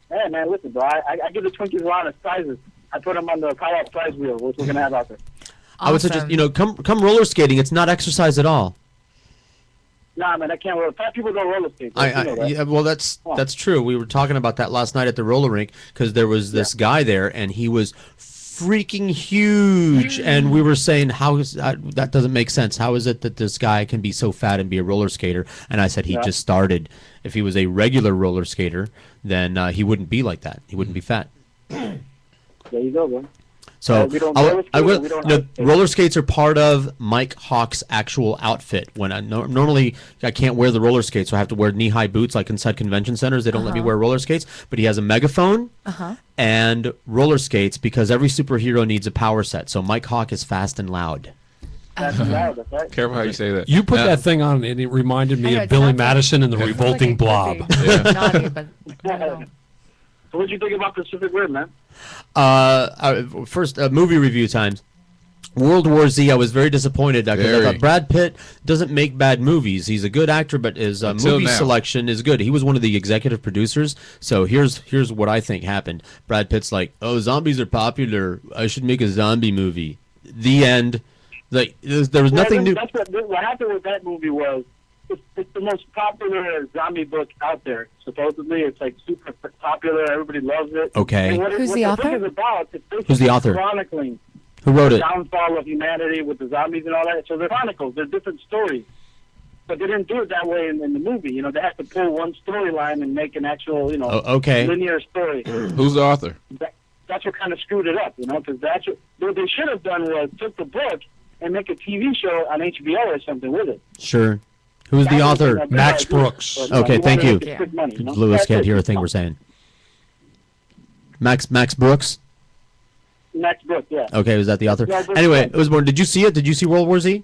O: Hey, man, listen, bro. I give the Twinkies a lot of sizes. I put them on the power-up prize wheel, which we're gonna have out there.
A: I would suggest, come roller skating. It's not exercise at all.
O: Nah, man, I can't roller. Fat people don't roller skate.
A: Yeah, well, that's true. We were talking about that last night at the roller rink because there was this guy there, and he was freaking huge, and we were saying that doesn't make sense. How is it that this guy can be so fat and be a roller skater? And I said he just started. If he was a regular roller skater, then he wouldn't be like that. He wouldn't be fat.
O: There you go, bro.
A: So roller skates are part of Mike Hawk's actual outfit. When normally I can't wear the roller skates, so I have to wear knee-high boots like inside convention centers. They don't let me wear roller skates. But he has a megaphone and roller skates because every superhero needs a power set. So Mike Hawk is fast and loud.
C: Careful how you say that.
E: You put that thing on, and it reminded me of Billy Madison and the Revolting Blob.
O: So what did you think about Pacific Rim, man?
A: First, movie review times. World War Z, I was very disappointed because I thought Brad Pitt doesn't make bad movies. He's a good actor, but his movie selection is good. He was one of the executive producers. So here's what I think happened. Brad Pitt's like, oh, zombies are popular. I should make a zombie movie. The end. Like there was nothing new.
O: That's what happened with that movie was it's the most popular zombie book out there. Supposedly, it's like super popular. Everybody loves it.
A: Okay.
D: Who's the author?
O: The book is about, it's
A: Who's the author?
O: Chronicling.
A: Who wrote it?
O: The downfall of humanity with the zombies and all that. So they're chronicles. They're different stories. But they didn't do it that way in the movie. They have to pull one storyline and make an actual, linear story.
C: Who's the author?
O: That's what kind of screwed it up, because that's what they should have done was took the book and make a TV show on HBO or something with it.
A: Sure. Who's the author?
E: Max Brooks.
A: Okay, thank you.
O: Money,
A: Lewis can't hear a thing we're saying. Max Brooks.
O: Max Brooks, yeah.
A: Okay, was that the author?
O: Yeah,
A: Anyway, it was more. Did you see it? Did you see World War Z?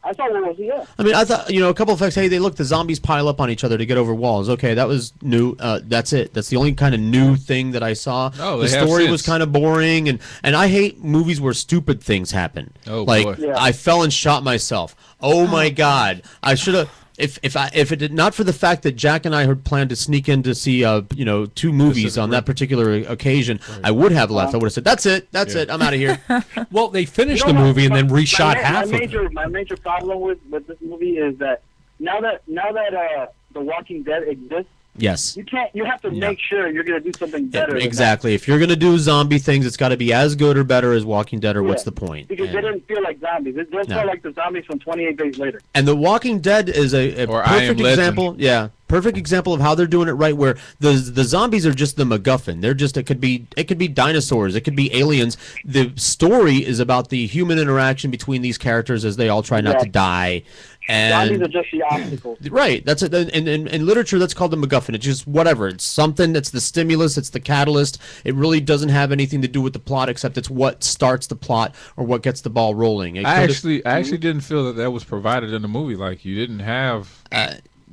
O: I saw World War Z, yeah.
A: I mean, I thought, a couple of effects. Hey, they look, the zombies pile up on each other to get over walls. Okay, that was new. That's it. That's the only kind of new thing that I saw.
C: Oh,
A: the story was kind of boring, and I hate movies where stupid things happen.
C: Oh,
A: like
C: boy.
O: Yeah.
A: I fell and shot myself. Oh my God! I should have. If it did not for the fact that Jack and I had planned to sneak in to see 2 movies on that particular occasion, I would have left. I would have said, "That's it. That's it. I'm out of here."
E: Well, they finished the movie and then reshot half of it.
O: My major problem with this movie is that now that The Walking Dead exists,
A: Yes.
O: you have to make sure you're going to do something better.
A: Exactly. If you're going to do zombie things, it's got to be as good or better as Walking Dead, or what's the point?
O: Because they didn't feel like zombies. They felt like the zombies from 28 Days Later.
A: And The Walking Dead is a perfect example. Yeah, perfect example of how they're doing it right. Where the zombies are just the MacGuffin. They're just it could be dinosaurs. It could be aliens. The story is about the human interaction between these characters as they all try not to die. And
O: zombies are just the obstacles.
A: Right. That's it. In literature, that's called the MacGuffin. It's just whatever. It's something. It's the stimulus. It's the catalyst. It really doesn't have anything to do with the plot, except it's what starts the plot or what gets the ball rolling.
C: I actually didn't feel that was provided in the movie. Like, you didn't have.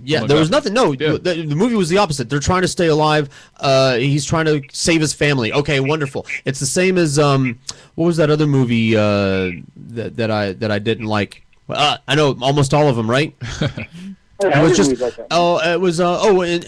A: Yeah, there was nothing. No, the movie was the opposite. They're trying to stay alive. He's trying to save his family. Okay, wonderful. It's the same as what was that other movie that I didn't like? I know almost all of them, right? It was just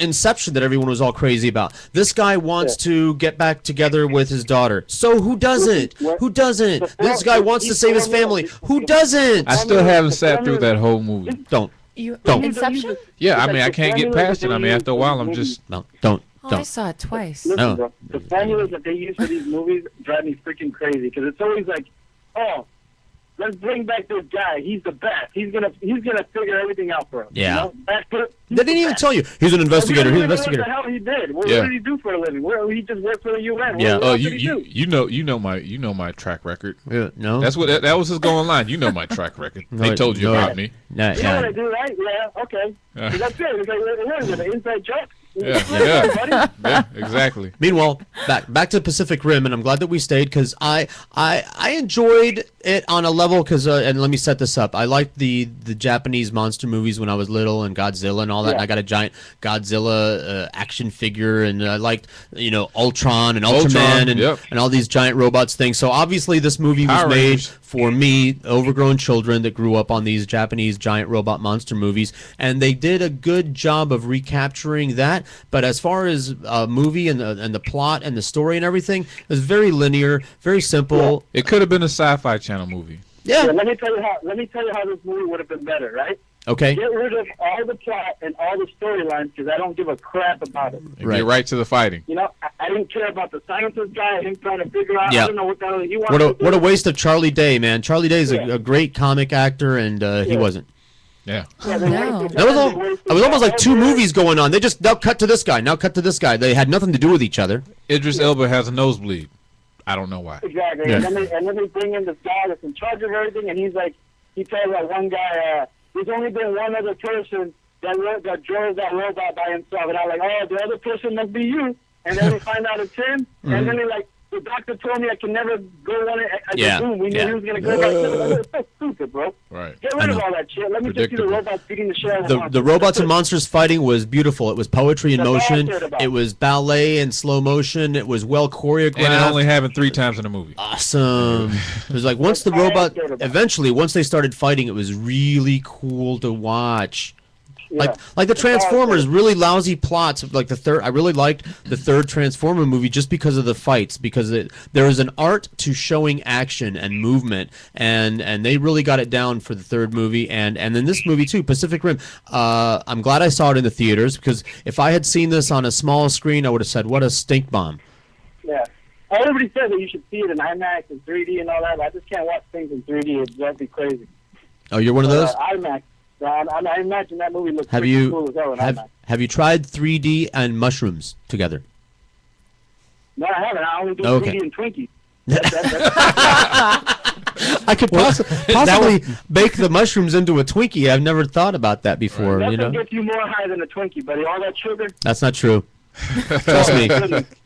A: Inception that everyone was all crazy about. This guy wants to get back together with his daughter. So who doesn't? Who doesn't? This guy wants to save his family. Who doesn't?
C: I still haven't sat through that whole movie.
A: Don't.
D: Inception?
C: Yeah, I mean, I can't get past it. I mean, after a while, I'm just
A: don't.
D: I saw it twice.
O: Listen, bro, the formulas that they use for these movies drive me freaking crazy because it's always like, oh, let's bring back this guy. He's the best. He's gonna figure everything out for us.
A: Yeah.
O: You know?
A: They didn't even tell you. He's an investigator. He's an investigator.
O: What the hell he did? What did he do for a living? He just worked for the UN.
A: Yeah.
O: What did he do?
C: you know my track record.
A: Yeah, no.
C: That's what that was his going line. You know my track record. They told you about me.
O: You know what I do, right? Yeah. Okay. That's it. It's like, what is it? An inside joke?
C: Yeah, exactly.
A: Meanwhile, back to Pacific Rim, and I'm glad that we stayed because I enjoyed it on a level because and let me set this up. I liked the Japanese monster movies when I was little and Godzilla and all that. And I got a giant Godzilla action figure, and I liked Ultron and Ultraman and all these giant robots things. So obviously this movie was made for me, overgrown children that grew up on these Japanese giant robot monster movies, and they did a good job of recapturing that. But as far as movie and the plot and the story and everything, it was very linear, very simple.
C: It could have been a Sci-Fi Channel movie.
O: Yeah. Let me tell you how this movie would have been better, right?
A: Okay.
O: Get rid of all the plot and all the storylines because I don't give a crap about it.
C: Get right to the fighting.
O: I didn't care about the scientist guy. Him trying to figure out. I don't know what the hell he wanted to do.
A: What a waste of Charlie Day, man. Charlie Day is a great comic actor, and he wasn't.
C: Yeah.
A: It was almost like 2 movies going on. They just now cut to this guy, now cut to this guy. They had nothing to do with each other.
C: Idris Elba has a nosebleed. I don't know why.
O: Exactly.
A: Yeah.
O: And then they bring in this guy that's in charge of everything, and he tells that one guy, there's only been one other person that drove that robot by himself. And I'm like, oh, the other person must be you. And then we find out it's him. And then they're like, the doctor told me I can never go on it. We knew he was going to go back to it. It's so stupid, bro.
C: Right.
O: Get rid of all that shit. Let me just see the robots beating the shit out of the monsters.
A: The robots and monsters fighting was beautiful. It was poetry in motion. It was ballet in slow motion. It was well choreographed.
C: And it only happened 3 times in the movie.
A: Awesome. It was like once they started fighting, it was really cool to watch. Like the Transformers, really lousy plots. Like I really liked the third Transformer movie just because of the fights, because there is an art to showing action and movement, and they really got it down for the third movie, and then this movie too, Pacific Rim. I'm glad I saw it in the theaters because if I had seen this on a small screen, I would have said, "What a stink bomb."
O: Yeah. Everybody says that you should see it in IMAX and 3D and all that. But I just can't watch things in 3D. That'd be crazy.
A: Oh, you're one of those?
O: IMAX. I imagine that movie looks pretty cool as hell in IMAX.
A: Have you tried 3D and mushrooms together?
O: No, I haven't. I only do 3D and Twinkies.
A: I could possibly bake the mushrooms into a Twinkie. I've never thought about that before.
O: Nothing
A: You know,
O: gets you more high than a Twinkie, buddy. All that sugar.
A: that's not true. Trust me.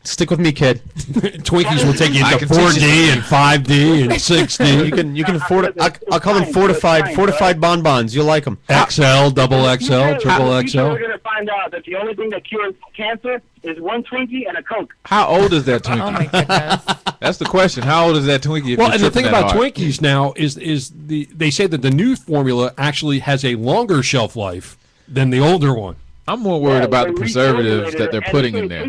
A: Stick with me, kid.
E: Twinkies will take you into 4D and 5D and 6D.
A: You can afford it. I'll call them fortified bonbons. You'll like them.
E: XL, double XL, triple
O: People
E: XL.
O: are going to find out that the only thing that cures cancer is one Twinkie and a Coke.
C: How old is that Twinkie?
D: Oh my goodness.
C: That's the question. How old is that Twinkie? If
E: Well,
C: you're
E: and the thing
C: tripping that
E: about
C: hard?
E: Twinkies now is they say that the new formula actually has a longer shelf life than the older one.
C: I'm more worried about the preservatives that they're putting in there.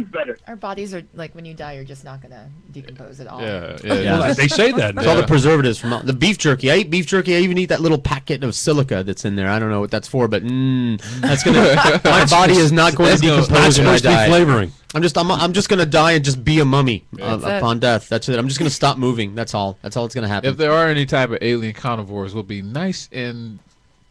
D: Our bodies are like when you die, you're just not gonna decompose at all.
C: Yeah.
E: Well, they say that.
A: It's all the preservatives from the beef jerky. I eat beef jerky. I even eat that little packet of silica that's in there. I don't know what that's for, but that's gonna. My body is not going to decompose when I die.
E: Flavoring.
A: I'm just gonna die and just be a mummy
D: That's
A: upon death. That's it. I'm just gonna stop moving. That's all. That's all that's gonna happen.
C: If there are any type of alien carnivores, will be nice and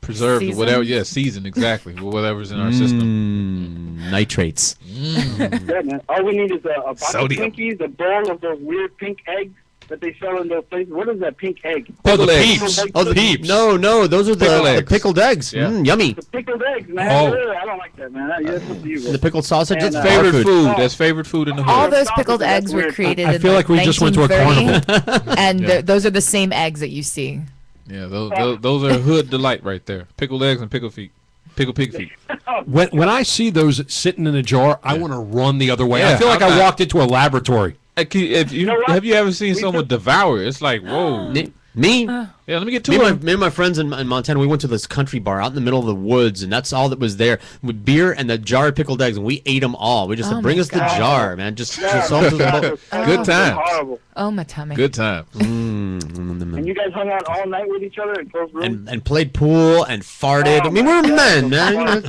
C: preserved,
D: Seasoned?
C: whatever. Yeah, seasoned exactly with whatever's in our system.
A: Nitrates.
O: Yeah, man. All we need is a box
C: Sodium.
O: of Twinkies, a bowl of those weird pink eggs that they sell in those places. What is that pink egg?
E: Oh, the
C: Pickled eggs.
E: peeps.
A: Oh, the
E: peeps.
A: No, those are
C: Pickled
A: the
C: eggs.
A: pickled eggs.
C: Yeah.
A: Yummy.
O: The pickled eggs, man.
E: Oh.
O: I don't like that, man. That's up to you, bro.
A: The pickled sausage.
O: And,
A: That's
C: Favorite
A: our
C: food. That's favorite food in the
D: All
C: hood.
D: those pickled eggs were created
E: I
D: in
E: feel like we just went to a
D: 1930, and those are the same eggs that you see.
C: Yeah, those are hood delight right there. Pickled eggs and pickled feet. Pickled pig feet.
E: When I see those sitting in a jar, I want to run the other way.
C: Yeah,
E: I feel like
C: I'm
E: I
C: not-
E: walked into a laboratory.
C: Have you ever seen someone devour it? It's like, whoa.
A: Me?
C: Yeah, let me get
A: Me
C: to
A: and,
C: it.
A: me and my friends in Montana, we went to this country bar out in the middle of the woods, and that's all that was there with beer and the jar of pickled eggs, and we ate them all. We just said, bring us the jar, man. Just all
C: Good time.
O: Horrible.
D: Oh, my tummy.
C: Good time.
O: And you guys hung out all night with each other in closed rooms?
A: and played pool and farted. I mean, we're men, man. You know,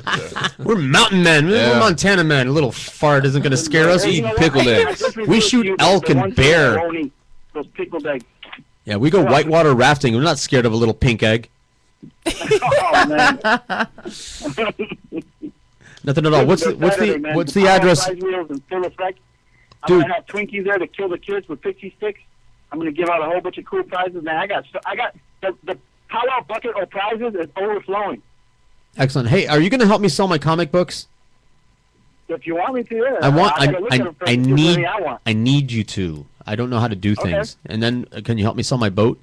A: we're mountain men. We're
C: Yeah.
A: Montana men. A little fart isn't going to scare us.
C: Eating pickled eggs.
A: We shoot elk and bear.
O: Those pickled eggs.
A: Yeah, we go whitewater rafting. We're not scared of a little pink egg.
O: Oh, man.
A: Nothing at all. What's the address?
O: Prize wheels in full effect. I'm
A: Dude.
O: gonna have Twinkies there to kill the kids with pixie sticks. I'm gonna give out a whole bunch of cool prizes. Man, I got the powwow bucket of prizes is overflowing.
A: Excellent. Hey, are you going to help me sell my comic books?
O: If you want me to, yeah.
A: I want.
O: gotta look at them first
A: I
O: and see what
A: need.
O: many I want.
A: I need you to. I don't know how to do
O: Okay.
A: things. And then, can you help me sell my boat?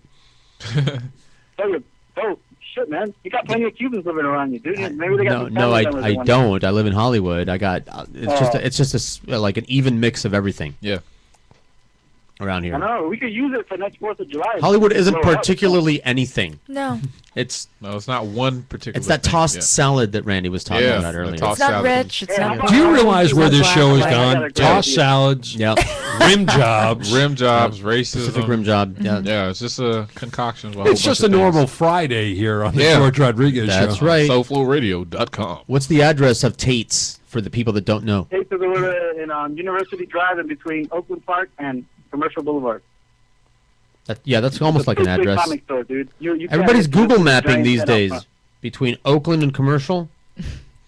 O: Oh, shit, man! You got plenty of Cubans living around you, dude. Maybe they got
A: No,
O: some
A: no,
O: family
A: I
O: members that want-
A: don't. I live in Hollywood. I got. It's just like an even mix of everything.
C: Yeah.
A: Around
O: I
A: here,
O: know. We could use it for next 4th of July.
A: Hollywood isn't
O: Blow it up.
A: particularly anything.
D: No.
A: It's
C: No, it's not one particular.
A: it's that
C: thing.
A: tossed
C: Yeah.
A: salad that Randy was talking
C: Yeah,
A: about
C: the
A: earlier.
C: tossed
D: It's not
C: salad.
D: rich. It's not.
E: Do you realize where this show has
O: I got
E: gone?
O: a
E: Toss
O: great
E: salads,
A: Yeah,
E: rim jobs.
C: Rim jobs, racism.
A: Pacific rim job. Yeah,
C: Yeah, it's just a concoction. Of a whole
E: It's just
C: bunch
E: a
C: of
E: normal
C: things.
E: Friday here on the
C: Yeah.
E: George Rodriguez
A: that's
E: show.
A: right.
C: Soulflowradio.com.
A: What's the address of Tate's for the people that don't know?
O: Take to the river in University Drive in between Oakland Park and Commercial Boulevard.
A: That's almost like an
O: Big
A: address.
O: comic store, dude. You
A: Everybody's
O: can't-
A: Google
O: it's a
A: mapping
O: giant
A: these
O: set up
A: days
O: front.
A: between Oakland and Commercial.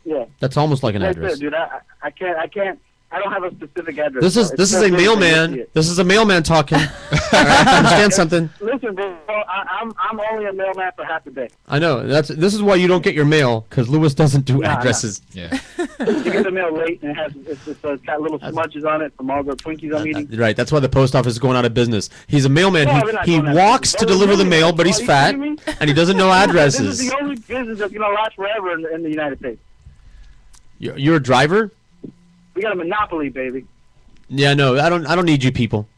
O: Yeah.
A: That's almost like an
O: Right
A: address.
O: there, dude. I can't. I don't have a specific address.
A: This is
O: bro.
A: this
O: It's
A: is
O: so
A: a
O: big, you can see
A: mailman.
O: it.
A: This is a mailman talking. All right, understand something?
O: Listen, bro. I'm only a mailman for half a day.
A: I know. This is why you don't get your mail, because Lewis doesn't do
O: Nah,
A: addresses.
C: Yeah.
O: You get the mail late, and it's got little smudges on it from all the Twinkies I'm eating.
A: Right. That's why the post office is going out of business. He's a mailman.
O: No, we're not
A: He
O: going out of
A: walks
O: business.
A: to
O: No,
A: deliver the
O: we're
A: mail,
O: not.
A: but he's
O: Are you
A: fat
O: kidding me?
A: and he doesn't know
O: This
A: addresses.
O: is the only business that's gonna last forever in the United States.
A: You're a driver?
O: We got a monopoly, baby.
A: Yeah. No. I don't need you people.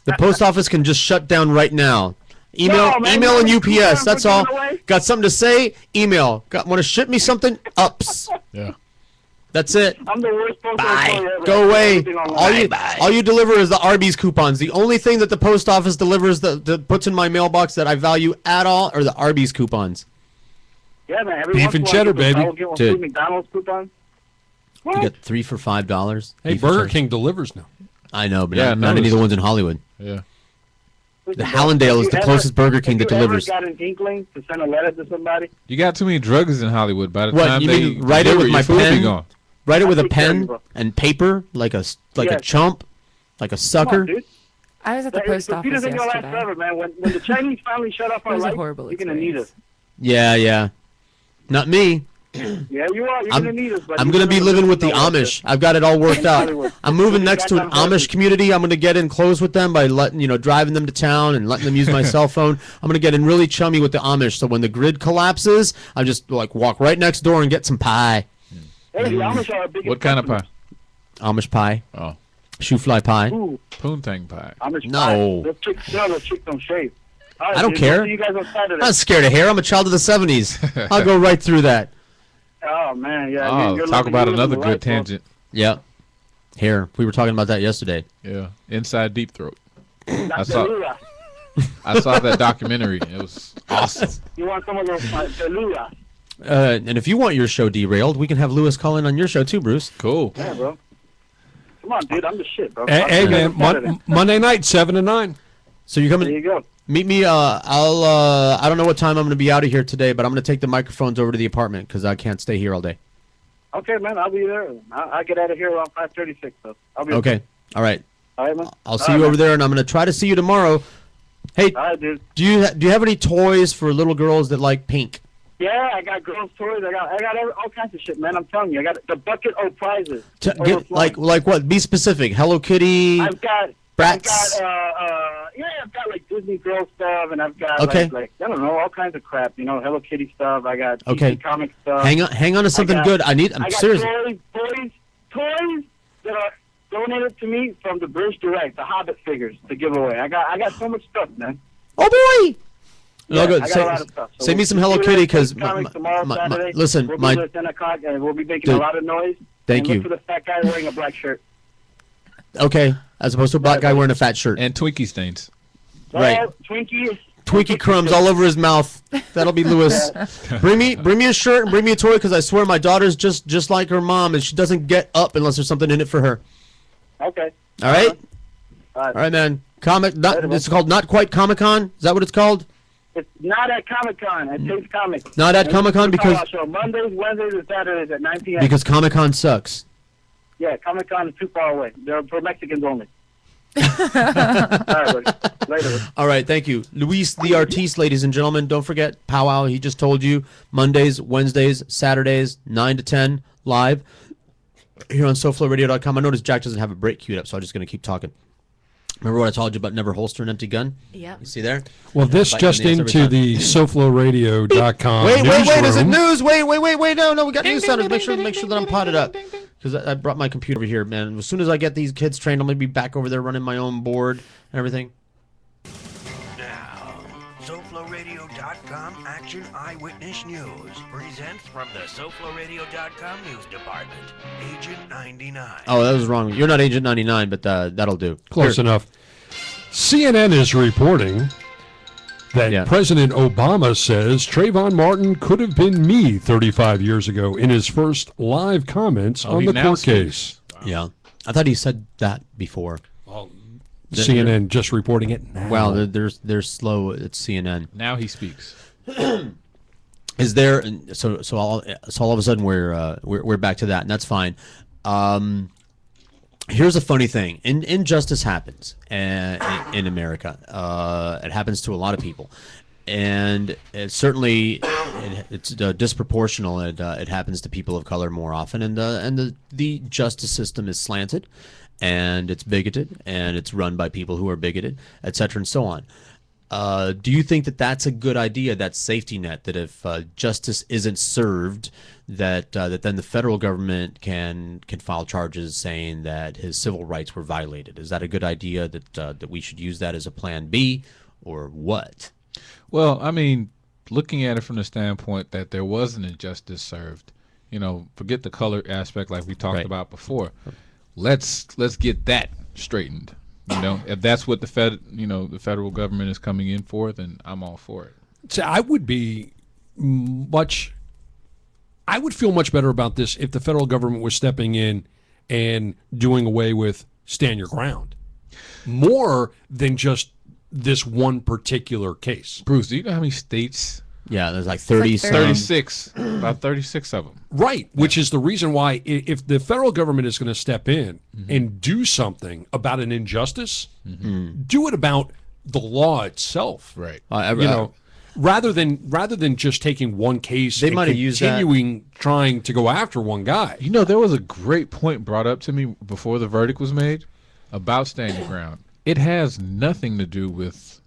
A: The post office can just shut down right now. Email,
O: No, man,
A: email, and
O: you
A: UPS. That's all.
O: put it away.
A: Got something to say? Email. Want to ship me something? Ups.
C: Yeah.
A: That's it.
O: I'm the worst post
A: Bye.
O: employee ever.
A: Go away.
O: Everything online.
A: All you deliver is the Arby's coupons. The only thing that the post office delivers that puts in my mailbox that I value at all are the Arby's coupons.
O: Yeah, man. Every
E: Beef
O: once in
E: and
O: a while,
E: cheddar,
O: I will
E: baby.
O: get one
A: Dude.
O: free McDonald's coupon.
A: You get 3 for $5.
E: Hey,
A: Beef and
E: Burger
A: cheddar.
E: King delivers now.
A: I know, but
C: Yeah,
A: not any of
C: noticed.
A: the ones in Hollywood.
C: Yeah.
A: The Hallandale is the closest Burger King that delivers.
O: Have you ever got an inkling to send a letter to somebody?
C: You got too many drugs in Hollywood. By the
A: What,
C: time
A: you
C: they
A: mean write it
C: deliver,
A: with
C: your
A: my
C: food be
A: pen?
C: gone.
A: Write it with a
O: I'll take care of
A: pen
O: you, bro.
A: and paper, like a
O: Yes.
A: chump, like a
O: Come
A: sucker.
O: on, dude.
D: I was at the post office
O: Computers ain't gonna last
D: yesterday.
O: forever, man. When the Chinese finally shut off
D: It
O: our
D: was a
O: lights,
D: horrible
O: you're gonna need us.
A: Yeah. Not me.
O: Yeah, you are. You're gonna need us. But
A: I'm going to be living with the Amish. I've got it all worked out. I'm moving next to an Amish community. I'm going to get in close with them by driving them to town and letting them use my cell phone. I'm going to get in really chummy with the Amish. So when the grid collapses, I just walk right next door and get some pie.
O: Hey, the Amish are our biggest
C: What kind of pie?
A: Amish pie.
C: Oh.
A: Shoe fly pie.
O: Ooh.
C: Poontang pie.
O: Amish
A: No.
O: pie. Those chicks don't shave. All right,
A: I don't
O: dude,
A: care.
O: we'll see you guys on Saturday.
A: I'm not scared of hair. I'm a child of the 70s. I'll go right through that.
O: Oh man, yeah.
C: Oh,
O: you're
C: talk
O: living-
C: about
O: you're
C: another
O: living
C: good
O: the life,
C: tangent.
A: Yeah. Hair. We were talking about that yesterday.
C: Yeah. Inside Deep Throat.
O: bro.
C: I saw that documentary. It was awesome.
O: You want some of those Peluda?
A: And if you want your show derailed, we can have Lewis call in on your show too, Bruce.
C: Cool.
O: Yeah, bro. Come on, dude. I'm the shit, bro.
E: Hey, man, Monday night, 7 to 9.
A: So you're coming.
O: There you go.
A: Meet me. I don't know what time I'm going to be out of here today, but I'm going to take the microphones over to the apartment because I can't stay here all day.
O: Okay, man. I'll be there. I get out of here around 5:36, though. I'll be
A: Okay. All right.
O: All right, man.
A: I'll see you over there, and I'm going to try to see you tomorrow. Hey,
O: All right, dude.
A: do you have any toys for little girls that like pink?
O: Yeah, I got girls' toys. I got all kinds of shit, man. I'm telling you, I got the bucket of prizes.
A: Like what? Be specific. Hello Kitty.
O: I've got
A: Bratz.
O: I've got like Disney girl stuff, and I've got
A: Okay.
O: like I don't know, all kinds of crap. Hello Kitty stuff. I got
A: Okay.
O: DC comic stuff.
A: Hang on to something good. I'm
O: I got
A: serious.
O: toys that are donated to me from the British Direct, the Hobbit figures to give away. I got so much stuff, man.
A: Oh boy.
O: Yeah,
A: No, good.
O: I got a lot of stuff. So
A: Send me some Hello
O: we'll
A: Kitty
O: do
A: because
O: comics tomorrow, Saturday.
A: listen,
O: we'll
A: my
O: be there at 10 o'clock, and we'll be making
A: Dude,
O: a lot of noise.
A: thank
O: and
A: you.
O: Look for the fat guy wearing a black shirt.
A: okay, as opposed to a black guy wearing a fat shirt
C: and Twinkie stains.
A: Right. Twinkie crumbs all over his mouth. That'll be Lewis. Bring me a shirt and bring me a toy because I swear my daughter's just like her mom and she doesn't get up unless there's something in it for her.
O: Okay.
A: All right.
O: All
A: right, man. It's called Not Quite Comic Con. Is that what it's called?
O: It's not at Comic-Con. It takes comics.
A: Not at
O: And
A: Comic-Con
O: it's a
A: because-
O: call-out show Mondays, Wednesdays, and Saturdays at 9 p.m.
A: Because Comic Con sucks.
O: Yeah, Comic-Con is too far away. They're for Mexicans only. All right, buddy. Later.
A: All right, thank you. Luis the Artiste, ladies and gentlemen. Don't forget, Powwow, he just told you, Mondays, Wednesdays, Saturdays, 9 to 10, live, here on SoFloRadio.com. I noticed Jack doesn't have a break queued up, so I'm just going to keep talking. Remember what I told you about never holster an empty gun?
D: Yeah.
A: You see there?
E: Well, this
A: Biting
E: just
A: the ass every
E: into
A: time.
E: the SoFloRadio.com
A: Wait, is it
E: newsroom.
A: news? Wait, no, we got news sounders. Make sure that I'm potted up. Because I brought my computer over here, man. As soon as I get these kids trained, I'm going to be back over there running my own board and everything.
P: Now, SoFloRadio.com Action Eyewitness News presents from the SoFloRadio.com News Department, Agent 99.
A: Oh, that was wrong. You're not Agent 99, but that'll do.
E: Close enough. CNN is reporting that President Obama says Trayvon Martin could have been me 35 years ago in his first live comments on the court case.
A: Yeah. I thought he said that before.
E: CNN just reporting it now.
A: Well, they're slow at CNN.
C: Now he speaks.
A: Is there so all of a sudden we're back to that, and that's fine. Here's a funny thing: injustice happens in America. It happens to a lot of people, and it's disproportional. It happens to people of color more often, and the justice system is slanted, and it's bigoted, and it's run by people who are bigoted, etc., and so on. Do you think that that's a good idea, that safety net, that if justice isn't served, that then the federal government can file charges saying that his civil rights were violated? Is that a good idea, that we should use that as a plan B, or what?
C: Well, I mean, looking at it from the standpoint that there was an injustice served, forget the color aspect like we talked about before. Let's get that straightened. If that's what the federal government is coming in for, then I'm all for it.
E: So I would feel much better about this if the federal government was stepping in and doing away with stand your ground, more than just this one particular case.
C: Bruce, do you know how many states
A: Yeah, there's like 30
D: It's like
C: 36, about 36 of them.
E: Right, which is the reason why if the federal government is going to step in and do something about an injustice, do it about the law itself.
C: Right.
E: Rather than just taking one case,
A: They
E: and
A: might have used that.
E: continuing trying to go after one guy.
C: You know, there was a great point brought up to me before the verdict was made about standing your ground. It has nothing to do with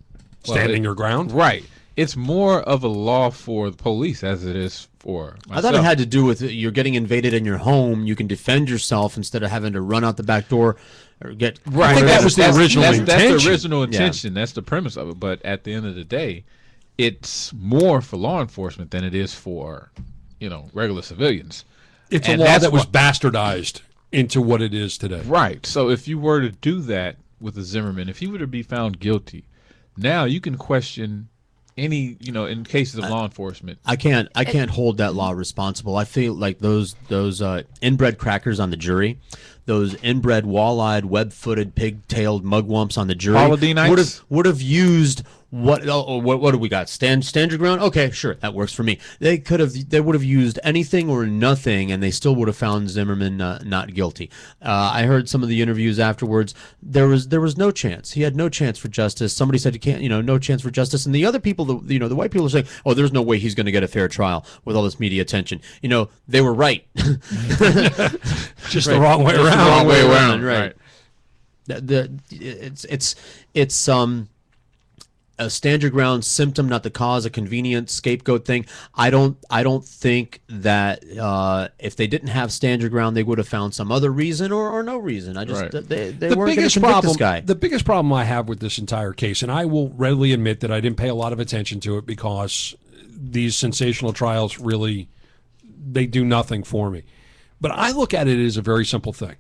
E: Standing your ground?
C: Right. It's more of a law for the police as it is for myself.
A: I thought it had to do with you're getting invaded in your home. You can defend yourself instead of having to run out the back door or get.
C: Right.
E: I think that was the original intention.
C: That's the original
A: Yeah.
C: intention. That's the premise of it. But at the end of the day, it's more for law enforcement than it is for, regular civilians.
E: It's
C: And
E: a law
C: that's
E: that was
C: why-
E: bastardized into what it is today.
C: Right. So if you were to do that with a Zimmerman, if he were to be found guilty, now you can question any, in cases of law enforcement.
A: I can't hold that law responsible. I feel like those inbred crackers on the jury, those inbred wall-eyed, web-footed, pig-tailed mugwumps on the jury
C: Paladinites?
A: would have used what do we got? Stand your ground? Okay, sure, that works for me. They would have used anything or nothing, and they still would have found Zimmerman not guilty. I heard some of the interviews afterwards. There was no chance. He had no chance for justice. Somebody said you can't, no chance for justice. And the other people, the white people are saying, oh, there's no way he's going to get a fair trial with all this media attention. They were right.
E: Just the wrong way around.
C: The wrong way around, right.
A: It's a stand your ground symptom, not the cause, a convenient scapegoat thing. I don't think that if they didn't have stand your ground, they would have found some other reason or no reason. I just
C: Right.
A: they
E: The
A: weren't going
E: biggest
A: to convict
E: problem,
A: this guy.
E: the biggest problem I have with this entire case, and I will readily admit that I didn't pay a lot of attention to it because these sensational trials really, they do nothing for me. But I look at it as a very simple thing.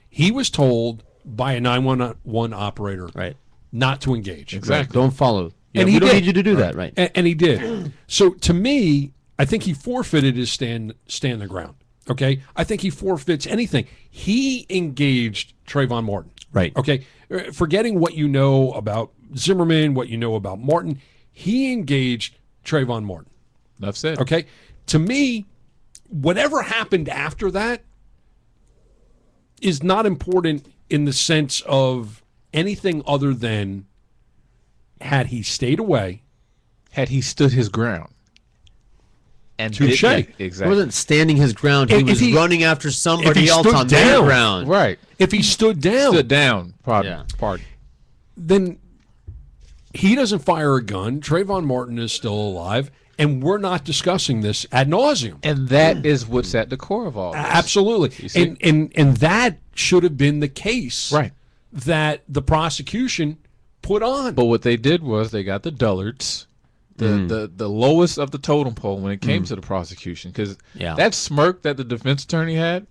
E: He was told by a 911 operator not to engage.
C: Exactly.
A: Don't follow. Yeah,
E: And
A: we
E: he
A: don't
E: did.
A: need you to do that, right?
E: And he did. So to me, I think he forfeited his stand the ground. Okay? I think he forfeits anything. He engaged Trayvon Martin.
A: Right.
E: Okay? Forgetting what you know about Zimmerman, what you know about Martin, he engaged Trayvon Martin.
C: Enough said.
E: Okay? To me, whatever happened after that is not important in the sense of anything other than had he stayed away,
C: Had he stood his ground. And
E: Touche.
C: Exactly.
A: He wasn't standing his ground. He
E: If
A: was
E: he-
A: running after
E: if
A: somebody
E: he
A: else
E: stood
A: on their
E: down,
A: ground.
C: Right.
E: if he stood down,
C: Stood down. Pardon.
A: Yeah.
C: Pardon.
E: then he doesn't fire a gun. Trayvon Martin is still alive, and we're not discussing this ad nauseum.
C: And that is what's at the core of all this.
E: Absolutely,
C: see?
E: and that should have been the case,
C: Right.
E: that the prosecution put on.
C: But what they did was they got the dullards, the lowest of the totem pole when it came to the prosecution. Because
A: Yeah.
C: that smirk that the defense attorney had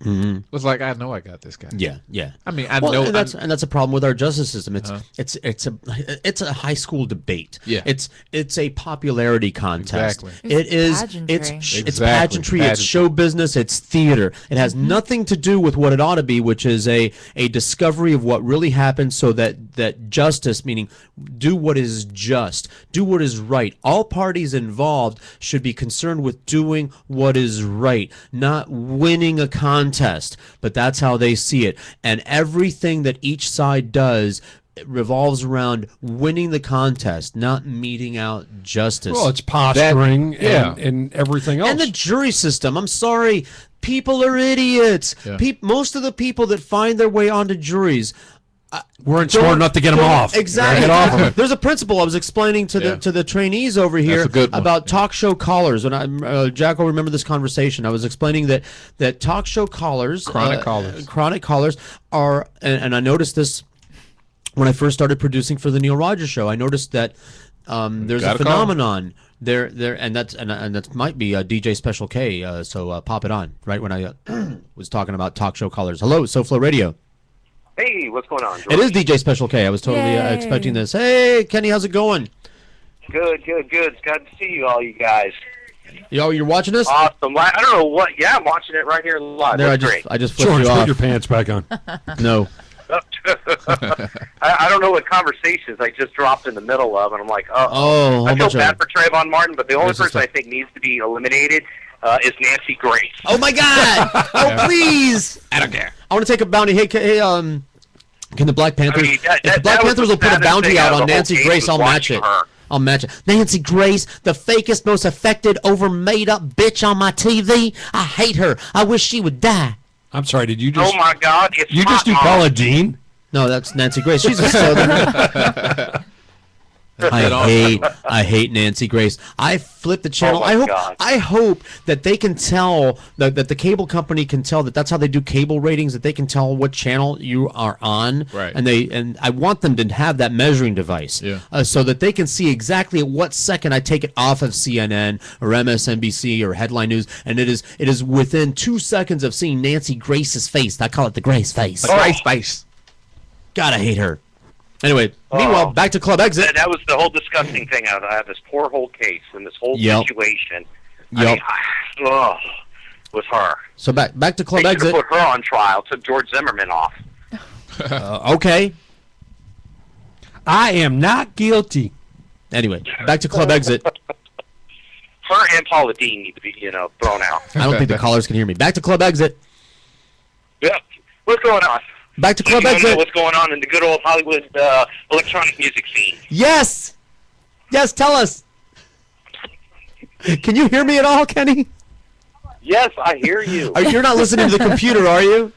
C: was like, I know I got this guy.
A: Yeah, yeah.
C: I mean, I
A: Well,
C: know.
A: and that's a problem with our justice system. It's a high school debate.
C: Yeah.
A: it's a popularity contest.
C: Exactly.
A: It is
D: pageantry.
A: it's
C: Exactly.
A: pageantry. It's show business. It's theater. It has nothing to do with what it ought to be, which is a discovery of what really happened, so that justice, meaning do what is just, do what is right. All parties involved should be concerned with doing what is right, not winning a contest. But that's how they see it. And everything that each side does revolves around winning the contest, not meting out justice.
E: Well, it's posturing and everything else.
A: And the jury system, I'm sorry, people are idiots.
C: Yeah.
A: Most of the people that find their way onto juries
E: weren't smart enough to get them off.
A: Exactly.
E: Get off 'em.
A: There's a principle I was explaining to the trainees over here
C: a good one.
A: about talk show callers. And Jack will remember this conversation. I was explaining that talk show callers,
C: Chronic callers,
A: are, and I noticed this when I first started producing for the Neil Rogers Show. I noticed that there's a
C: Gotta call.
A: phenomenon there, and that might be DJ Special K. So pop it on right when I was talking about talk show callers. Hello, SoFlo Radio.
Q: Hey, what's going on, George?
A: It is DJ Special K. I was totally expecting this. Hey, Kenny, how's it going?
Q: Good. It's good to see you all, you guys.
A: You're watching us?
Q: Awesome. I don't know what. Yeah, I'm watching it right here live.
A: There,
Q: That's great.
A: I just flipped
E: George,
A: you
E: put
A: off.
E: your pants back on.
A: No.
Q: Oh, I don't know what conversations I just dropped in the middle of, and I'm like,
A: Oh,
Q: I
A: how
Q: feel
A: much
Q: bad for Trayvon Martin, but the only
A: Racist
Q: person
A: stuff.
Q: I think needs to be eliminated is Nancy Grace.
A: Oh my God! Oh please! I don't care. I want to take a bounty. Hey, can the Black Panthers?
Q: I mean,
A: if the Black
Q: that was
A: Panthers
Q: the
A: will put a
Q: saddest
A: bounty
Q: thing
A: out
Q: out of
A: on
Q: the whole
A: Nancy
Q: game
A: Grace,
Q: was
A: I'll match
Q: watching
A: it.
Q: her.
A: I'll match it. Nancy Grace, the fakest, most affected, over made up bitch on my TV. I hate her. I wish she would die.
E: I'm sorry. Did you just?
Q: Oh my God! It's
E: You just do
Q: hot,
E: Paula Dean?
A: No, that's Nancy Grace. She's a Southern. I hate Nancy Grace. I flipped the channel.
Q: Oh my God.
A: I hope that they can tell that the cable company can tell that's how they do cable ratings, that they can tell what channel you are on.
C: Right.
A: And I want them to have that measuring device.
C: Yeah.
A: So that they can see exactly at what second I take it off of CNN or MSNBC or Headline News, and it is within 2 seconds of seeing Nancy Grace's face. I call it the Grace face.
C: The Grace face.
A: God, I hate her. Anyway, meanwhile, back to Club Exit.
Q: That was the whole disgusting thing. I have this poor whole case and this whole
A: Yep.
Q: situation.
A: Yep.
Q: With her.
A: So back to Club
Q: They
A: Exit.
Q: put her on trial. Took George Zimmerman off.
A: Okay.
E: I am not guilty.
A: Anyway, back to Club Exit.
Q: Her and Paula Dean need to be, thrown out.
A: I don't think the callers can hear me. Back to Club Exit.
Q: Yep. What's going on?
A: Back to Club
Q: You wanna know
A: Exit.
Q: what's going on in the good old Hollywood electronic music scene?
A: Yes. Yes, tell us. Can you hear me at all, Kenny?
Q: Yes, I hear you.
A: You're not listening to the computer, are you?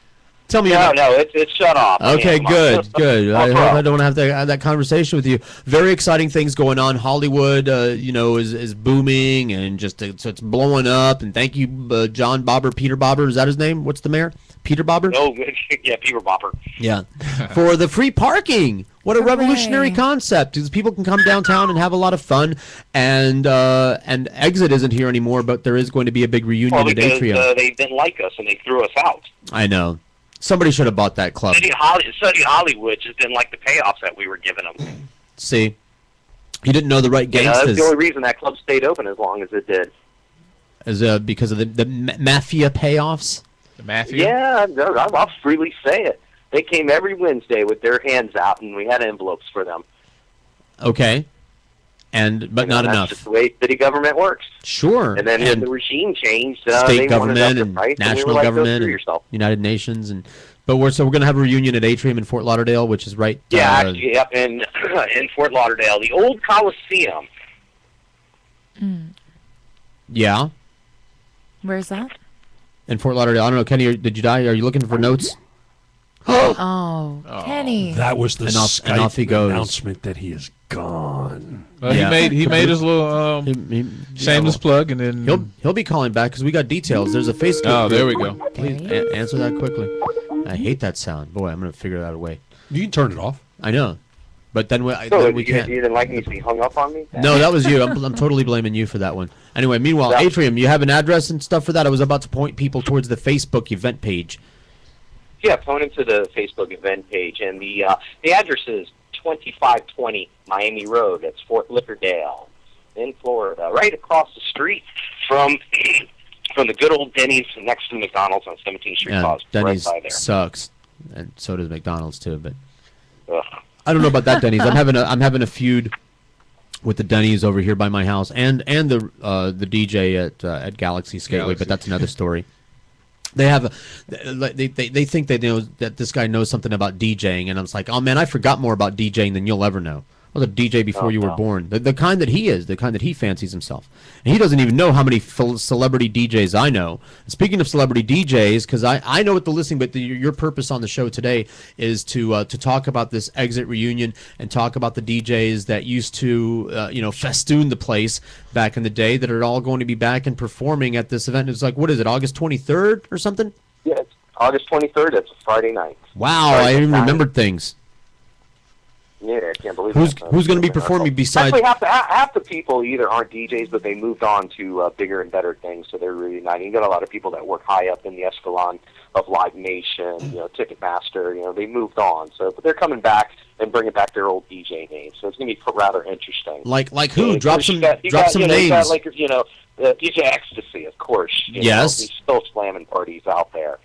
A: Tell me.
Q: No, it's shut off.
A: Okay,
Q: Yeah,
A: good, good. I
Q: No
A: hope I
Q: problem.
A: don't have to have that conversation with you. Very exciting things going on. Hollywood, is booming and so it's blowing up. And thank you, John Bobber, Peter Bobber. Is that his name? What's the mayor? Peter Bobber.
Q: Oh, yeah, Peter Bopper.
A: Yeah, for the free parking. What a revolutionary concept! Because people can come downtown and have a lot of fun. And Exit isn't here anymore, but there is going to be a big reunion
Q: Well,
A: at
Q: because
A: Atrium.
Q: they didn't like us and they threw us out.
A: I know. Somebody should have bought that club.
Q: City Hollywood just didn't like the payoffs that we were giving them.
A: See, you didn't know the right
Q: That's
A: gangsters.
Q: the only reason that club stayed open as long as it did.
A: Because of the mafia payoffs.
C: The mafia.
Q: Yeah, no, I'll freely say it. They came every Wednesday with their hands out, and we had envelopes for them.
A: Okay, but not
Q: That's
A: enough.
Q: just the way city government works.
A: Sure.
Q: And then when the regime changed, they
A: State
Q: wanted us
A: government
Q: to
A: and
Q: price, and we
A: national
Q: were like,
A: government
Q: Go screw
A: and
Q: yourself.
A: United Nations but we're going to have a reunion at Atrium in Fort Lauderdale, which is right.
Q: Yeah, actually, yep, in Fort Lauderdale, the old Coliseum.
A: Yeah,
D: Where's that?
A: in Fort Lauderdale. I don't know, Kenny. Did you die? Are you looking for notes?
D: Oh, Kenny.
E: That was the
A: And off he
E: Skype
A: goes.
E: announcement that he is gone.
C: Well, he made his little shameless plug, and then
A: he'll be calling back because we got details. There's a Facebook.
C: Oh, there we
A: group.
C: go.
A: Please answer that quickly. I hate that sound. Boy, I'm gonna figure out a way.
E: You can turn it off.
A: I know, but then we
Q: So,
A: then we
Q: you
A: can't.
Q: didn't like me to be hung up on me?
A: No, that was you. I'm totally blaming you for that one. Anyway, meanwhile,
Q: Yeah.
A: Atrium, you have an address and stuff for that? I was about to point people towards the Facebook event page.
Q: Yeah, point him to the Facebook event page, and the address is 2520 Miami Road. That's Fort Lauderdale in Florida, right across the street from the good old Denny's next to McDonald's on 17th Street
A: Yeah,
Q: Plaza.
A: Denny's
Q: right by there.
A: sucks, and so does McDonald's too. But
Q: Ugh.
A: I don't know about that Denny's. I'm having a feud with the Denny's over here by my house, and the DJ at Galaxy Skateway, but that's another story. They have they think they know that this guy knows something about DJing, and I was like, oh man, I forgot more about DJing than you'll ever know. I was a DJ before you were born. The kind that he is, the kind that he fancies himself. And he doesn't even know how many celebrity DJs I know. Speaking of celebrity DJs, because I know what the listening, but your purpose on the show today is to talk about this Exit reunion and talk about the DJs that used to festoon the place back in the day that are all going to be back and performing at this event. It's like, what is it, August 23rd or something?
Q: Yeah, it's August 23rd. That's a Friday night.
A: Wow, I even remembered things.
Q: Yeah, I can't believe
A: Who's
Q: that.
A: going to be performing besides?
Q: Actually, half the people either aren't DJs, but they moved on to bigger and better things, so they're reuniting. You got a lot of people that work high up in the echelon of Live Nation, Ticketmaster. They moved on, but they're coming back and bringing back their old DJ names. So it's going to be rather interesting.
A: Like who? Drop some
Q: You
A: names.
Q: got DJ Ecstasy, of course.
A: Yes.
Q: He's still slamming parties out there.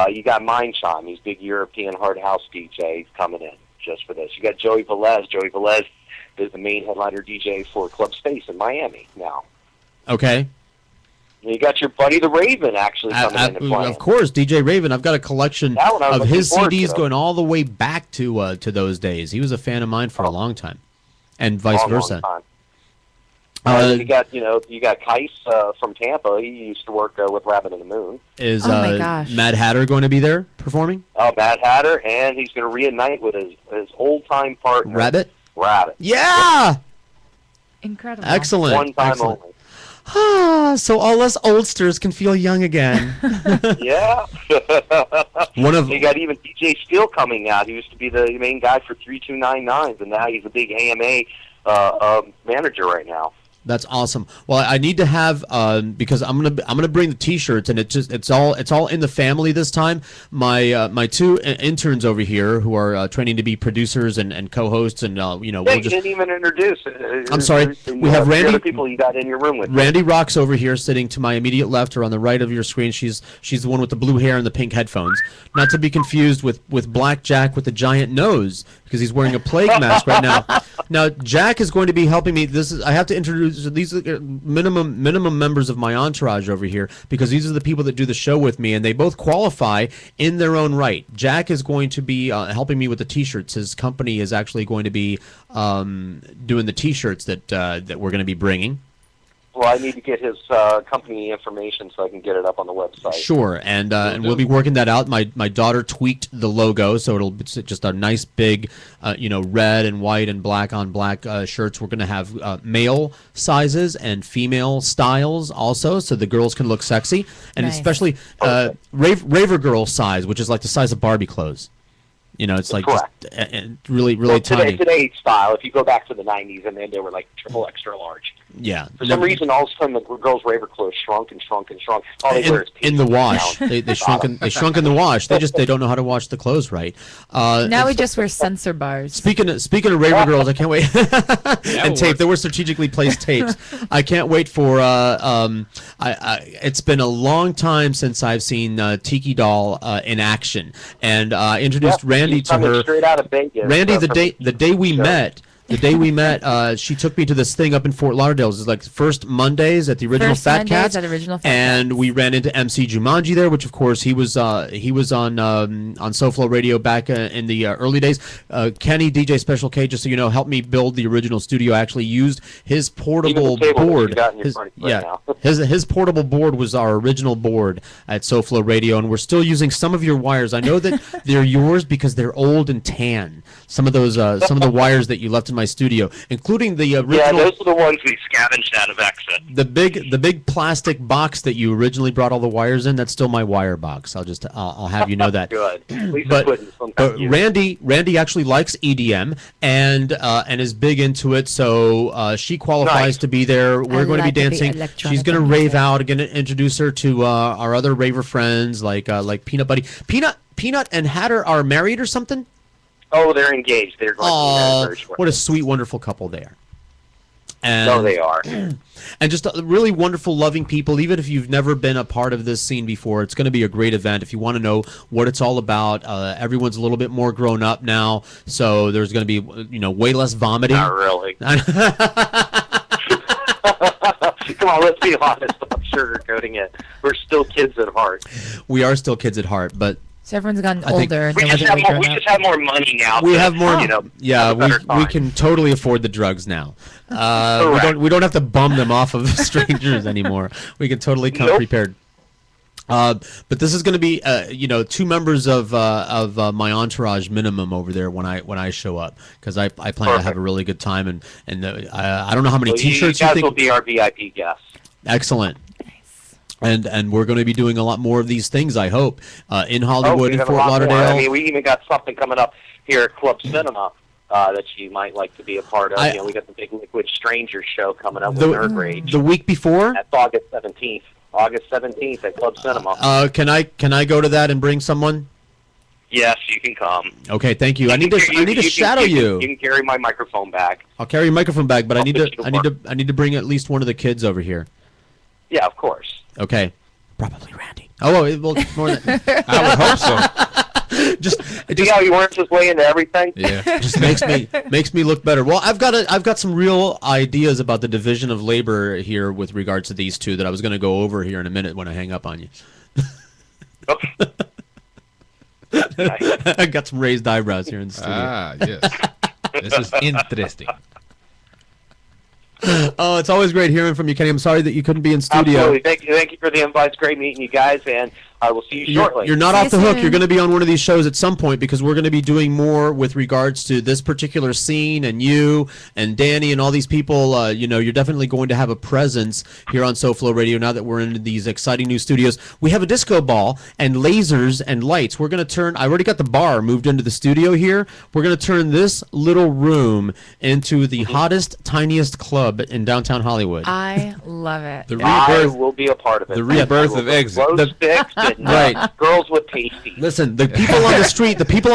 Q: You got Mind Chime. He's a big European hard house DJ coming in just for this. You got Joey Velez. Joey Velez is the main headliner DJ for Club Space in Miami now.
A: Okay.
Q: And you got your buddy the Raven actually coming in and playing.
A: Of course, DJ Raven. I've got a collection of his CDs going all the way back to those days. He was a fan of mine for a long time, and vice versa.
Q: Long time. You got Kais from Tampa. He used to work with Rabbit in the Moon.
A: Is Mad Hatter going to be there performing?
Q: Oh, Mad Hatter, and he's going to reunite with his old-time partner.
A: Rabbit?
Q: Rabbit.
A: Yeah!
D: Incredible.
A: Excellent.
Q: One time
A: Excellent.
Q: only.
A: So all us oldsters can feel young again.
Q: Yeah.
A: You
Q: got even DJ Steele coming out. He used to be the main guy for 3299s, and now he's a big AMA manager right now.
A: That's awesome. Well, I need to have because I'm gonna bring the T-shirts, and it's all in the family this time. My two interns over here who are training to be producers and co-hosts, and
Q: you didn't even introduce.
A: I'm sorry. We have Randy.
Q: The people you got in your room with.
A: Randy Rock's over here, sitting to my immediate left or on the right of your screen. She's the one with the blue hair and the pink headphones. Not to be confused with Black Jack with the giant nose, because he's wearing a plague mask right now. Now Jack is going to be helping me. I have to introduce these are minimum members of my entourage over here, because these are the people that do the show with me, and they both qualify in their own right. Jack is going to be helping me with the T-shirts. His company is actually going to be doing the T-shirts that we're going to be bringing.
Q: Well, I need to get his company information so I can get it up on the website.
A: Sure, and we'll be working that out. My daughter tweaked the logo, so it's just a nice big, red and white and black on black shirts. We're going to have male sizes and female styles also, so the girls can look sexy, and especially Raver girl size, which is like the size of Barbie clothes. It's like just, really tiny.
Q: Today's style, if you go back to the 90s, and then they were like triple extra large.
A: Yeah.
Q: For some reason, all of a sudden, the girls' raver clothes shrunk and shrunk and shrunk. All they wear is
A: in the wash. They shrunk in the wash. They don't know how to wash the clothes right.
D: Now we just wear sensor bars.
A: Speaking of raver girls, I can't wait. And tape. There were strategically placed tapes. I can't wait for. It's been a long time since I've seen Tiki Doll in action, and I introduced Randy to her.
Q: Straight out of Vegas,
A: Randy, the day we met. The day we met, she took me to this thing up in Fort Lauderdale. It was like first Mondays at the original Fat Cats, and we ran into MC Jumanji there, which of course he was on SoFlo Radio back in the early days. Kenny DJ Special K, just so you know, helped me build the original studio. I actually used his portable board. His portable board was our original board at SoFlo Radio, and we're still using some of your wires. I know that they're yours because they're old and tan. Some of the wires that you left in my studio, including the original.
Q: Yeah, those are the ones we scavenged out of Exit.
A: The big plastic box that you originally brought all the wires in. That's still my wire box. I'll have you know that.
Q: Good.
A: But Randy actually likes EDM and is big into it. So she qualifies to be there. We're going to be dancing. She's going to rave out. I'm going to introduce her to our other raver friends like Peanut Buddy. Peanut and Hatter are married or something.
Q: Oh, they're engaged. They're going to be very shortly.
A: What a sweet, wonderful couple they are.
Q: No, they are.
A: And just really wonderful, loving people. Even if you've never been a part of this scene before, it's going to be a great event. If you want to know what it's all about, everyone's a little bit more grown up now, so there's going to be way less vomiting.
Q: Not really. Come on, let's be honest. I'm sugarcoating it. We're still kids at heart.
A: We are still kids at heart, but.
D: So everyone's gotten older.
Q: We just have more money now.
A: We have more. Yeah, we can totally afford the drugs now. We don't have to bum them off of strangers anymore. We can totally come prepared. But this is going to be 2 members of my entourage minimum over there when I show up, because I plan to have a really good time, and I don't know how many T-shirts
Q: you
A: think.
Q: guys will be our VIP guests.
A: Excellent. And we're going to be doing a lot more of these things, I hope, in Hollywood and Fort Lauderdale.
Q: I mean, we even got something coming up here at Club Cinema that you might like to be a part of. We got the big Liquid Strangers show coming up with Nerd Rage.
A: The week before?
Q: That's August 17th. August 17th at Club Cinema.
A: Can I go to that and bring someone?
Q: Yes, you can come.
A: Okay, thank you. I need to shadow you.
Q: You can carry my microphone back.
A: I'll carry your microphone back, but I need to bring at least one of the kids over here.
Q: Yeah, of course.
A: Okay. Probably Randy. Oh, well, more than
C: I would hope so.
Q: See how he works his way into everything?
C: Yeah.
A: Just makes me look better. Well, I've got some real ideas about the division of labor here with regards to these two that I was going to go over here in a minute when I hang up on you. I got some raised eyebrows here in the studio.
C: Ah, yes. This is interesting.
A: Oh, it's always great hearing from you, Kenny. I'm sorry that you couldn't be in studio.
Q: Absolutely. Thank you for the invite. It's great meeting you guys, and I will see you shortly.
A: You're not off the hook. You're going to be on one of these shows at some point because we're going to be doing more with regards to this particular scene and you and Danny and all these people. You're definitely going to have a presence here on SoFlo Radio now that we're in these exciting new studios. We have a disco ball and lasers and lights. We're going to turn. I already got the bar moved into the studio here. We're going to turn this little room into the hottest, tiniest club in downtown Hollywood.
D: I love it.
Q: I will be a part of it.
C: The rebirth of Exit.
Q: Glow sticks and
A: Right.
Q: girls with pasties.
A: Listen, the people on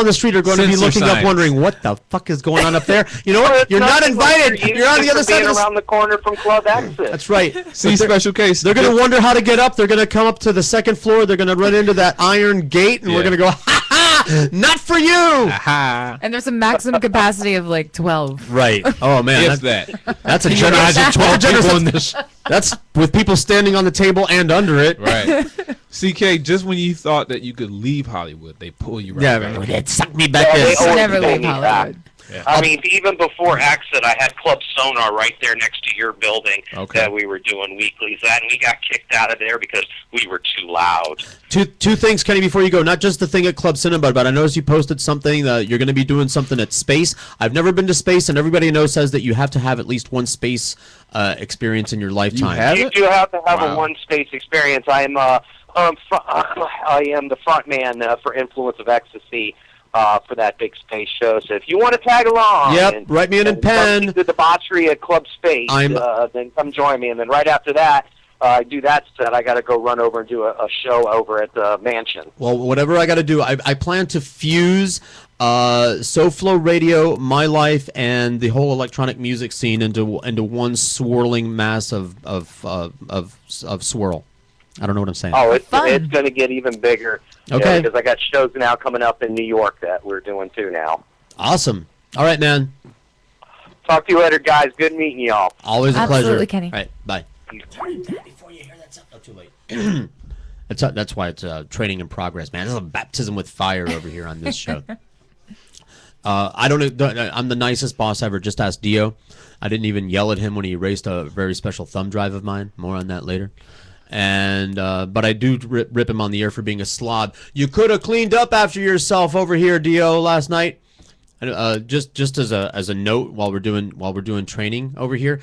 A: the street are going to be
C: Censor
A: looking up
C: signs.
A: wondering what the fuck is going on up there. You know what? You're not invited. You're on the other side of the
Q: around the corner from Club Exit.
A: That's right.
C: See special case.
A: They're going to wonder how to get up. They're going to come up to the second floor. They're going to run into that iron gate, and we're going to go, ha ha, not for you.
C: Aha.
D: And there's a maximum capacity of like 12.
A: Right. Oh man,
C: If
A: that's a
E: Can you imagine 12 people in this?
A: That's with people standing on the table and under it.
C: Right. CK, just when you thought that you could leave Hollywood, they pull you right back.
A: It sucked me back
Q: They
A: in.
Q: always
D: Never
Q: pull
D: leave
Q: me
D: Hollywood.
Q: back. I mean, even before Exit, I had Club Sonar right there next to your building that we were doing weeklies at, and we got kicked out of there because we were too loud.
A: Two things, Kenny, before you go. Not just the thing at Club Cinema, but I noticed you posted something that you're going to be doing something at Space. I've never been to Space, and everybody I know says that you have to have at least one Space experience in your lifetime.
Q: You do have to have a one-space experience. I am the front man for Influence of Ecstasy for that big space show. So if you want to tag along,
A: Yep, write me in a pen.
Q: The debauchery at Club Space, then come join me. And then right after that, I do that set. I got to go run over and do a show over at the mansion.
A: Well, whatever I got to do, I plan to fuse SoFlo Radio, my life, and the whole electronic music scene into one swirling mass of swirl. I don't know what I'm saying.
Q: Oh, it's going to get even bigger.
A: Okay.
Q: Because I got shows now coming up in New York that we're doing too now.
A: Awesome. All right, man.
Q: Talk to you later, guys. Good meeting y'all.
A: Always a pleasure.
D: Absolutely, Kenny.
A: All right, bye. Before you hear that sound, too late. That's why it's training in progress, man. This is a baptism with fire over here on this show. I don't know. I'm the nicest boss ever. Just ask Dio. I didn't even yell at him when he erased a very special thumb drive of mine. More on that later. And but I do rip him on the air for being a slob. You could have cleaned up after yourself over here, Dio, last night. Just as a note while we're doing training over here.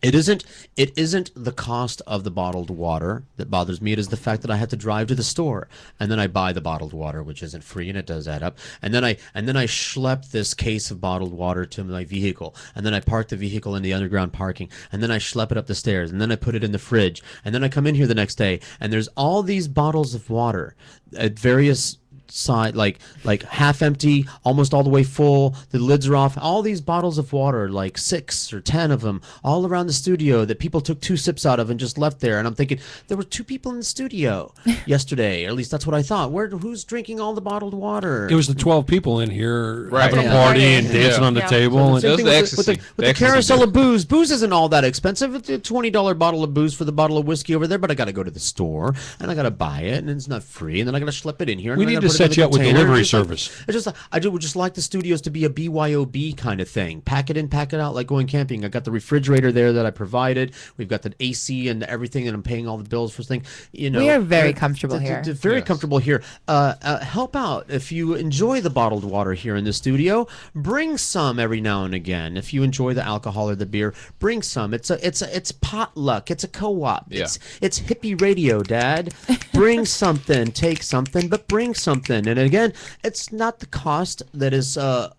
A: It isn't the cost of the bottled water that bothers me. It is the fact that I had to drive to the store and then I buy the bottled water, which isn't free, and it does add up. And then I schlep this case of bottled water to my vehicle, and then I park the vehicle in the underground parking, and then I schlep it up the stairs, and then I put it in the fridge, and then I come in here the next day, and there's all these bottles of water at various side, like half empty, almost all the way full, the lids are off, all these bottles of water, like 6 or 10 of them, all around the studio that people took 2 sips out of and just left there. And I'm thinking, there were 2 people in the studio yesterday, or at least that's what I thought. Who's drinking all the bottled water?
E: It was the 12 people in here
C: Right.
E: having a party and dancing on the table.
A: Same
E: And
A: thing
C: the
A: with
C: ecstasy.
A: the
C: Ecstasy
A: carousel
C: did.
A: of booze. Booze isn't all that expensive. It's a $20 bottle of booze for the bottle of whiskey over there, but I got to go to the store and I got to buy it, and it's not free, and then I got to schlep it in here. And
E: we
A: then I
E: need to
A: gotta put it in
E: set
A: a
E: you up with
A: container.
E: delivery
A: It's just
E: service.
A: It's just I would just like the studios to be a BYOB kind of thing. Pack it in, pack it out, like going camping. I got the refrigerator there that I provided. We've got the AC and everything, and I'm paying all the bills for this thing. You know,
D: We are very comfortable here.
A: Very comfortable here. Help out if you enjoy the bottled water here in the studio. Bring some every now and again. If you enjoy the alcohol or the beer, bring some. It's potluck. It's a co-op.
C: Yeah.
A: It's hippie radio, Dad. Bring something, take something, but bring something. And again, it's not the cost that is so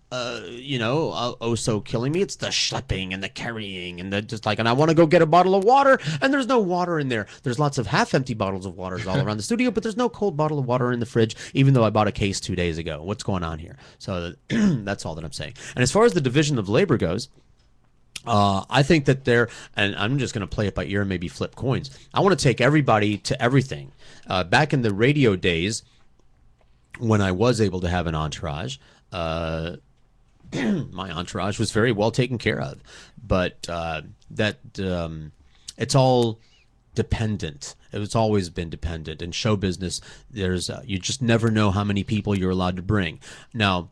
A: killing me. It's the schlepping and the carrying and and I want to go get a bottle of water, and there's no water in there. There's lots of half-empty bottles of waters all around the studio, but there's no cold bottle of water in the fridge, even though I bought a case 2 days ago. What's going on here? So that's all that I'm saying. And as far as the division of labor goes, I think that and I'm just going to play it by ear and maybe flip coins. I want to take everybody to everything. Back in the radio days, when I was able to have an entourage, my entourage was very well taken care of. But it's all dependent. It's always been dependent. In show business, you just never know how many people you're allowed to bring. Now,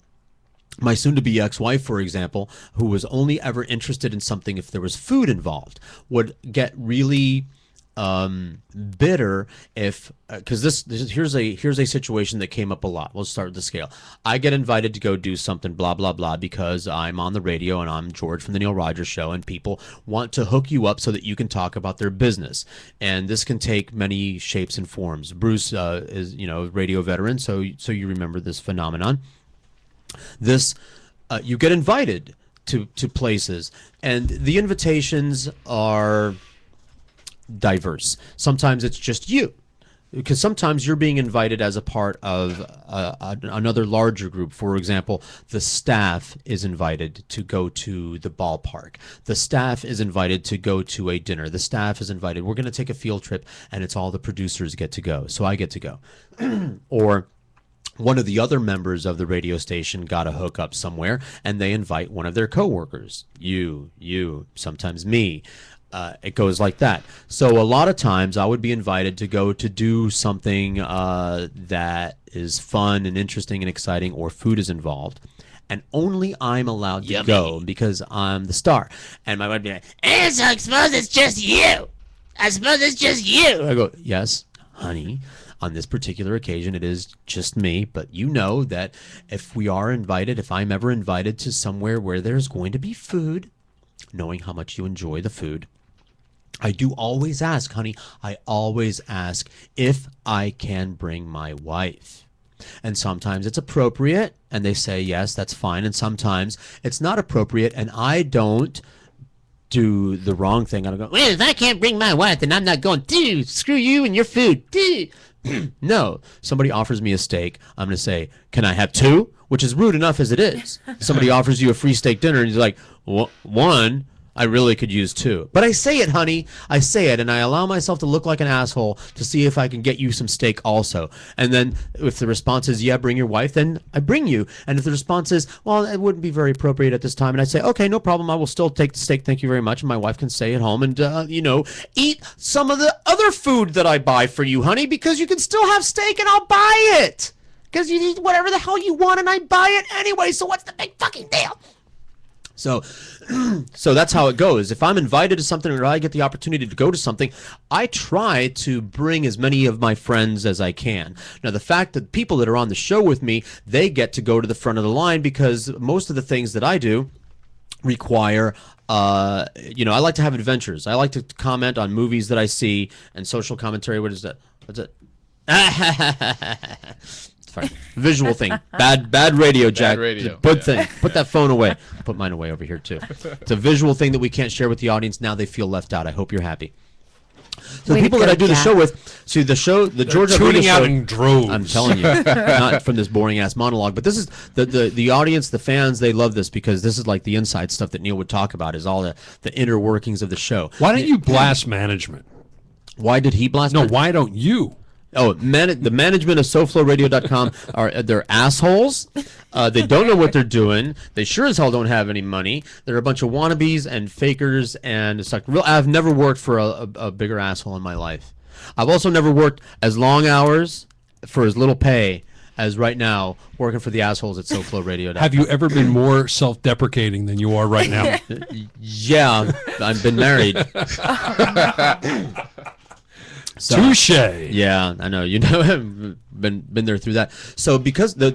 A: my soon-to-be ex-wife, for example, who was only ever interested in something if there was food involved, would get really bitter if because here's a situation that came up a lot. We'll start with the scale. I get invited to go do something blah blah blah because I'm on the radio and I'm George from the Neil Rogers Show, and people want to hook you up so that you can talk about their business, and this can take many shapes and forms. Bruce is a radio veteran, so you remember this phenomenon. You get invited to places, and the invitations are diverse. Sometimes it's just you, because sometimes you're being invited as a part of another larger group. For example, the staff is invited to go to the ballpark. The staff is invited to go to a dinner. The staff is invited. We're going to take a field trip, and it's all the producers get to go, so I get to go. Or one of the other members of the radio station got a hookup somewhere, and they invite one of their coworkers. You, sometimes me. It goes like that. So a lot of times I would be invited to go to do something that is fun and interesting and exciting, or food is involved, and only I'm allowed to go because I'm the star. And my wife would be like, so I suppose it's just you. I suppose it's just you. I go, yes, honey. On this particular occasion, it is just me, but you know that if I'm ever invited to somewhere where there's going to be food, knowing how much you enjoy the food, I do always ask, honey, I always ask if I can bring my wife. And sometimes it's appropriate, and they say, yes, that's fine. And sometimes it's not appropriate, and I don't do the wrong thing. I don't go, well, if I can't bring my wife, then I'm not going. Dude, screw you and your food. Dude. No, somebody offers me a steak, I'm going to say, can I have two? Which is rude enough as it is. Somebody offers you a free steak dinner, and he's like, one, I really could use two. But I say it, honey. I say it, and I allow myself to look like an asshole to see if I can get you some steak also. And then if the response is, yeah, bring your wife, then I bring you. And if the response is, well, it wouldn't be very appropriate at this time, and I say, okay, no problem, I will still take the steak, thank you very much, and my wife can stay at home and, eat some of the other food that I buy for you, honey, because you can still have steak and I'll buy it. Because you eat whatever the hell you want and I buy it anyway, so what's the big fucking deal? So that's how it goes. If I'm invited to something or I get the opportunity to go to something, I try to bring as many of my friends as I can. Now, the fact that people that are on the show with me, they get to go to the front of the line because most of the things that I do require I like to have adventures. I like to comment on movies that I see and social commentary. What is that? What's it? Fine. Visual thing. Bad radio, Jack.
C: Bad radio.
A: Put that phone away. Put mine away over here too. It's a visual thing that we can't share with the audience. Now they feel left out. I hope you're happy. So the people that I do the show with, the George Rodriguez show,
E: in droves.
A: I'm telling you, not from this boring ass monologue, but this is the audience, the fans, they love this because this is like the inside stuff that Neil would talk about, is all the inner workings of the show.
E: Why don't you blast management?
A: Why did he blast?
E: No, why don't you?
A: Oh, the management of SoFloRadio.com they're assholes. They don't know what they're doing. They sure as hell don't have any money. They're a bunch of wannabes and fakers, and it's like I've never worked for a bigger asshole in my life. I've also never worked as long hours for as little pay as right now working for the assholes at SoFloRadio.com.
E: Have you ever been more self-deprecating than you are right now?
A: Yeah, I've been married. So,
E: touche.
A: Yeah, I know. I've been there through that. So because in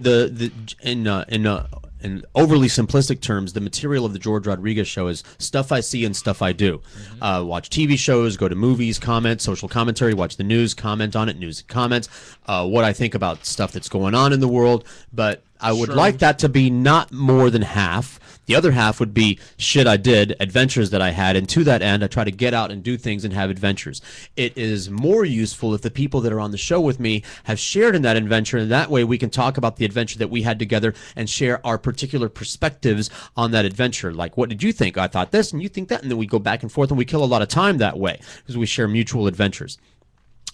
A: overly simplistic terms, the material of the George Rodriguez show is stuff I see and stuff I do. Watch TV shows, go to movies, comment, social commentary, watch the news, comment on it, news and comments, what I think about stuff that's going on in the world. But I would like that to be not more than half. The other half would be shit I did, adventures that I had, and to that end, I try to get out and do things and have adventures. It is more useful if the people that are on the show with me have shared in that adventure, and that way we can talk about the adventure that we had together and share our particular perspectives on that adventure. Like, what did you think? I thought this, and you think that, and then we go back and forth, and we kill a lot of time that way because we share mutual adventures.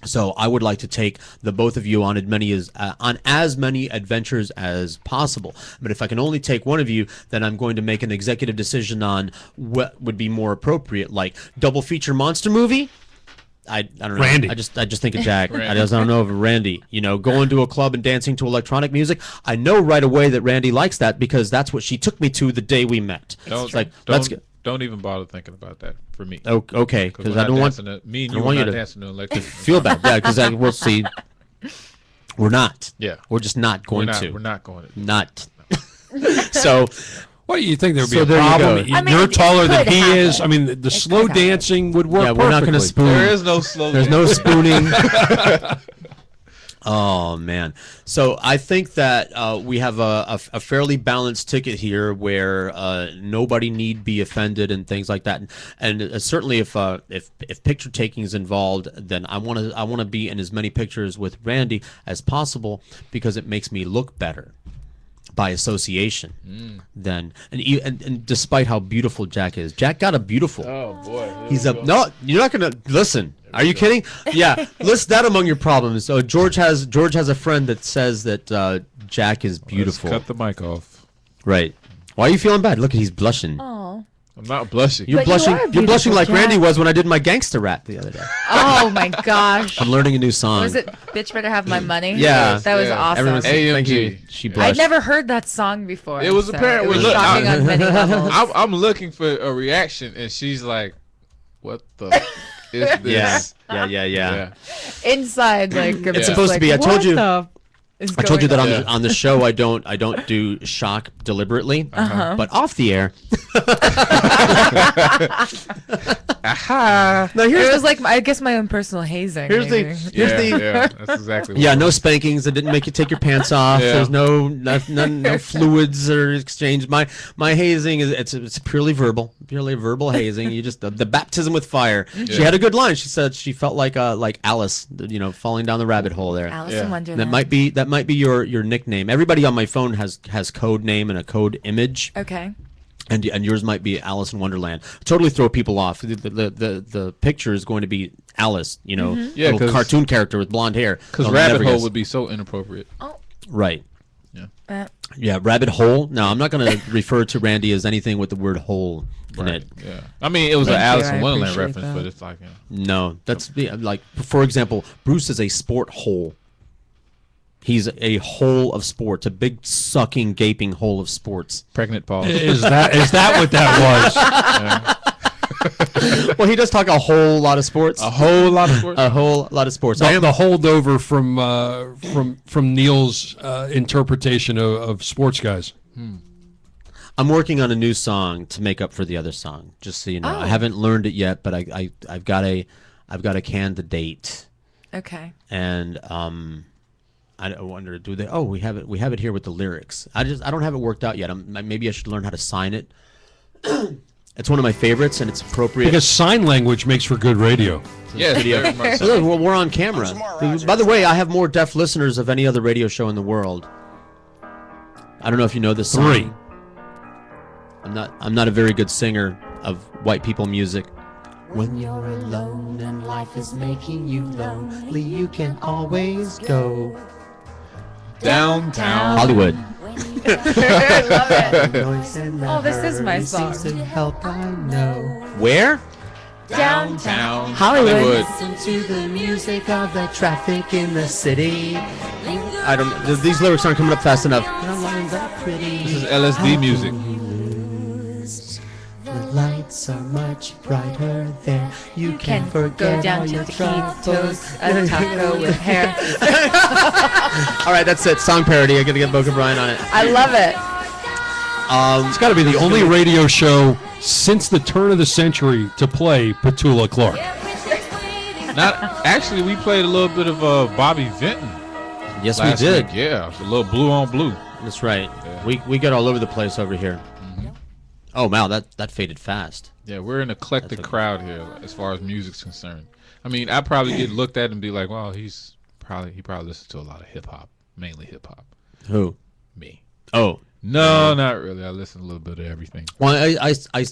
A: So I would like to take the both of you on as many adventures as possible. But if I can only take one of you, then I'm going to make an executive decision on what would be more appropriate, like double feature monster movie. I don't know.
E: Randy.
A: I just think of Jack. I don't know of Randy. You know, going to a club and dancing to electronic music. I know right away that Randy likes that because that's what she took me to the day we met.
C: It's
A: like, let's go.
C: Don't even bother thinking about that for me.
A: Okay, because I don't want
C: me and you
A: not
C: not
A: to
C: dancing to electric.
A: feel bad. Yeah, because we'll see. We're not.
C: Yeah,
A: we're just not going to.
C: We're not going to.
A: Not. So.
E: What do you think there would be a
A: there
E: problem?
A: you go.
E: You're taller than he is. I mean, the slow dancing would work.
A: Yeah, we're not going to spoon.
C: There is no slow.
A: There's no spooning. Oh man! So I think that we have a fairly balanced ticket here, where nobody need be offended and things like that. And certainly, if picture taking is involved, then I want to be in as many pictures with Randy as possible because it makes me look better by association. Then and despite how beautiful Jack is, Jack got a beautiful.
C: Oh boy!
A: No, you're not gonna listen. Are you kidding? Yeah, list that among your problems. So George has a friend that says that Jack is beautiful.
C: Let's cut the mic off.
A: Right. Why are you feeling bad? Look, he's blushing.
D: Oh.
C: I'm not blushing.
A: You're
D: But
A: blushing.
D: you are
A: You're blushing like
D: beautiful,
A: Randy
D: Jack.
A: was when I did my gangster rap the other day.
D: Oh my gosh.
A: I'm learning a new song.
D: Was it "Bitch Better Have My Money"?
A: Yeah.
D: That was awesome.
A: Everyone said thank you.
C: AMG.
A: She blushed.
D: I'd never heard that song before.
C: It was
D: so
C: apparent.
D: It was
C: Look,
D: shocking on many levels.
C: I'm looking for a reaction, and she's like, "What the is this?"
A: Yeah.
D: Inside, like
A: It's supposed to be. I told you.
D: I
A: told you that on the show I don't do shock deliberately, but off the air.
D: Aha!
A: Now
D: It was like I guess my own personal hazing.
A: Here's the
C: that's exactly.
A: Yeah, no spankings that didn't make you take your pants off.
C: Yeah.
A: There's no fluids or exchange. My hazing is it's purely verbal hazing. You just the baptism with fire. She had a good line. She said she felt like Alice, falling down the rabbit hole there.
D: Alice in Wonderland.
A: That might be your nickname. Everybody on my phone has code name and a code image.
D: Okay.
A: And yours might be Alice in Wonderland. Totally throw people off. The picture is going to be Alice, little cartoon character with blonde hair.
C: Because rabbit hole would be so inappropriate.
D: Oh.
A: Right.
C: Yeah.
A: Yeah, rabbit hole. No, I'm not going to refer to Randy as anything with the word hole in it.
C: Yeah. I mean, it was an Alice in Wonderland reference, but it's like.
A: No, that's like, for example, Bruce is a sport hole. He's a hole of sports, a big sucking, gaping hole of sports.
C: Pregnant pause.
E: Is that what that was?
A: Well, he does talk a whole lot of sports.
C: A whole lot of sports.
A: A whole lot of sports.
E: The holdover from Neil's interpretation of sports guys.
A: I'm working on a new song to make up for the other song. Just so you know, I haven't learned it yet, but I've got a candidate.
D: Okay.
A: And I wonder, do they? Oh, we have it here with the lyrics. I don't have it worked out yet. Maybe I should learn how to sign it. It's one of my favorites, and it's appropriate
E: because sign language makes for good radio.
C: Yeah,
A: video. Well, we're on camera. By the way, I have more deaf listeners of any other radio show in the world. I don't know if you know this song.
E: 3.
A: I'm not a very good singer of white people music.
R: When you're alone and life is making you lonely, you can always go
C: downtown
A: Hollywood.
D: I love it. Oh, this is my song.
R: Help, I know.
A: Where?
D: Downtown
A: Hollywood.
R: Listen to the music of the traffic in the city.
A: I don't. These lyrics aren't coming up fast enough.
C: This is LSD music.
R: The lights are much brighter there. You
D: Can
R: can forget
D: go down
R: all
D: to
R: your
D: taquitos, a taco with hair.
A: All right, that's it. Song parody. I got to get Boca Brian on it.
D: I love it.
E: It's got to be the only radio show since the turn of the century to play Petula Clark.
C: Actually, we played a little bit of Bobby Vinton.
A: Yes,
C: last
A: we did.
C: week. Yeah, a little blue on blue.
A: That's right. We get all over the place over here. Oh wow, that faded fast.
C: Yeah, we're an eclectic crowd here as far as music's concerned. I mean, I probably get looked at and be like, "Wow, he probably listens to a lot of hip hop, mainly hip hop."
A: Who?
C: Me.
A: Oh.
C: No, not really. I listen to a little bit of everything.
A: Well,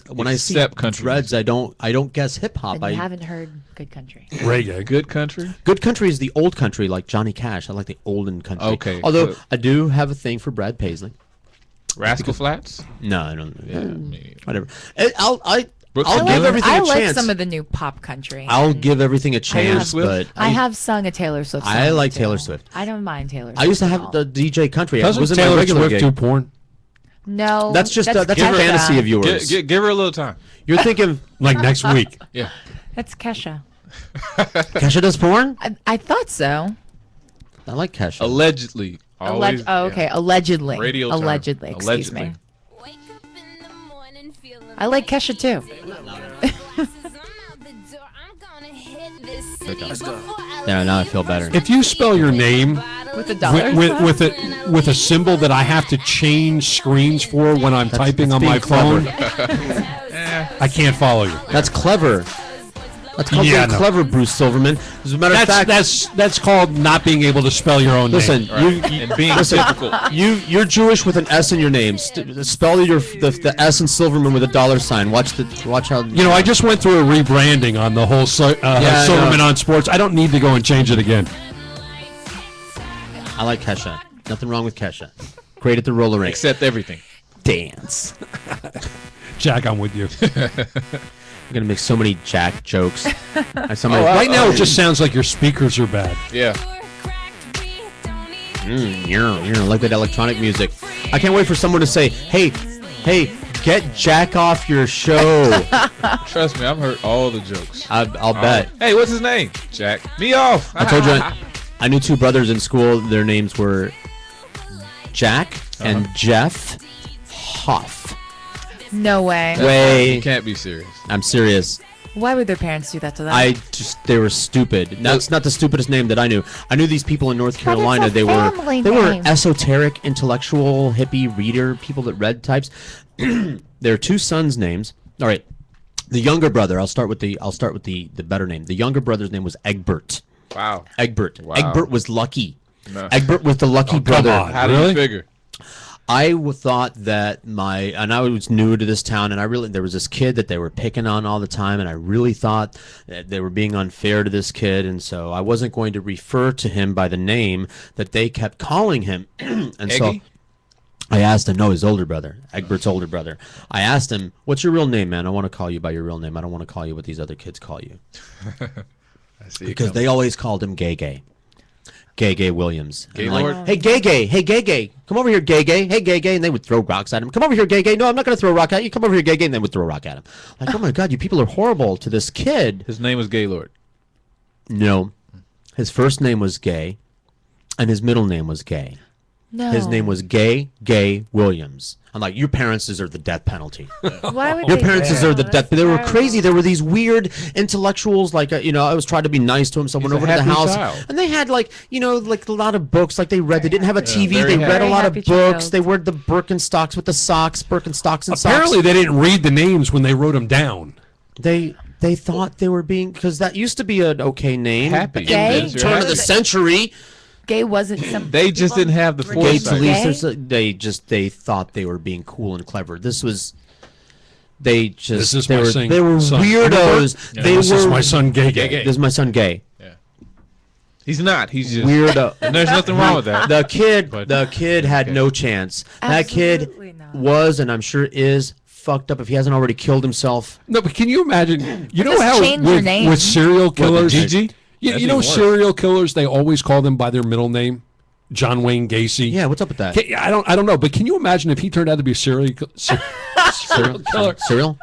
A: when I see
C: country
A: dreads, I don't guess hip hop.
D: And you haven't heard good country.
E: Reggae.
C: Good country?
A: Good country is the old country, like Johnny Cash. I like the olden country.
C: Okay.
A: Although I do have a thing for Brad Paisley.
C: Rascal Flatts?
A: No, I don't. Yeah, whatever.
D: I'll
A: give everything
D: I
A: a
D: like
A: chance.
D: some of the new pop country.
A: I'll give everything a chance, but
D: I have sung a Taylor Swift song.
A: I like
D: too.
A: Taylor Swift.
D: I don't mind Taylor Swift.
A: I used to
D: at
A: have
D: all.
A: the DJ country.
E: Doesn't
A: it was
E: Taylor
A: my regular
E: Swift
A: gig.
E: do porn?
D: No.
A: That's just that's a
D: Kesha.
A: fantasy of yours.
C: Give her a little time.
A: You're thinking
E: like next week.
C: Yeah.
D: That's Kesha.
A: Kesha does porn?
D: I thought so.
A: I like Kesha.
C: Allegedly. Always,
D: okay. Allegedly.
C: Radio term.
D: Allegedly. Excuse me. I like Kesha too.
A: Yeah, now I feel better.
E: If you spell your name
D: with a dollar
E: with a symbol that I have to change screens for when I'm typing on my phone, I can't follow you.
A: That's clever. That's called being clever, Bruce Silverman. As a matter of fact,
E: that's called not being able to spell your own
A: listen,
E: name.
C: And being difficult.
A: You're Jewish with an S in your name. Spell the S in Silverman with a dollar sign. Watch how.
E: You know, I just went through a rebranding on the whole Silverman on Sports. I don't need to go and change it again.
A: I like Kesha. Nothing wrong with Kesha. Great at the roller rink.
C: Accept everything.
A: Dance.
E: Jack, I'm with you.
A: I'm gonna make so many Jack jokes.
E: Right now, it just sounds like your speakers are bad.
C: Yeah.
A: You're like that electronic music. I can't wait for someone to say, "Hey, get Jack off your show."
C: Trust me, I've heard all the jokes.
A: I'll bet.
C: Hey, what's his name? Jack. Me off.
A: I told you. I knew two brothers in school. Their names were Jack and Jeff Hoff.
D: No way.
A: Way.
C: You can't be serious.
A: I'm serious.
D: Why would their parents do that to them?
A: They were stupid. That's not the stupidest name that I knew. I knew these people in North Carolina. They were esoteric, intellectual, hippie reader people that read types. Their two sons' names. All right. The younger brother. I'll start with the better name. The younger brother's name was Egbert.
C: Wow.
A: Egbert.
C: Wow.
A: Egbert was lucky.
C: No.
A: Egbert was the lucky brother.
E: Come on.
C: How do you figure?
A: I thought that and I was new to this town, and there was this kid that they were picking on all the time, and I really thought that they were being unfair to this kid, and so I wasn't going to refer to him by the name that they kept calling him. And
C: Eggy?
A: so I asked him, no, his older brother, Egbert's older brother. I asked him, what's your real name, man? I want to call you by your real name. I don't want to call you what these other kids call you.
C: I see.
A: Because they always called him Gay. Gay Williams.
C: Gaylord?
A: Like, hey, Gay. Come over here, Gay. Hey, Gay. And they would throw rocks at him. Come over here, Gay. No, I'm not going to throw a rock at you. Come over here, Gay. And they would throw a rock at him. Like, oh my God, you people are horrible to this kid.
C: His name was Gaylord.
A: No. His first name was Gay, and his middle name was Gay.
D: No.
A: His name was Gay Williams. I'm like, your parents deserve the death penalty.
D: Why would
A: Your
D: they
A: parents
D: do
A: deserve the
D: that?
A: death.
D: That's
A: They were
D: terrible.
A: crazy. There were these weird intellectuals, like I was trying to be nice to him. So I went
C: He's a
A: over to the
C: happy
A: house,
C: child.
A: and they had like a lot of books. Like they read. They didn't have a TV.
C: very
A: They read a
D: happy.
A: lot of
D: Very
A: books.
D: happy
A: They wore the Birkenstocks with the socks, Birkenstocks and
E: Apparently,
A: socks.
E: they didn't read the names when they wrote them down.
A: They thought they were being, because that used to be an okay name.
C: Happy.
A: In
D: Gay?
A: the turn of the century.
D: Gay wasn't some.
C: They just didn't have the
A: Gay
C: foresight.
A: Talese, they thought they were being cool and clever. This was. They just
E: This is
A: they
E: my
A: were
E: son-
A: they were
E: son.
A: weirdos.
C: Yeah.
A: They
E: This
A: were
E: is my son, Gay.
A: This is my son, Gay.
C: He's not. He's just
A: Weirdo.
C: And there's nothing wrong with that.
A: The kid had
C: okay.
A: no chance.
D: Absolutely
A: That kid
D: not.
A: was, and I'm sure is, fucked up if he hasn't already killed himself.
E: No, but can you imagine? You know
D: Just
E: how
D: change your name.
E: with serial killers,
C: Gigi?
E: you
C: That's
E: know
C: even worse.
E: serial killers, they always call them by their middle name. John Wayne Gacy.
A: Yeah, what's up with that?
E: I don't know, but can you imagine if he turned out to be a serial killer?
A: Cereal?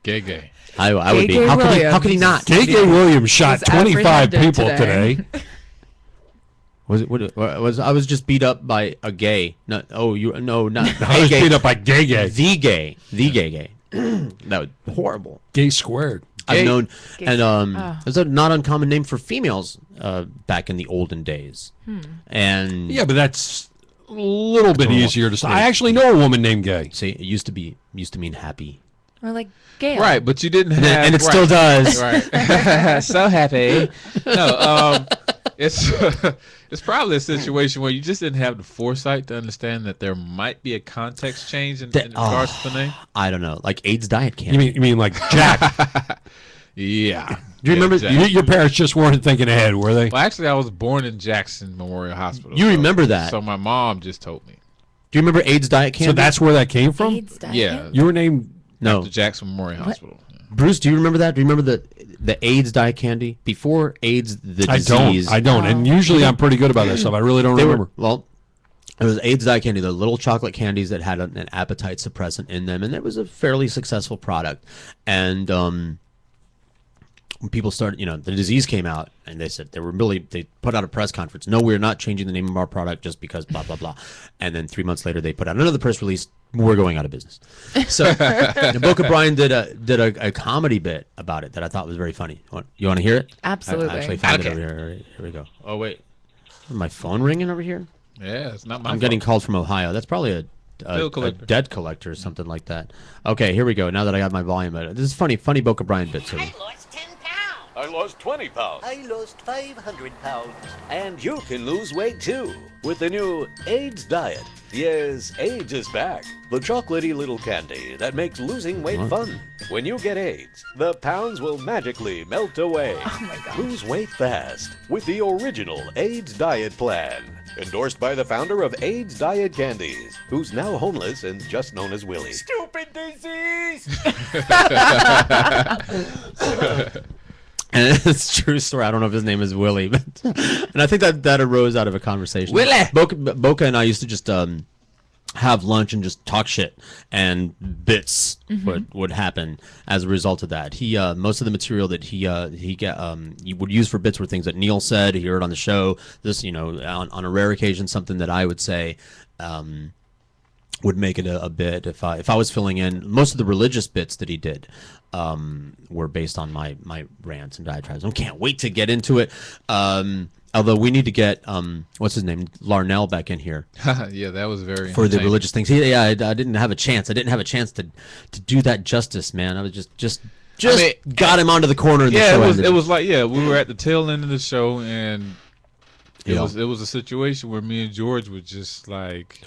C: Gay.
A: I would be.
D: Gay
A: How
D: Williams.
A: could he not?
E: Gay Williams shot
D: Was
E: 25
D: apprehended
E: people
D: today.
E: today.
A: I was just beat up by a gay. No, not
E: I was beat up by Gay.
A: The gay. That was horrible.
E: Gay squared.
A: I've known,
D: Gay.
A: and
D: Oh.
A: it's a not uncommon name for females back in the olden days. And
E: Yeah, but that's a little bit easier to. I actually know a woman named Gay.
A: See, it used to mean happy.
D: Or like Gail.
C: Right, but you didn't have,
A: and it still does.
C: Right. So happy. No, it's probably a situation where you just didn't have the foresight to understand that there might be a context change in regards to the name.
A: I don't know, like AIDS diet candy.
E: You mean like Jack?
C: Yeah.
E: Do you remember your parents just weren't thinking ahead, were they?
C: Well, actually, I was born in Jackson Memorial Hospital.
A: You remember that?
C: So my mom just told me.
A: Do you remember AIDS diet candy?
E: So that's where that came from?
D: AIDS diet
C: Yeah.
D: candy?
E: You were named
C: after Jackson Memorial Hospital.
A: Bruce, do you remember that? Do you remember the AIDS diet candy before AIDS the disease?
E: I don't. And usually I'm pretty good about that stuff. I really don't remember.
A: It was AIDS diet candy, the little chocolate candies that had an appetite suppressant in them, and it was a fairly successful product. And when people started, the disease came out, and they said they put out a press conference. No, we're not changing the name of our product just because blah blah blah. And then 3 months later, they put out another press release. We're going out of business. So Boca Brian did a comedy bit about it that I thought was very funny. You want to hear it?
D: Absolutely.
A: I actually found it over here. Here we go. Oh wait, is my phone ringing over here?
C: Yeah, it's not my
A: I'm getting called from Ohio. That's probably a debt collector or something like that. Okay, here we go. Now that I got my volume at it. This is funny Boca Brian bit too.
S: I lost 20 pounds.
H: I lost 500 pounds. And you can lose weight too with the new AIDS diet. Yes, AIDS is back. The chocolatey little candy that makes losing weight fun. When you get AIDS, the pounds will magically melt away.
D: Oh my God.
H: Lose weight fast with the original AIDS diet plan. Endorsed by the founder of AIDS Diet Candies, who's now homeless and just known as Willie.
S: Stupid disease!
A: And it's a true story. I don't know if his name is Willie, but and I think that arose out of a conversation.
C: Willie!
A: Boca and I used to just have lunch and just talk shit, and bits would happen as a result of that. He most of the material that he would use for bits were things that Neil said. He heard on the show. This on a rare occasion something that I would say. Would make it a bit if I was filling in. Most of the religious bits that he did were based on my rants and diatribes. I can't wait to get into it. Although we need to get what's his name, Larrnel, back in here.
C: Yeah, that was very
A: for the religious things. I didn't have a chance. I didn't have a chance to do that justice, man. I was just got him onto the corner.
C: Yeah, it was like we were at the tail end of the show, and it was a situation where me and George were just like.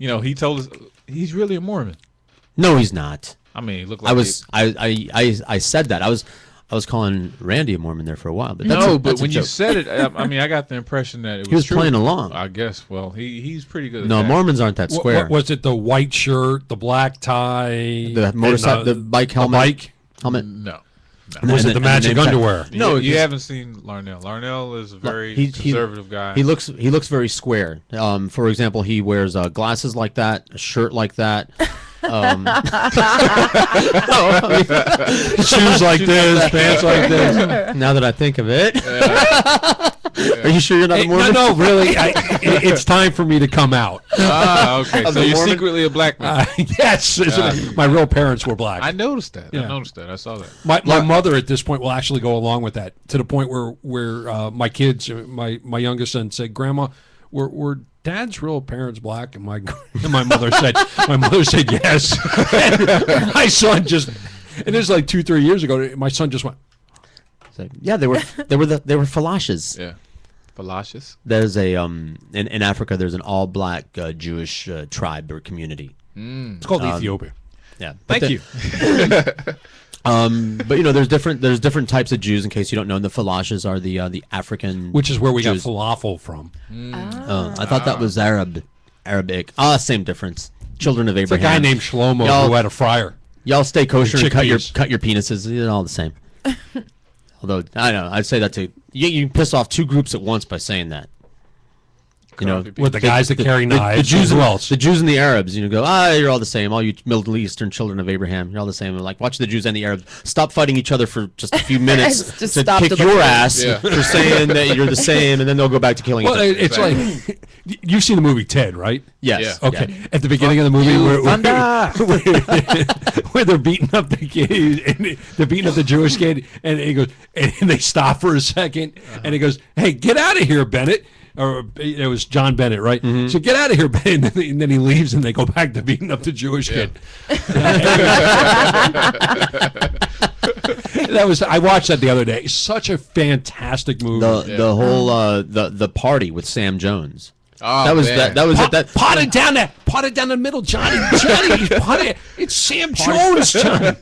C: He told us he's really a Mormon.
A: No, he's not.
C: I mean, he looked like
A: I said that. I was calling Randi a Mormon there for a while, but
C: but when you said it, I got the impression that it was
A: he was
C: true.
A: playing along.
C: I guess. Well, he's pretty good.
A: No,
C: at that.
A: Mormons aren't that square.
E: Was it the white shirt, the black tie,
A: the motorcycle, the bike helmet?
E: Helmet?
C: No.
E: Was it the magic underwear?
C: No, you haven't seen Larrnel. Larrnel is a very conservative guy.
A: He looks very square. For example, he wears glasses like that, a shirt like that,
E: shoes like this, pants like this.
A: Now that I think of it, are you sure you're not a Mormon?
E: No, really. It's time for me to come out.
C: Okay. So you're secretly a black man.
E: Yes. My real parents were black.
C: I noticed that.
E: Yeah.
C: I noticed that. I saw that.
E: My mother at this point will actually go along with that to the point where my kids, my youngest son said, "Grandma, were Dad's real parents black?" And my mother said, yes. And my son just, and it was like 2-3 years ago. My son just went.
A: Yeah, they were Falashes.
C: Yeah, Falashes.
A: There's a in Africa. There's an all black Jewish tribe or community.
E: It's called Ethiopia.
A: Yeah.
C: Thank you.
A: But there's different types of Jews. In case you don't know, the Falashes are the African,
E: which is where we
A: Jews.
E: got falafel from.
A: I thought that was Arabic. Same difference. Children of Abraham.
E: It's a guy named Shlomo who had a fryer.
A: Y'all stay kosher and cut your penises. It's all the same. Although I don't know, I'd say that to you piss off two groups at once by saying that.
E: With the guys that carry knives,
A: the Jews,
E: who else?
A: The Jews and the Arabs. Go, you're all the same. All you Middle Eastern children of Abraham, you're all the same. I'm like, watch the Jews and the Arabs stop fighting each other for just a few minutes
D: Just
A: to
D: stop
A: kick
D: to
A: your
D: look
A: ass for saying that you're the same, and then they'll go back to killing each other.
E: It's like you've seen the movie Ted, right?
A: Yes.
E: Yeah. Okay.
A: Yeah.
E: At the beginning of the movie, where they're beating up the kid, and they're beating up the Jewish kid, and he goes, and they stop for a second, and he goes, "Hey, get out of here, Bennett." or it was John Bennett, right?
A: Mm-hmm.
E: So get out of here, Bennett, and then he leaves, and they go back to beating up the Jewish kid. I watched that the other day. Such a fantastic movie.
A: The whole the party with Sam Jones.
C: Oh,
A: that was
C: man.
A: that was
E: Pot,
A: it. That
E: potted down the middle, Johnny. It's Sam Jones, Johnny.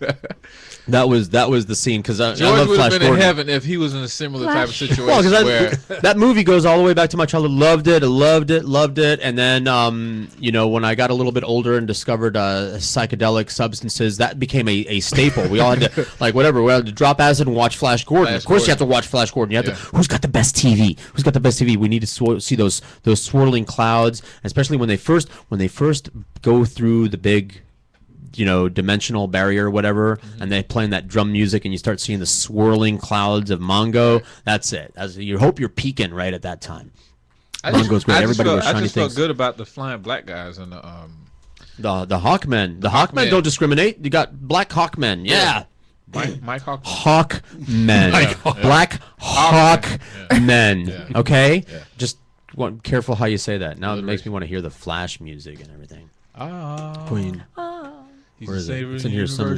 A: That was the scene because I
C: George
A: love
C: would
A: Flash
C: have been
A: Gordon.
C: in heaven if he was in a similar type of situation.
A: Well,
C: where
A: that movie goes all the way back to my childhood. Loved it. And then, when I got a little bit older and discovered psychedelic substances, that became a staple. We all had to, we had to drop acid and watch Flash Gordon. Of course, you have to watch Flash Gordon. You have to. Who's got the best TV? Who's got the best TV? We need to see those swirling clouds, especially when they first go through the big, dimensional barrier or whatever, and they play that drum music and you start seeing the swirling clouds of Mongo. That's it. You hope you're peaking right at that time. Mongo's great. Everybody was shiny
C: I just
A: things.
C: felt good about the flying black guys and the
A: Hawkmen. The Hawkmen don't discriminate. You got black Hawkmen. Yeah.
C: Mike Hawkman.
A: Hawkmen. Black Hawkmen. Okay? Yeah. Just careful how you say that. Now it makes me want to hear the Flash music and everything. Queen.
C: He's
A: Where is it?
C: it's
A: in here somewhere.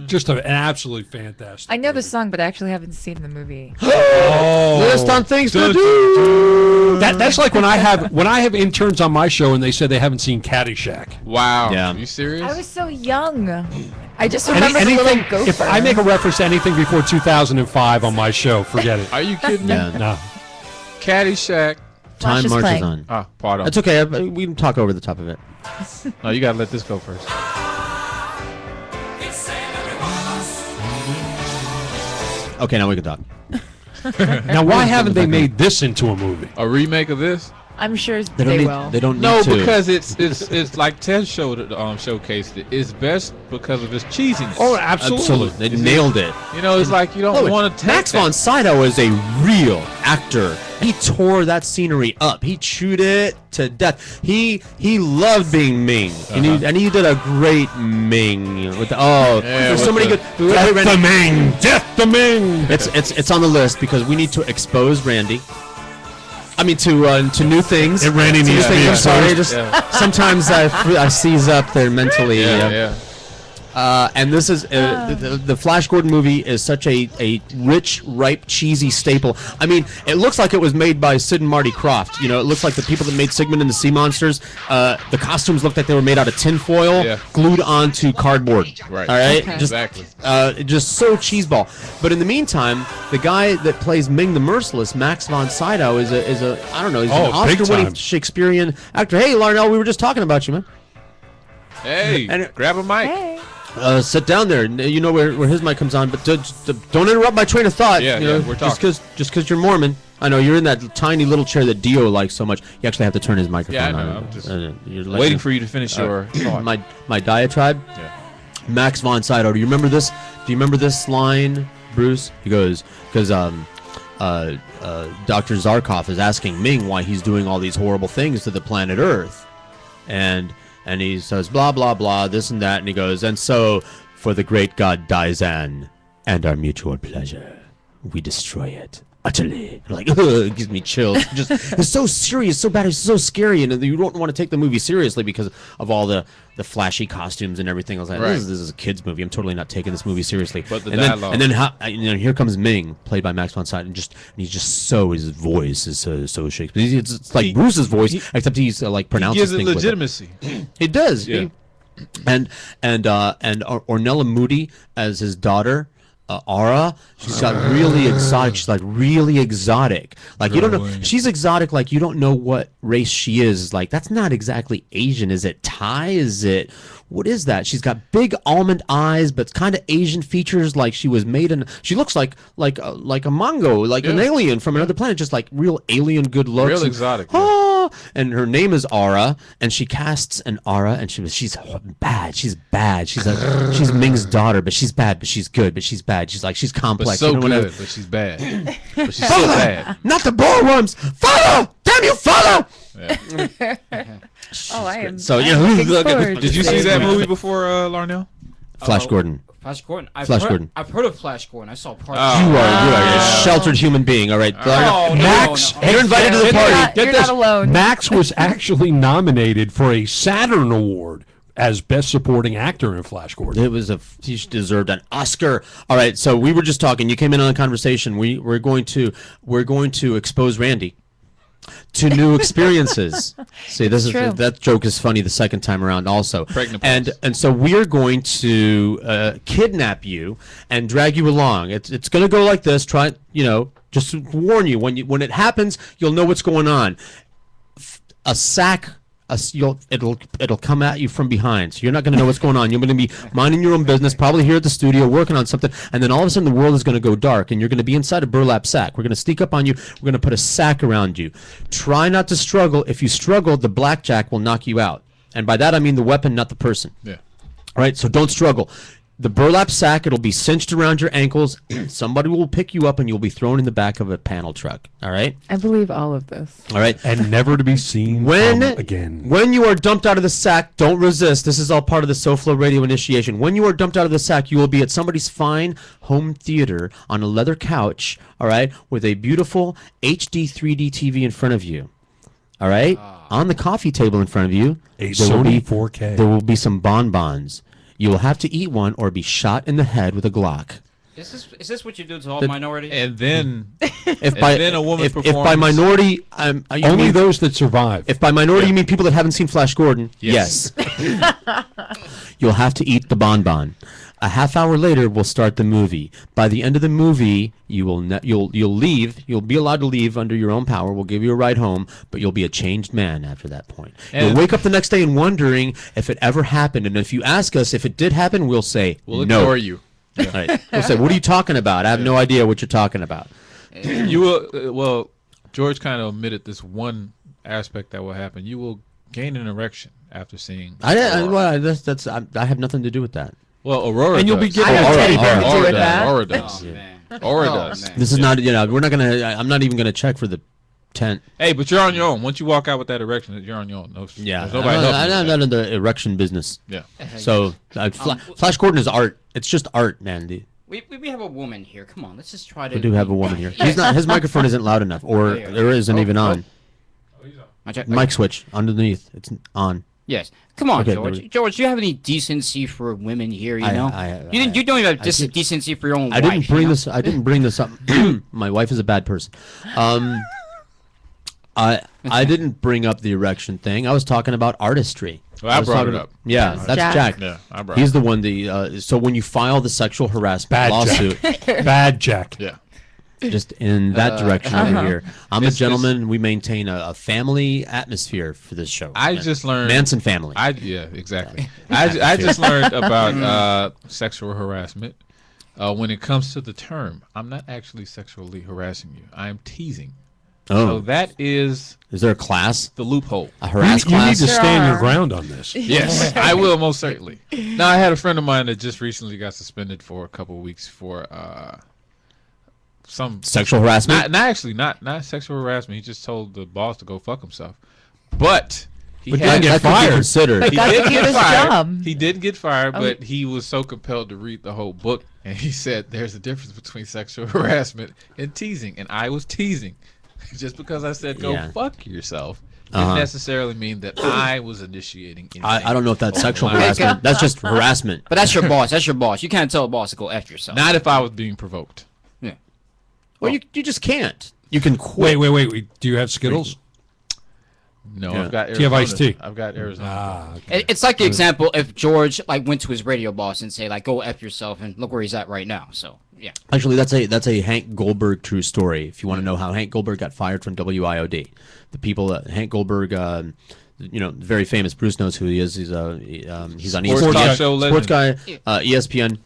E: Just an absolutely fantastic.
D: I know the song, but I actually haven't seen the movie.
A: List on things to do.
E: That's like when I have interns on my show and they said they haven't seen Caddyshack.
C: Wow.
A: Yeah.
C: Are you serious?
D: I was so young. I just remember the little gopher.
E: If I make a reference to anything before 2005 on my show, forget it.
C: Are you kidding me?
E: No.
C: Caddyshack.
A: Time marches on.
C: Ah, pardon.
A: That's okay. We can talk over the top of it.
C: No, you gotta let this go first.
A: Okay, now we can talk.
E: Now, why haven't they made this into a movie?
C: A remake of this?
D: I'm sure
A: They
D: will.
A: They don't need
C: No,
A: to.
C: because it's like Ted showcased it. It's best because of its cheesiness.
E: Oh, absolutely.
A: They nailed it.
C: It's like you don't want to take
A: Max von Sydow is a real actor. He tore that scenery up. He chewed it to death. He loved being Ming, and he did a great Ming. There's so many good.
E: Death the Ming. Death the Ming.
A: It's on the list because we need to expose Randy. I mean, to new things.
E: Randy needs to be
A: exposed.
E: exposed.
A: Sometimes I seize up there mentally. And this is the Flash Gordon movie is such a rich, ripe, cheesy staple. I mean, it looks like it was made by Sid and Marty Krofft. It looks like the people that made Sigmund and the Sea Monsters. The costumes looked like they were made out of tinfoil, glued onto cardboard.
C: Right.
A: All right.
D: Okay.
C: Exactly.
A: Just so cheeseball. But in the meantime, the guy that plays Ming the Merciless, Max von Sydow, is a I don't know, he's an Oscar-winning Shakespearean actor. Hey, Larrnel, we were just talking about you, man.
C: Hey, grab a mic.
D: Hey.
A: Sit down there. You know where his mic comes on, but don't interrupt my train of thought.
C: We're talking.
A: Just because you're Mormon. I know you're in that tiny little chair that Dio likes so much. You actually have to turn his microphone on.
C: I'm just
A: you're
C: waiting for you to finish your thought.
A: my diatribe.
C: Yeah.
A: Max von Sydow. Do you remember this? Do you remember this line, Bruce? He goes because Dr. Zarkov is asking Ming why he's doing all these horrible things to the planet Earth, and he says blah blah blah this and that, and he goes, and so for the great god Daizan and our mutual pleasure, we destroy it utterly. Like, it gives me chills. Just it's so serious, so bad, it's so scary, and you don't want to take the movie seriously because of all the flashy costumes and everything. I was like,
C: Right.
A: this is a kids movie. I'm totally not taking this movie seriously.
C: But the
A: and
C: dialogue.
A: then here comes Ming, played by Max von Sydow, and he's just so, his voice is so Shakespeare. It's like Bruce's voice, except he's like pronounces
C: Gives it
A: things
C: legitimacy.
A: It does.
C: Yeah.
A: And Ornella Moody as his daughter, Ara, she's got really exotic. She's like really exotic. Like you don't know. She's exotic. Like you don't know what race she is. Like that's not exactly Asian. Is it Thai? Is it what is that? She's got big almond eyes, but kind of Asian features. Like she was made in. She looks like a Mongo, like an alien from another planet. Just like real alien good looks.
C: Real exotic.
A: And her name is Ara, and she casts an Ara, and she's bad. She's bad. She's Ming's daughter, but she's bad, but she's good, but she's bad. She's complex.
C: But so good, but she's bad. But she's
A: Father,
C: still bad.
A: not the ballworms. Father, damn you, father.
D: I am.
A: So
D: I'm looking forward
C: Did you
D: to
C: see
D: this
C: that
D: movie.
C: movie before, Larrnel?
A: Flash Gordon.
T: Flash Gordon.
A: Flash Gordon.
T: I've heard of Flash Gordon. I saw part.
A: You are a sheltered human being. All right,
E: Max,
A: you're invited to the party.
E: Get this. Max was actually nominated for a Saturn Award as Best Supporting Actor in Flash Gordon.
A: It was he deserved an Oscar. All right, so we were just talking. You came in on a conversation. We're going to expose Randi to new experiences. See, that joke is funny the second time around also. And so we're going to kidnap you and drag you along. It's going to go like this. Try, just to warn you when it happens, you'll know what's going on. A sack. It'll come at you from behind, so you're not going to know what's going on. You're going to be minding your own business, probably here at the studio working on something, and then all of a sudden the world is going to go dark, and you're going to be inside a burlap sack. We're going to sneak up on you. We're going to put a sack around you. Try not to struggle. If you struggle, the blackjack will knock you out, and by that I mean the weapon, not the person.
C: Yeah.
A: All right, so don't struggle. The burlap sack, it'll be cinched around your ankles. Somebody will pick you up and you'll be thrown in the back of a panel truck. All right?
D: I believe all of this.
A: All right.
E: And never to be seen again.
A: When you are dumped out of the sack, don't resist. This is all part of the SoFlo Radio initiation. When you are dumped out of the sack, you will be at somebody's fine home theater on a leather couch, all right, with a beautiful HD 3D TV in front of you. All right? On the coffee table in front of you,
E: a Sony 4K.
A: There will be some bonbons. You will have to eat one or be shot in the head with a Glock.
T: Is this what you do to all minorities?
C: And then,
A: then
C: a woman performs.
A: If by minority,
E: only those that survive.
A: If by minority you mean people that haven't seen Flash Gordon,
C: yes.
A: You'll have to eat the bonbon. A half hour later, we'll start the movie. By the end of the movie, you'll leave. You'll be allowed to leave under your own power. We'll give you a ride home, but you'll be a changed man after that point. You'll wake up the next day and wondering if it ever happened. And if you ask us if it did happen, we'll say
C: we'll
A: no.
C: ignore you.
A: All right. We'll say, what are you talking about? I have no idea what you're talking about.
C: You will. Well, George kind of omitted this one aspect that will happen. You will gain an erection after seeing.
A: I have nothing to do with that.
C: Well, Aurora
E: and you'll
C: does.
E: be getting
C: Aurora does. Aurora does.
A: This is not. We're not gonna. I'm not even gonna check for the tent.
C: Hey, but you're on your own. Once you walk out with that erection, you're on your own.
A: I'm not in the erection business.
C: Yeah.
A: So Flash Gordon is art. It's just art, man.
T: We have a woman here. Come on, let's just try to.
A: We do have a woman here. He's not. His microphone isn't loud enough, or there isn't even on. Mic switch underneath. It's on.
T: Yes. Come on,
A: Okay,
T: George. George, do you have any decency for women here? You know, you don't even have decency for your own wife.
A: I didn't bring this up. My wife is a bad person. I didn't bring up the erection thing. I was talking about artistry.
C: Well, I brought it up.
A: Yeah, that's Jack.
C: Yeah, I brought
A: He's the one. So when you file the sexual harassment lawsuit,
E: bad Jack.
C: Yeah.
A: Just in that direction over here. I'm a gentleman. We maintain a family atmosphere for this show.
C: I just learned
A: Manson family.
C: Exactly. I just learned about sexual harassment. When it comes to the term, I'm not actually sexually harassing you. I am teasing.
A: Oh.
C: So that is
A: there a class?
C: The loophole.
A: A harass class?
E: You need to stand your ground on this.
C: Yes, I will most certainly. Now, I had a friend of mine that just recently got suspended for a couple of weeks for some
A: sexual harassment.
C: Not sexual harassment. He just told the boss to go fuck himself. But he
A: didn't get fired.
C: He did get fired.
D: Job.
C: He did get fired, but he was so compelled to read the whole book, and he said there's a difference between sexual harassment and teasing. And I was teasing. Just because I said go fuck yourself didn't necessarily mean that I was initiating anything.
A: I don't know if that's sexual harassment. That's just harassment.
T: But that's your boss. That's your boss. You can't tell a boss to go F yourself.
C: Not if I was being provoked.
T: Yeah.
A: Well, you just can't. You can quit.
E: Wait. Do you have Skittles?
C: No,
E: Yeah.
C: I've got Arizona.
E: Do you have iced tea?
C: I've got Arizona.
E: Okay.
T: It's like the example if George went to his radio boss and say go F yourself, and look where he's at right now. So yeah.
A: Actually, that's a Hank Goldberg true story. If you want to know how Hank Goldberg got fired from WIOD, the people Hank Goldberg, very famous. Bruce knows who he is. He's on ESPN. Sports guy, ESPN.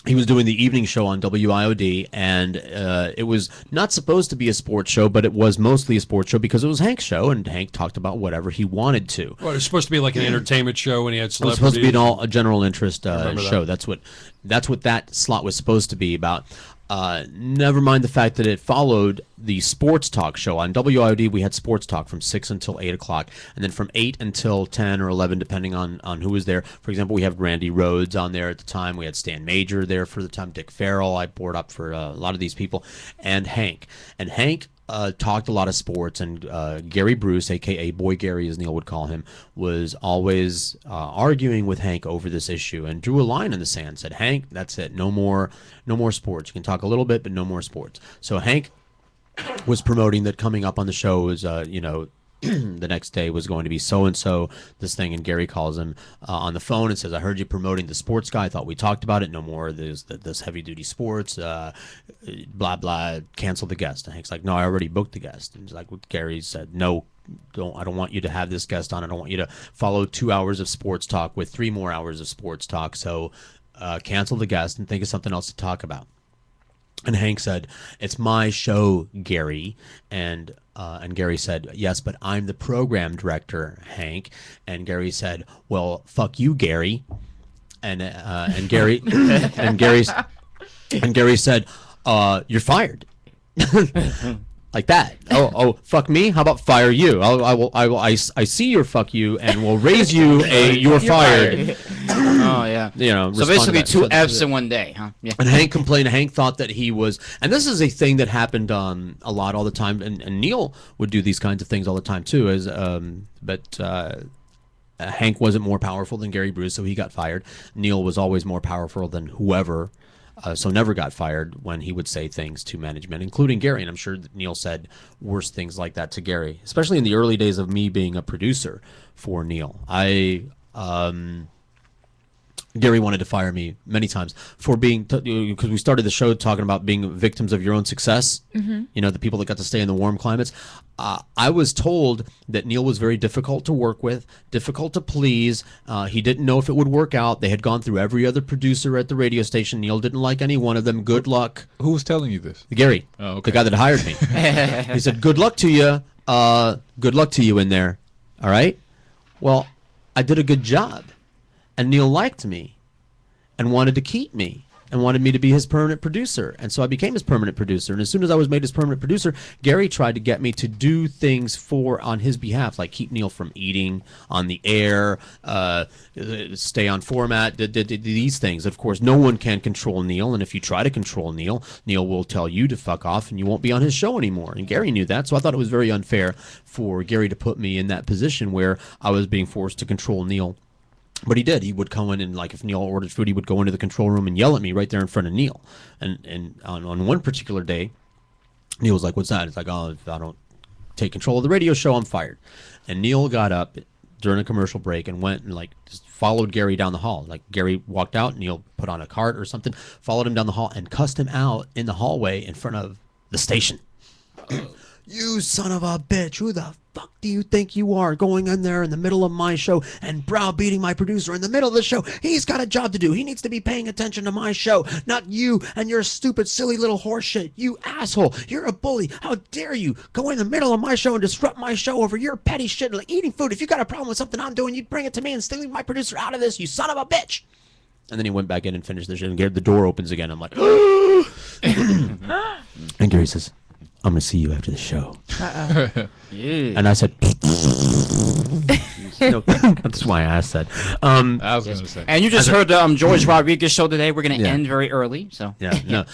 A: He was doing the evening show on WIOD, and it was not supposed to be a sports show, but it was mostly a sports show because it was Hank's show, and Hank talked about whatever he wanted to.
E: Well, it was supposed to be like an entertainment show, and he had
A: It was
E: celebrities.
A: supposed to be a general interest
E: remember
A: show.
E: that.
A: That's what that slot was supposed to be about. Never mind the fact that it followed the sports talk show. On WIOD, we had sports talk from 6 until 8 o'clock, and then from 8 until 10 or 11, depending on who was there. For example, we have Randy Rhodes on there at the time. We had Stan Major there for the time. Dick Farrell, I board up for a lot of these people, and Hank. And Hank talked a lot of sports, and Gary Bruce, a.k.a. Boy Gary, as Neil would call him, was always arguing with Hank over this issue and drew a line in the sand, said, Hank, that's it, no more sports. You can talk a little bit, but no more sports. So Hank was promoting that coming up on the show was, the next day was going to be so-and-so, this thing, and Gary calls him on the phone and says, I heard you promoting the sports guy. I thought we talked about it. No more this heavy-duty sports, blah, blah, cancel the guest. And Hank's like, no, I already booked the guest. And he's like, well, Gary said, no, I don't want you to have this guest on. I don't want you to follow 2 hours of sports talk with 3 more hours of sports talk. So cancel the guest and think of something else to talk about. And Hank said, it's my show, Gary. And Gary said, yes, but I'm the program director, Hank. And Gary said, well, fuck you, Gary. And Gary and Gary said, you're fired. Like that. Oh, fuck me. How about fire you? I see your fuck you, and we'll raise you a you're fired.
T: Oh yeah. So basically 2 F's in one day, huh? Yeah.
A: And Hank complained. Hank thought that he was, and this is a thing that happened a lot all the time. And Neil would do these kinds of things all the time too. Hank wasn't more powerful than Gary Bruce, so he got fired. Neil was always more powerful than whoever. So never got fired when he would say things to management, including Gary. And I'm sure that Neil said worse things like that to Gary, especially in the early days of me being a producer for Neil. Gary wanted to fire me many times for being, because we started the show talking about being victims of your own success. Mm-hmm. The people that got to stay in the warm climates. I was told that Neil was very difficult to work with, difficult to please. He didn't know if it would work out. They had gone through every other producer at the radio station. Neil didn't like any one of them. Good luck.
C: Who was telling you this?
A: Gary,
C: oh, okay.
A: The guy that hired me. He said, good luck to you. Good luck to you in there. All right? Well, I did a good job. And Neil liked me and wanted to keep me and wanted me to be his permanent producer. And so I became his permanent producer. And as soon as I was made his permanent producer, Gary tried to get me to do things on his behalf, like keep Neil from eating on the air, stay on format, these things. Of course, no one can control Neil. And if you try to control Neil, Neil will tell you to fuck off and you won't be on his show anymore. And Gary knew that. So I thought it was very unfair for Gary to put me in that position where I was being forced to control Neil. But he did. He would come in and, like, if Neil ordered food, he would go into the control room and yell at me right there in front of Neil. And on one particular day, Neil was like, what's that? It's like, oh, if I don't take control of the radio show, I'm fired. And Neil got up during a commercial break and went and, like, just followed Gary down the hall. Like, Gary walked out, Neil put on a cart or something, followed him down the hall and cussed him out in the hallway in front of the station. You son of a bitch, who the fuck do you think you are, going in there in the middle of my show and browbeating my producer in the middle of the show? He's got a job to do. He needs to be paying attention to my show, not you and your stupid, silly little horse shit. You asshole. You're a bully. How dare you go in the middle of my show and disrupt my show over your petty shit like eating food. If you got a problem with something I'm doing, you'd bring it to me and still leave my producer out of this, you son of a bitch. And then he went back in and finished the shit, and the door opens again. I'm like, and Gary says, I'm going to see you after the show. Yeah. And I said, that's why I asked that.
C: I was going to say.
T: And you just heard the Jorge Rodriguez show today. We're going to end very early. So
A: no.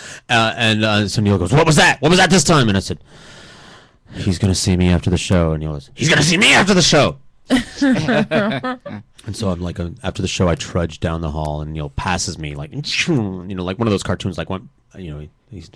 A: So Neil goes, what was that? What was that this time? And I said, he's going to see me after the show. And Neil goes, he's going to see me after the show. And so I'm like, after the show, I trudge down the hall, and Neil passes me, like, like one of those cartoons, like one,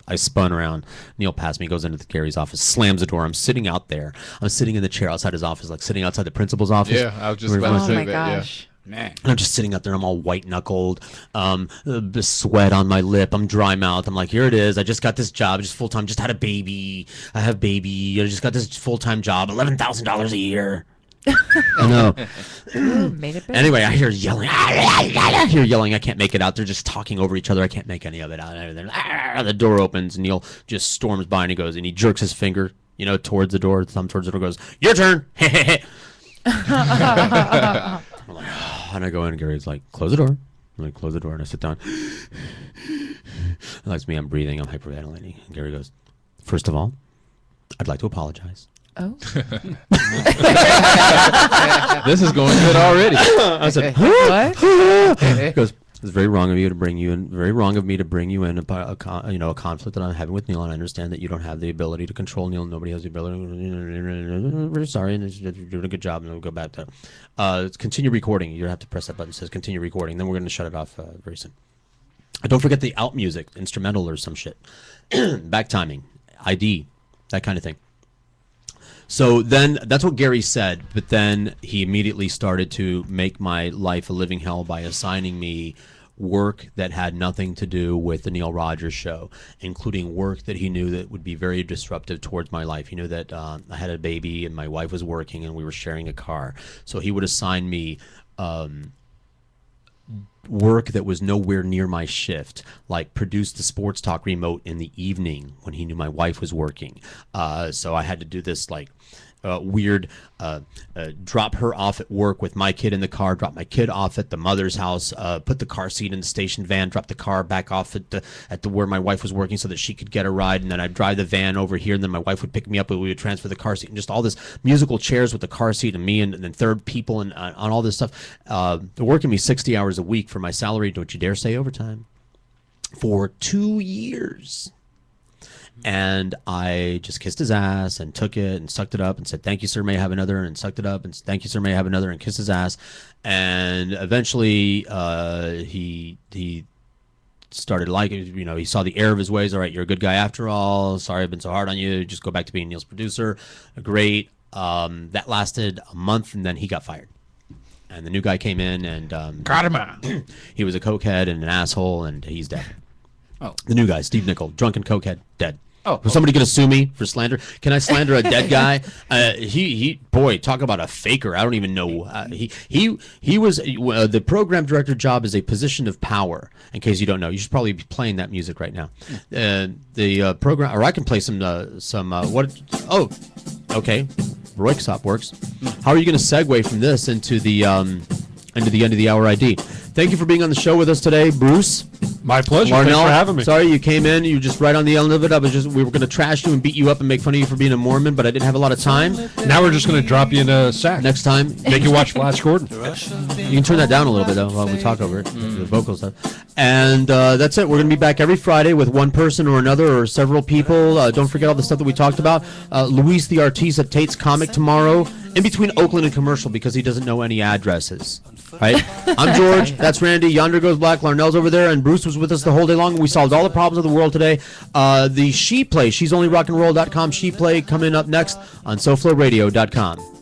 A: I spun around. Neil passed me, goes into Gary's office, slams the door. I'm sitting out there. I'm sitting in the chair outside his office, like sitting outside the principal's office.
C: Yeah, I was just about to say that.
T: Gosh.
C: Yeah.
T: Man.
A: And I'm just sitting out there. I'm all white knuckled, the sweat on my lip. I'm dry mouthed. I'm like, here it is. I just got this job, just full time. Just had a baby. I have baby. I just got this full time job, $11,000 a year. I know.
D: Made it big.
A: Anyway, I hear yelling. I hear yelling. I can't make it out. They're just talking over each other. I can't make any of it out. The door opens. Neil just storms by and he jerks his finger, towards the door. Thumb towards the door. Goes, your turn. I'm like, and I go in. And Gary's like, close the door. I'm like, close the door, and I sit down. That's me. I'm breathing. I'm hyperventilating. And Gary goes, first of all, I'd like to apologize.
D: Oh.
C: This is going good already.
A: I said,
D: what?
A: He goes, it's very wrong of you to bring you in. Very wrong of me to bring you in a conflict that I'm having with Neil, and I understand that you don't have the ability to control Neil. Nobody has the ability. Very sorry, and you're doing a good job. And we'll go back to continue recording. You have to press that button that says continue recording. Then we're going to shut it off very soon. Don't forget the out music, instrumental or some shit, back timing, ID, that kind of thing. So then that's what Gary said, but then he immediately started to make my life a living hell by assigning me work that had nothing to do with the Neil Rogers show, including work that he knew that would be very disruptive towards my life. He knew that I had a baby and my wife was working and we were sharing a car. So he would assign me work that was nowhere near my shift, like produce the sports talk remote in the evening when he knew my wife was working. So I had to do this like weird drop her off at work with my kid in the car, drop my kid off at the mother's house, put the car seat in the station van, drop the car back off at the where my wife was working so that she could get a ride, and then I'd drive the van over here, and then my wife would pick me up and we would transfer the car seat, and just all this musical chairs with the car seat and me and then third people and on all this stuff. They're working me 60 hours a week for my salary, don't you dare say overtime, for 2 years. And I just kissed his ass and took it and sucked it up and said, thank you, sir, may I have another, and sucked it up and thank you, sir, may I have another, and kissed his ass. And eventually he started liking, he saw the error of his ways. All right, you're a good guy after all. Sorry I've been so hard on you. Just go back to being Neil's producer. Great. That lasted a month, and then he got fired. And the new guy came in and
C: got him out.
A: He was a cokehead and an asshole, and he's dead.
T: Oh.
A: The new guy, Steve Nickel, drunken cokehead, dead.
T: Oh,
A: was somebody going to sue me for slander? Can I slander a dead guy? Boy, talk about a faker. I don't even know. He was the program director job is a position of power. In case you don't know, you should probably be playing that music right now. The program, or I can play some what? Oh, okay. Roykstop works. How are you going to segue from this into the end of the hour ID? Thank you for being on the show with us today, Bruce.
E: My pleasure.
A: Larrnel,
E: thanks for having me.
A: Sorry you came in. You were just right on the end of it. We were going to trash you and beat you up and make fun of you for being a Mormon, but I didn't have a lot of time.
E: Now we're just going to drop you in a sack.
A: Next time,
E: make you watch Flash Gordon.
A: You can turn that down a little bit though while we talk over it, the vocal stuff. And that's it. We're going to be back every Friday with one person or another or several people. Don't forget all the stuff that we talked about. Luis the Artiste at Tate's Comic tomorrow, in between Oakland and Commercial, because he doesn't know any addresses. Right? I'm George. That's Randy. Yonder goes Black. Larrnel's over there, and Bruce was with us the whole day long. We solved all the problems of the world today. The She Play, she's only rockandroll.com. She Play coming up next on SoFloRadio.com.